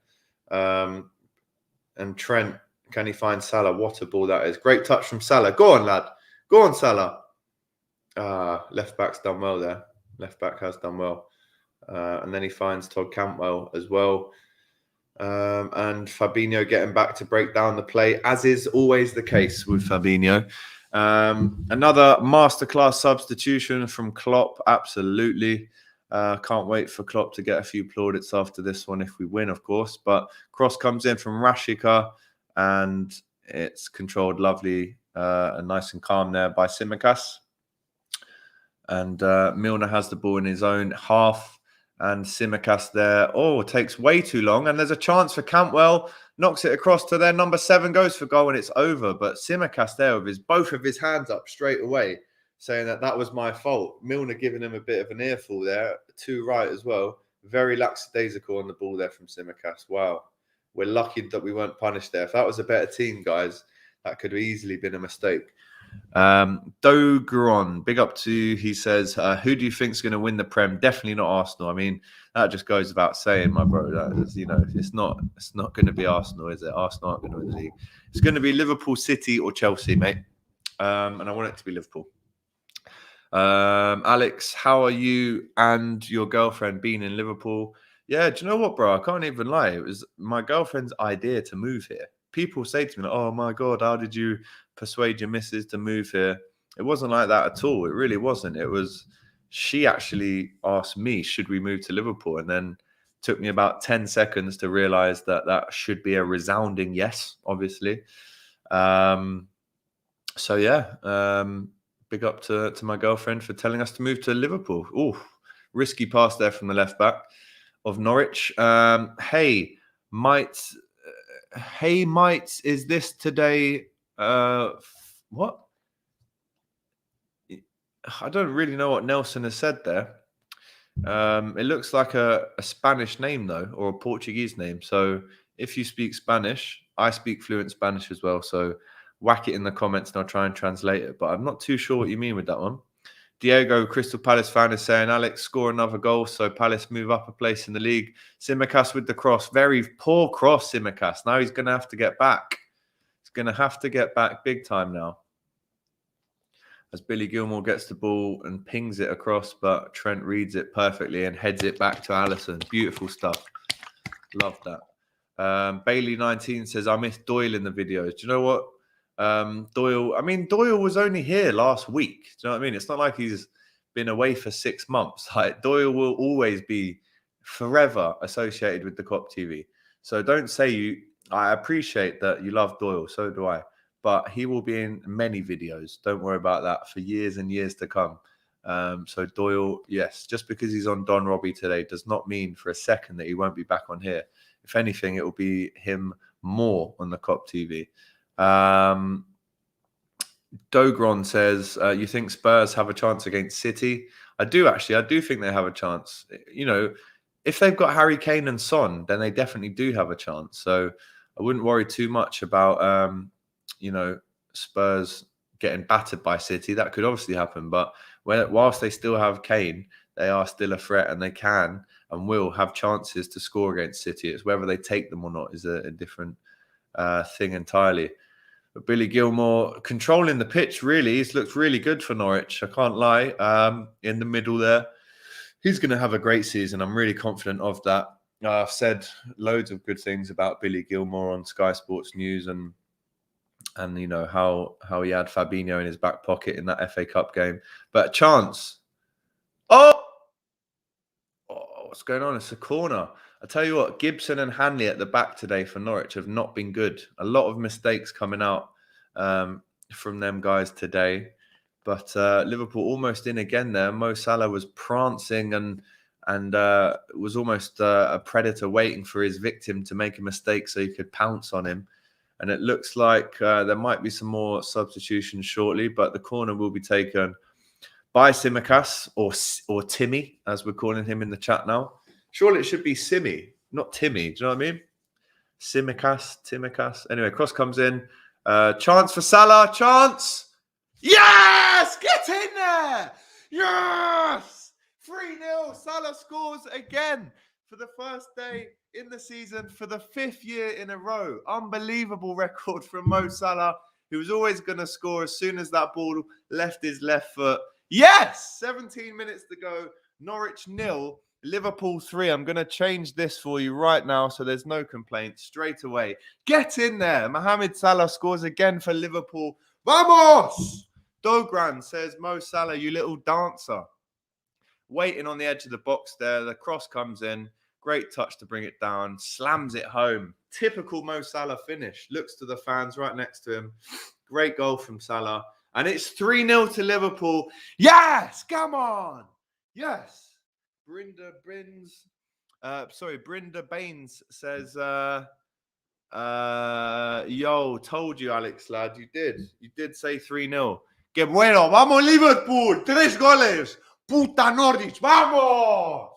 And Trent, can he find Salah? What a ball that is. Great touch from Salah. Go on, lad. Go on, Salah. Left back's done well there. Left back has done well. And then he finds Todd Cantwell as well. And Fabinho getting back to break down the play, as is always the case with Fabinho. Another masterclass substitution from Klopp. Absolutely. Can't wait for Klopp to get a few plaudits after this one if we win, of course. But cross comes in from Rashika and it's controlled lovely and nice and calm there by Tsimikas. And Milner has the ball in his own half. And Tsimikas there, takes way too long. And there's a chance for Cantwell, knocks it across to their number 7, goes for goal, and it's over. But Tsimikas there with both of his hands up straight away, saying that was my fault. Milner giving him a bit of an earful there, too right as well. Very lackadaisical on the ball there from Tsimikas. Wow. We're lucky that we weren't punished there. If that was a better team, guys, that could have easily been a mistake. Dogron, big up to, he says, who do you think is going to win the Prem? Definitely not Arsenal. I mean, that just goes without saying, my bro. That is, it's not going to be Arsenal, is it? Arsenal aren't going to win the league. It's going to be Liverpool, City, or Chelsea, mate. And I want it to be Liverpool. Alex, how are you and your girlfriend being in Liverpool? Yeah, do you know what, bro? I can't even lie. It was my girlfriend's idea to move here. People say to me, oh my God, how did you persuade your missus to move here? It wasn't like that at all. It really wasn't. It was, she actually asked me, should we move to Liverpool? And then took me about 10 seconds to realize that should be a resounding yes, obviously. So yeah, big up to my girlfriend for telling us to move to Liverpool. Oh, risky pass there from the left back of Norwich. Hey, mites, is this today? What? I don't really know what Nelson has said there. It looks like a Spanish name, though, or a Portuguese name. So if you speak Spanish, I speak fluent Spanish as well. So whack it in the comments and I'll try and translate it. But I'm not too sure what you mean with that one. Diego, Crystal Palace fan, is saying, Alex, score another goal so Palace move up a place in the league. Tsimikas with the cross. Very poor cross, Tsimikas. Now he's going to have to get back. He's going to have to get back big time now. As Billy Gilmore gets the ball and pings it across, but Trent reads it perfectly and heads it back to Alisson. Beautiful stuff. Love that. Bailey19 says, I missed Doyle in the videos. Do you know what? Doyle was only here last week. Do you know what I mean? It's not like he's been away for 6 months. Like, Doyle will always be forever associated with the Kop TV. So don't say I appreciate that you love Doyle. So do I. but he will be in many videos. Don't worry about that for years and years to come. So Doyle, yes, just because he's on Don Robbie today does not mean for a second that he won't be back on here. If anything, it will be him more on the Kop TV. Dogron says, you think Spurs have a chance against City? I do, actually. I do think they have a chance. You know, if they've got Harry Kane and Son, then they definitely do have a chance. So I wouldn't worry too much about, you know, Spurs getting battered by City. That could obviously happen. But whilst they still have Kane, they are still a threat, and they can and will have chances to score against City. It's whether they take them or not is a different thing entirely. But Billy Gilmour controlling the pitch, really. He's looked really good for Norwich. I can't lie. In the middle there. He's going to have a great season. I'm really confident of that. I've said loads of good things about Billy Gilmour on Sky Sports News and you know how he had Fabinho in his back pocket in that FA Cup game. But chance. Oh, what's going on? It's a corner. I tell you what, Gibson and Hanley at the back today for Norwich have not been good. A lot of mistakes coming out from them guys today. But Liverpool almost in again there. Mo Salah was prancing and was almost a predator waiting for his victim to make a mistake so he could pounce on him. And it looks like there might be some more substitutions shortly, but the corner will be taken by Tsimikas or Timmy, as we're calling him in the chat now. Surely it should be Simi, not Timmy. Do you know what I mean? Tsimikas. Anyway, cross comes in. Chance for Salah. Chance. Yes! Get in there! Yes! 3-0. Salah scores again for the first day in the season for the 5th year in a row. Unbelievable record from Mo Salah, who was always going to score as soon as that ball left his left foot. Yes! 17 minutes to go. Norwich 0. Liverpool 3. I'm going to change this for you right now so there's no complaints straight away. Get in there. Mohamed Salah scores again for Liverpool. Vamos! Dogran says, Mo Salah, you little dancer. Waiting on the edge of the box there. The cross comes in. Great touch to bring it down. Slams it home. Typical Mo Salah finish. Looks to the fans right next to him. Great goal from Salah. And it's 3-0 to Liverpool. Yes! Come on! Yes! Brinda Baines says, yo, told you, Alex, lad. You did say 3-0. Que bueno, vamos Liverpool, 3 goles. Puta Norwich, vamos!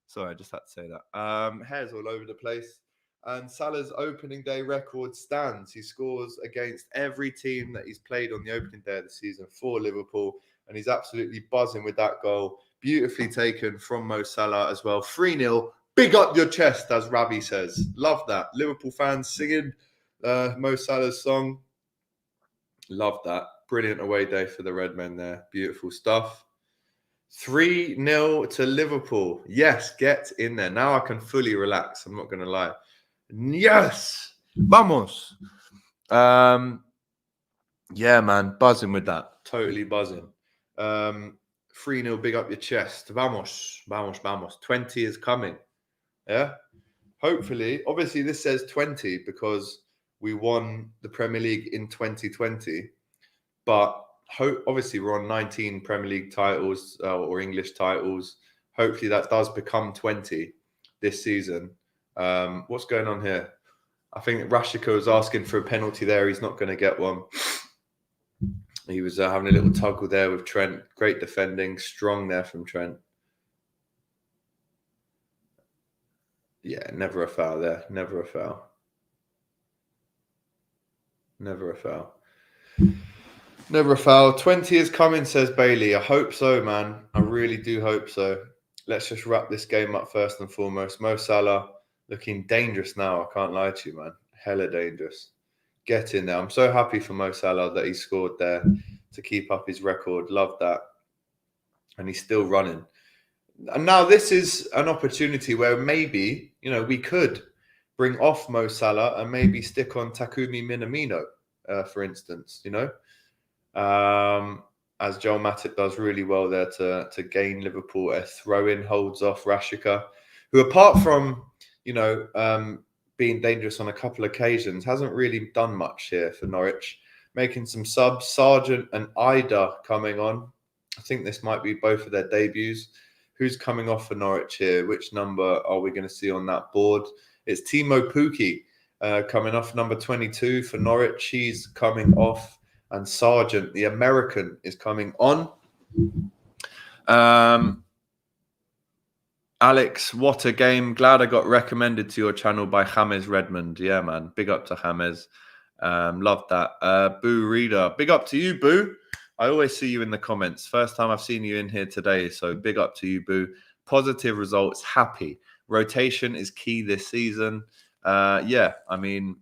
Sorry, I just had to say that. Hairs all over the place. And Salah's opening day record stands. He scores against every team that he's played on the opening day of the season for Liverpool. And he's absolutely buzzing with that goal. Beautifully taken from Mo Salah as well. 3-0. Big up your chest, as Ravi says. Love that. Liverpool fans singing Mo Salah's song. Love that. Brilliant away day for the Red Men there. Beautiful stuff. 3-0 to Liverpool. Yes, get in there. Now I can fully relax. I'm not going to lie. Yes. Vamos. Yeah, man. Buzzing with that. Totally buzzing. 3-0, big up your chest. Vamos. 20 is coming. Yeah? Hopefully. Obviously, this says 20 because we won the Premier League in 2020. But obviously, we're on 19 Premier League titles or English titles. Hopefully, that does become 20 this season. What's going on here? I think Rashika was asking for a penalty there. He's not going to get one. He was having a little tuggle there with Trent. Great defending. Strong there from Trent. Yeah, never a foul there. Never a foul. Never a foul. Never a foul. 20 is coming, says Bailey. I hope so, man. I really do hope so. Let's just wrap this game up first and foremost. Mo Salah looking dangerous now. I can't lie to you, man. Hella dangerous. Get in there. I'm so happy for Mo Salah that he scored there to keep up his record. Love that. And he's still running. And now this is an opportunity where maybe, we could bring off Mo Salah and maybe stick on Takumi Minamino, for instance, as Joel Matip does really well there to gain Liverpool a throw-in, holds off Rashika, who apart from, been dangerous on a couple of occasions. Hasn't really done much here for Norwich. Making some subs. Sargent and Ida coming on. I think this might be both of their debuts. Who's coming off for Norwich here? Which number are we going to see on that board? It's Timo Pukki coming off number 22 for Norwich. He's coming off. And Sargent, the American, is coming on. Alex, what a game. Glad I got recommended to your channel by James Redmond. Yeah, man. Big up to James. Love that. Boo Reader. Big up to you, Boo. I always see you in the comments. First time I've seen you in here today, so big up to you, Boo. Positive results, happy. Rotation is key this season. Yeah, I mean,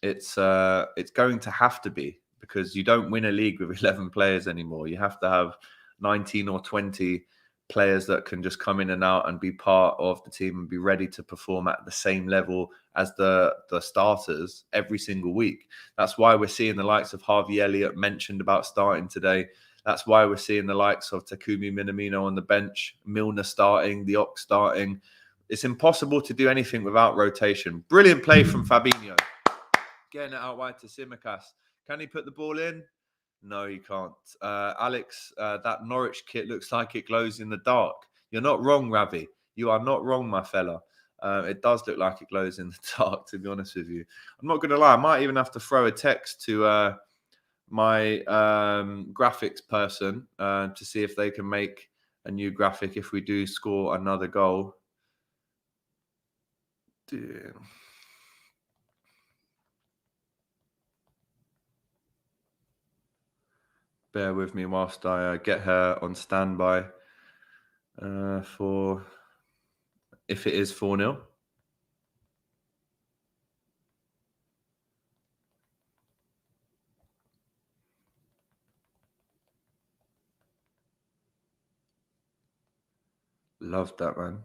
it's going to have to be, because you don't win a league with 11 players anymore. You have to have 19 or 20 players that can just come in and out and be part of the team and be ready to perform at the same level as the starters every single week. That's why we're seeing the likes of Harvey Elliott mentioned about starting today. That's why we're seeing the likes of Takumi Minamino on the bench, Milner starting, the Ox starting. It's impossible to do anything without rotation. Brilliant play from Fabinho. Getting it out wide to Tsimikas. Can he put the ball in? No, he can't. Alex, that Norwich kit looks like it glows in the dark. You're not wrong, Ravi. You are not wrong, my fella. It does look like it glows in the dark, to be honest with you. I'm not going to lie. I might even have to throw a text to my graphics person to see if they can make a new graphic if we do score another goal. Damn. Bear with me whilst I get her on standby for if it is 4-0. Love that, man.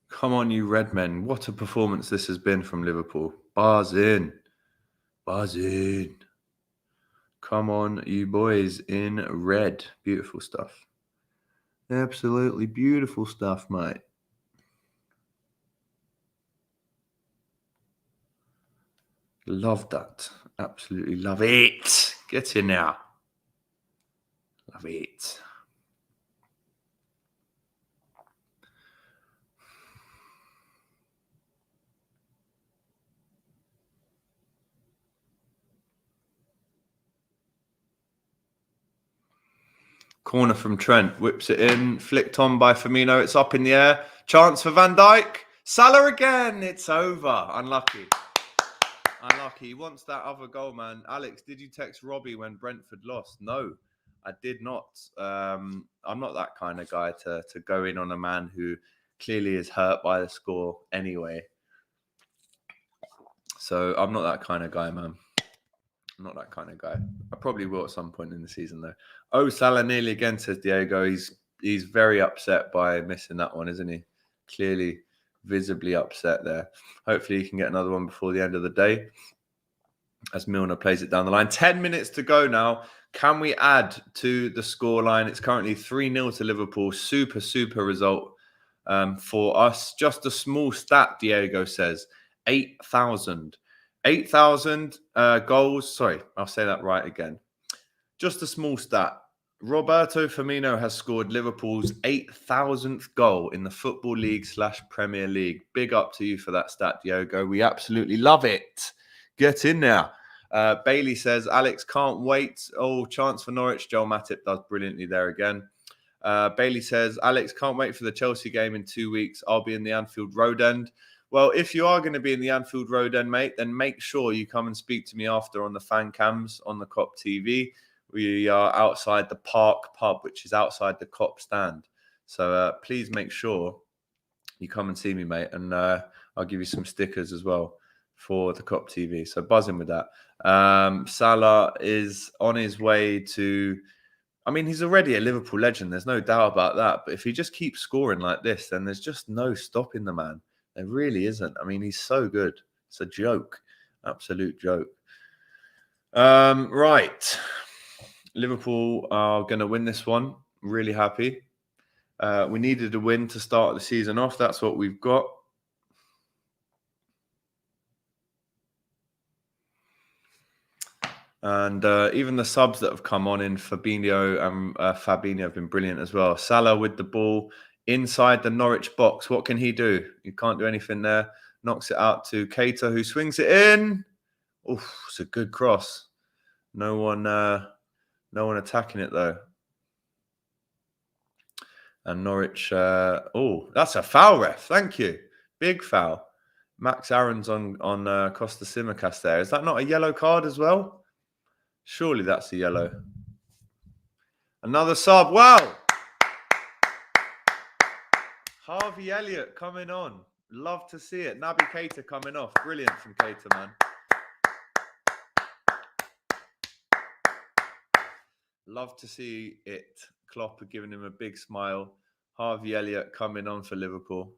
Come on, you red men. What a performance this has been from Liverpool. Bars in. Bars in. Come on, you boys in red. Beautiful stuff. Absolutely beautiful stuff, mate. Love that. Absolutely love it. Get in now. Love it. Corner from Trent. Whips it in. Flicked on by Firmino. It's up in the air. Chance for Van Dijk. Salah again. It's over. Unlucky. Unlucky. He wants that other goal, man. Alex, did you text Robbie when Brentford lost? No, I did not. I'm not that kind of guy to go in on a man who clearly is hurt by the score anyway. So I'm not that kind of guy, man. I'm not that kind of guy. I probably will at some point in the season, though. Oh, Salah nearly again, says Diego. He's very upset by missing that one, isn't he? Clearly, visibly upset there. Hopefully he can get another one before the end of the day as Milner plays it down the line. 10 minutes to go now. Can we add to the scoreline? It's currently 3-0 to Liverpool. Super, super result for us. Just a small stat, Diego says. 8,000 goals. Sorry, I'll say that right again. Just a small stat. Roberto Firmino has scored Liverpool's 8,000th goal in the Football League / Premier League. Big up to you for that stat, Diogo. We absolutely love it. Get in there. Bailey says, Alex, can't wait. Oh, chance for Norwich. Joel Matip does brilliantly there again. Bailey says, Alex, can't wait for the Chelsea game in 2 weeks. I'll be in the Anfield Road end. Well, if you are going to be in the Anfield Road end, mate, then make sure you come and speak to me after on the fan cams on the Kop TV. We are outside the Park pub, which is outside the Kop stand. So please make sure you come and see me, mate. And I'll give you some stickers as well for the Kop TV. So buzzing with that. Salah is on his way to... I mean, he's already a Liverpool legend. There's no doubt about that. But if he just keeps scoring like this, then there's just no stopping the man. There really isn't. I mean, he's so good. It's a joke. Absolute joke. Right. Liverpool are going to win this one. Really happy. We needed a win to start the season off. That's what we've got. And even the subs that have come on in Fabinho and Fabinho have been brilliant as well. Salah with the ball inside the Norwich box. What can he do? He can't do anything there. Knocks it out to Keita, who swings it in. Oof, it's a good cross. No one attacking it though. And Norwich. Oh, that's a foul, ref. Thank you. Big foul. Max Aaron's on Costa Simicast there. Is that not a yellow card as well? Surely that's a yellow. Another sub. Wow. Harvey Elliott coming on. Love to see it. Naby Keita coming off. Brilliant from Keita, man. Love to see it. Klopp giving him a big smile. Harvey Elliott coming on for Liverpool.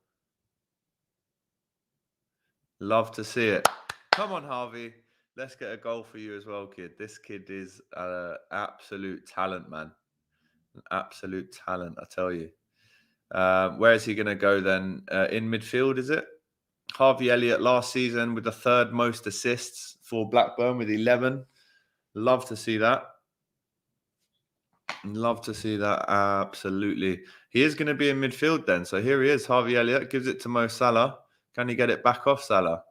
Love to see it. Come on, Harvey. Let's get a goal for you as well, kid. This kid is an absolute talent, man. An absolute talent, I tell you. Where is he going to go then? In midfield, is it? Harvey Elliott last season with the third most assists for Blackburn with 11. Love to see that. Love to see that. Absolutely. He is going to be in midfield then. So here he is. Harvey Elliott gives it to Mo Salah. Can he get it back off Salah?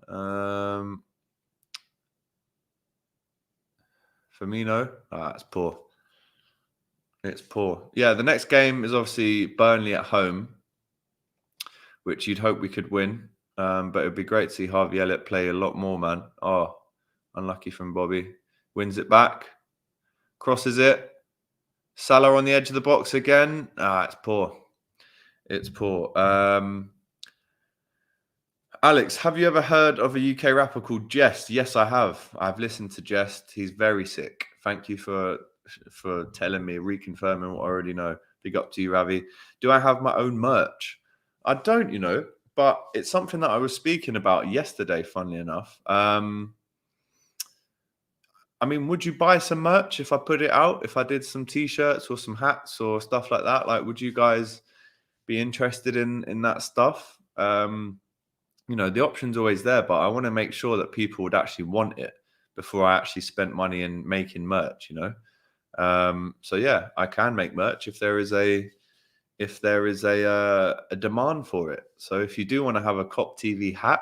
Firmino. It's poor. It's poor. Yeah, the next game is obviously Burnley at home, which you'd hope we could win. But it would be great to see Harvey Elliott play a lot more, man. Oh, unlucky from Bobby. Wins it back. Crosses it. Salah on the edge of the box again. It's poor. It's poor. Alex, have you ever heard of a UK rapper called Jest? Yes, I have. I've listened to Jest. He's very sick. Thank you for telling me, reconfirming what I already know. Big up to you, Ravi. Do I have my own merch? I don't, but it's something that I was speaking about yesterday, funnily enough. Would you buy some merch if I put it out? If I did some t-shirts or some hats or stuff like that? Like, would you guys be interested in that stuff? The option's always there, but I want to make sure that people would actually want it before I actually spent money in making merch, So yeah, I can make merch if there is a demand for it. So if you do want to have a Kop TV hat,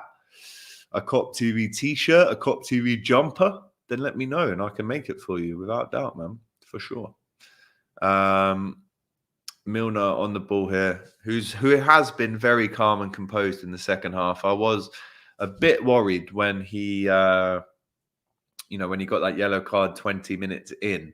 a Kop TV t-shirt, a Kop TV jumper, then let me know and I can make it for you without doubt, man, for sure. Milner on the ball here, who has been very calm and composed in the second half. I was a bit worried when he, when he got that yellow card 20 minutes in.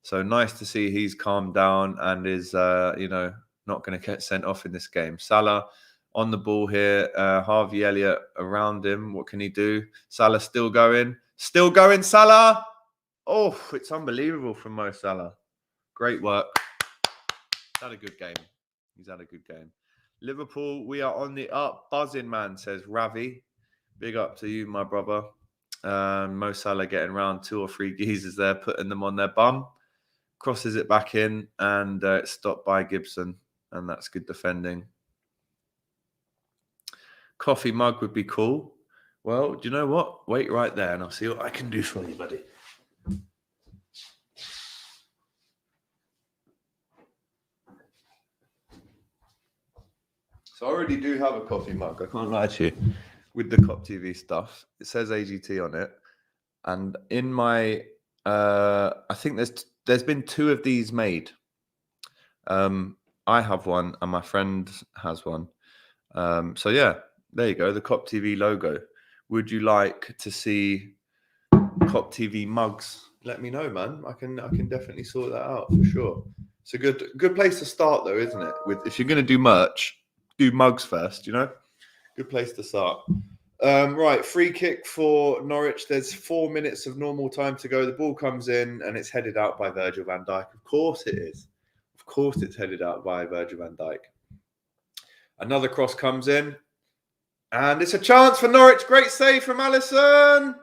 So nice to see he's calmed down and is, not going to get sent off in this game. Salah on the ball here. Harvey Elliott around him. What can he do? Salah still going. Still going, Salah. Oh, it's unbelievable from Mo Salah. Great work. He's had a good game. He's had a good game. Liverpool, we are on the up. Buzzing, man, says Ravi. Big up to you, my brother. Mo Salah getting around 2 or 3 geezers there, putting them on their bum. Crosses it back in, and it's stopped by Gibson. And that's good defending. Coffee mug would be cool. Well, do you know what? Wait right there, and I'll see what I can do for you, buddy. So I already do have a coffee mug. I can't lie to you. With the Kop TV stuff, it says AGT on it, and in my, I think there's been 2 of these made. I have one, and my friend has one. So yeah, there you go. The Kop TV logo. Would you like to see Kop TV mugs? Let me know, man. I can definitely sort that out for sure. It's a good place to start, though, isn't it? If you're going to do merch, do mugs first, Good place to start. Right, free kick for Norwich. There's 4 minutes of normal time to go. The ball comes in and it's headed out by Virgil van Dijk. Of course it is. Of course it's headed out by Virgil van Dijk. Another cross comes in. And it's a chance for Norwich. Great save from Alisson.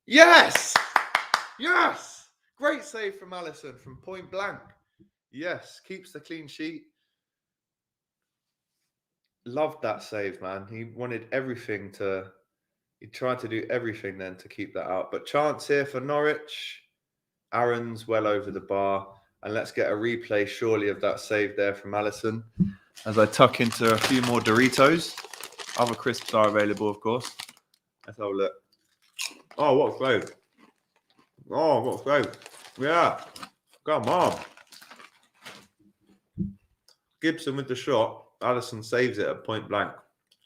Yes! Yes! Great save from Alisson from point blank. Yes, keeps the clean sheet. Loved that save, man. He wanted everything to... He tried to do everything then to keep that out. But chance here for Norwich. Aaron's well over the bar. And let's get a replay, surely, of that save there from Alisson. As I tuck into a few more Doritos. Other crisps are available, of course. Let's have a look. Oh, what a save. Oh, what a save. Yeah. Come on. Gibson with the shot. Alisson saves it at point blank.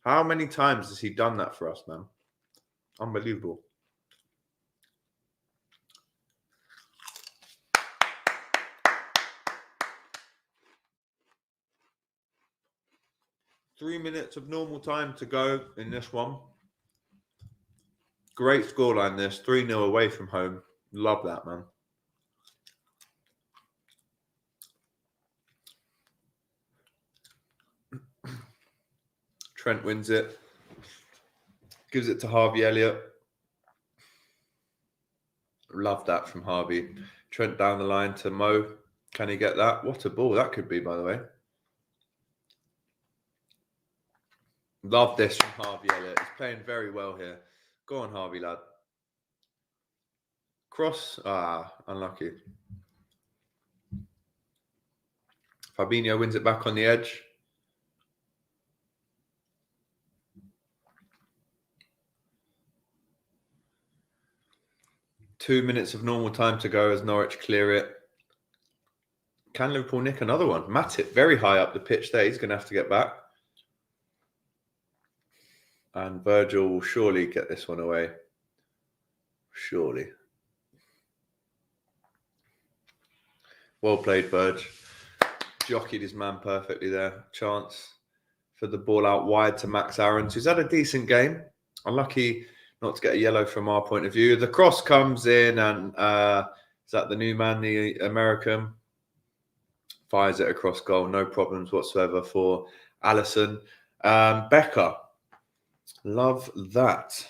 How many times has he done that for us, man? Unbelievable. Three minutes of normal time to go in this one. Great scoreline this. 3-0 away from home. Love that, man. Trent wins it. Gives it to Harvey Elliott. Love that from Harvey. Trent down the line to Mo. Can he get that? What a ball that could be, by the way. Love this from Harvey Elliott. He's playing very well here. Go on, Harvey, lad. Cross. Ah, unlucky. Fabinho wins it back on the edge. Two minutes of normal time to go as Norwich clear it. Can Liverpool nick another one? Matip very high up the pitch there. He's going to have to get back. And Virgil will surely get this one away. Surely. Well played, Virg. Jockeyed his man perfectly there. Chance for the ball out wide to Max Aarons, who's had a decent game. Unlucky not to get a yellow from our point of view. The cross comes in and is that the new man, the American? Fires it across goal. No problems whatsoever for Alisson. Becker. Love that.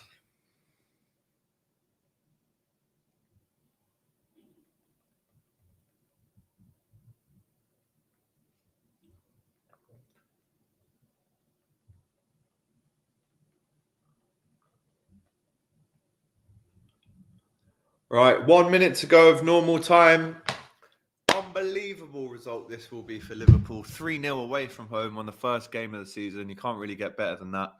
Right, 1 minute to go of normal time. Unbelievable result this will be for Liverpool. 3-0 away from home on the first game of the season. You can't really get better than that.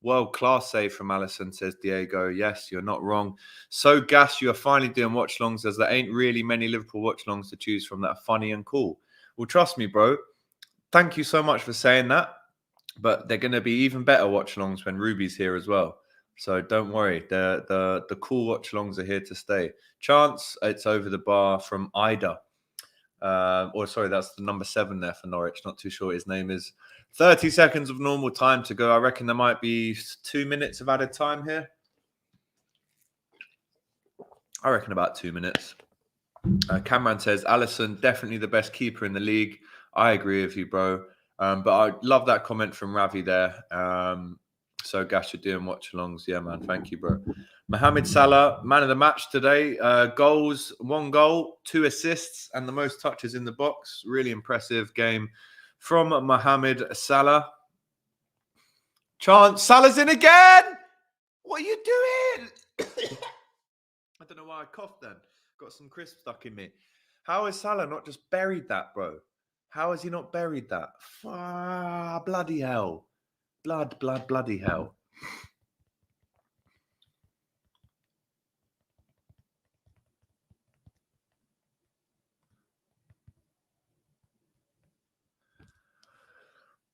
World-class save from Alisson, says Diego. Yes, you're not wrong. So, Gas, you are finally doing watch-alongs, as there ain't really many Liverpool watch-alongs to choose from that are funny and cool. Well, trust me, bro. Thank you so much for saying that. But they're going to be even better watch-alongs when Ruby's here as well. So don't worry. The cool watch-alongs are here to stay. Chance, it's over the bar from Ida. Sorry, that's the number 7 there for Norwich. Not too sure what his name is. 30 seconds of normal time to go. I reckon there might be 2 minutes of added time here. I reckon about 2 minutes. Cameron says, Alisson, definitely the best keeper in the league. I agree with you, bro. But I love that comment from Ravi there. So, Gash, you're doing watch-alongs. Yeah, man. Thank you, bro. Mohamed Salah, man of the match today. Goals, 1 goal, 2 assists, and the most touches in the box. Really impressive game from Mohamed Salah. Chance, Salah's in again! What are you doing? I don't know why I coughed then. Got some crisp stuck in me. How has Salah not just buried that, bro? How has he not buried that? Bloody hell. Bloody hell.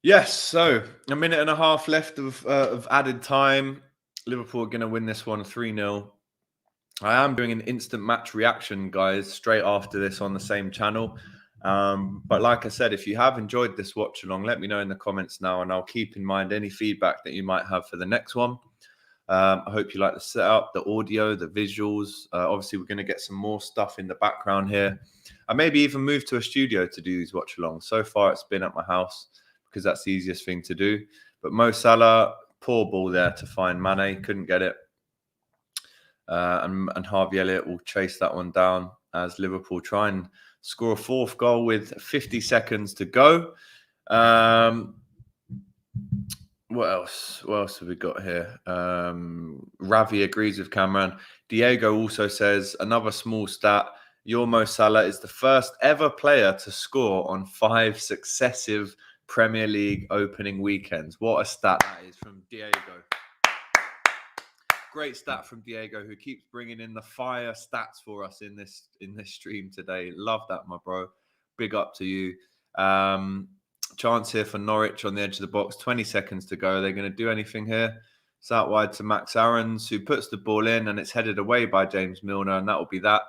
Yes, so a minute and a half left of added time. Liverpool are going to win this one 3-0. I am doing an instant match reaction, guys, straight after this on the same channel. But like I said, if you have enjoyed this watch along, let me know in the comments now, and I'll keep in mind any feedback that you might have for the next one. I hope you like the setup, the audio, the visuals. Obviously, we're going to get some more stuff in the background here. I maybe even move to a studio to do these watch alongs. So far, it's been at my house because that's the easiest thing to do. But Mo Salah, poor ball there to find Mane, couldn't get it. And Harvey Elliott will chase that one down as Liverpool try and score a 4th goal with 50 seconds to go. What else? What else have we got here? Ravi agrees with Cameron. Diego also says, another small stat, your Mo Salah is the first ever player to score on 5 successive Premier League opening weekends. What a stat that is from Diego. Great stat from Diego, who keeps bringing in the fire stats for us in this stream today. Love that, my bro. Big up to you. Chance here for Norwich on the edge of the box. 20 seconds to go. Are they going to do anything here? It's out wide to Max Aarons, who puts the ball in, and it's headed away by James Milner, and that will be that.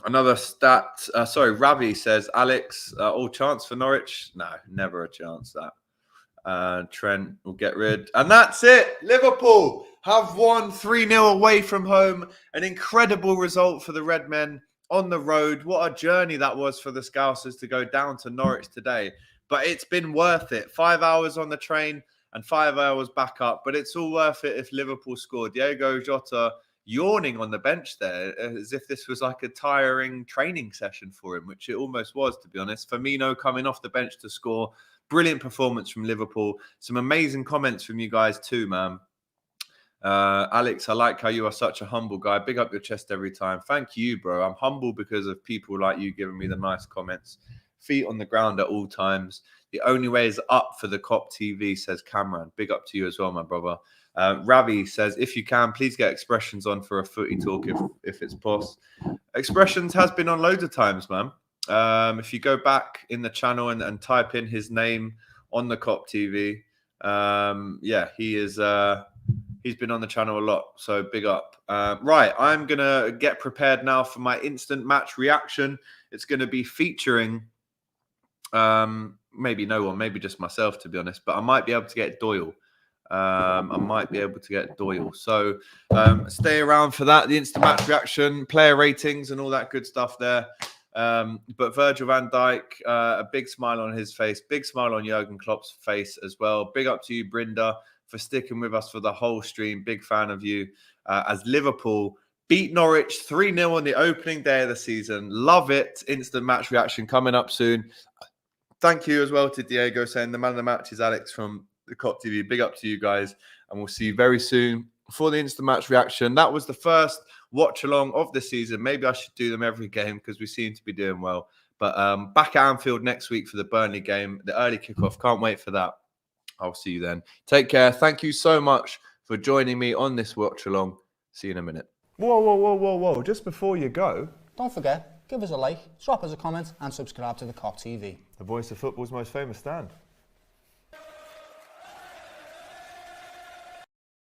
Another stat. Ravi says, Alex, all chance for Norwich? No, never a chance, that. Trent will get rid. And that's it. Liverpool have won 3-0 away from home. An incredible result for the Red Men on the road. What a journey that was for the Scousers to go down to Norwich today. But it's been worth it. 5 hours on the train and 5 hours back up. But it's all worth it if Liverpool scored. Diogo Jota yawning on the bench there as if this was like a tiring training session for him, which it almost was, to be honest. Firmino coming off the bench to score. Brilliant performance from Liverpool. Some amazing comments from you guys too, man. Alex, I like how you are such a humble guy. Big up your chest every time. Thank you, bro. I'm humble because of people like you giving me the nice comments. Feet on the ground at all times. The only way is up for the Kop TV, says Cameron. Big up to you as well, my brother. Ravi says, if you can, please get Expressions on for a footy talk if it's possible. Expressions has been on loads of times, man. If you go back in the channel and type in his name on the Kop TV, he is. He's been on the channel a lot, so big up. Right, I'm gonna get prepared now for my instant match reaction. It's gonna be featuring maybe no one, maybe just myself, to be honest. But I might be able to get Doyle. So stay around for that. The instant match reaction, player ratings, and all that good stuff there. But Virgil van Dijk, a big smile on his face, big smile on Jurgen Klopp's face as well. Big up to you, Brinda, for sticking with us for the whole stream. Big fan of you. As Liverpool beat Norwich 3-0 on the opening day of the season. Love it. Instant match reaction coming up soon. Thank you as well to Diego saying the man of the match is Alex from the Kop TV. Big up to you guys. And we'll see you very soon for the instant match reaction. That was the first watch along of the season. Maybe I should do them every game because we seem to be doing well. But back at Anfield next week for the Burnley game, the early kickoff. Can't wait for that. I'll see you then. Take care. Thank you so much for joining me on this watch along. See you in a minute. Whoa. Just before you go, don't forget, give us a like, drop us a comment and subscribe to the Kop TV. The voice of football's most famous stand.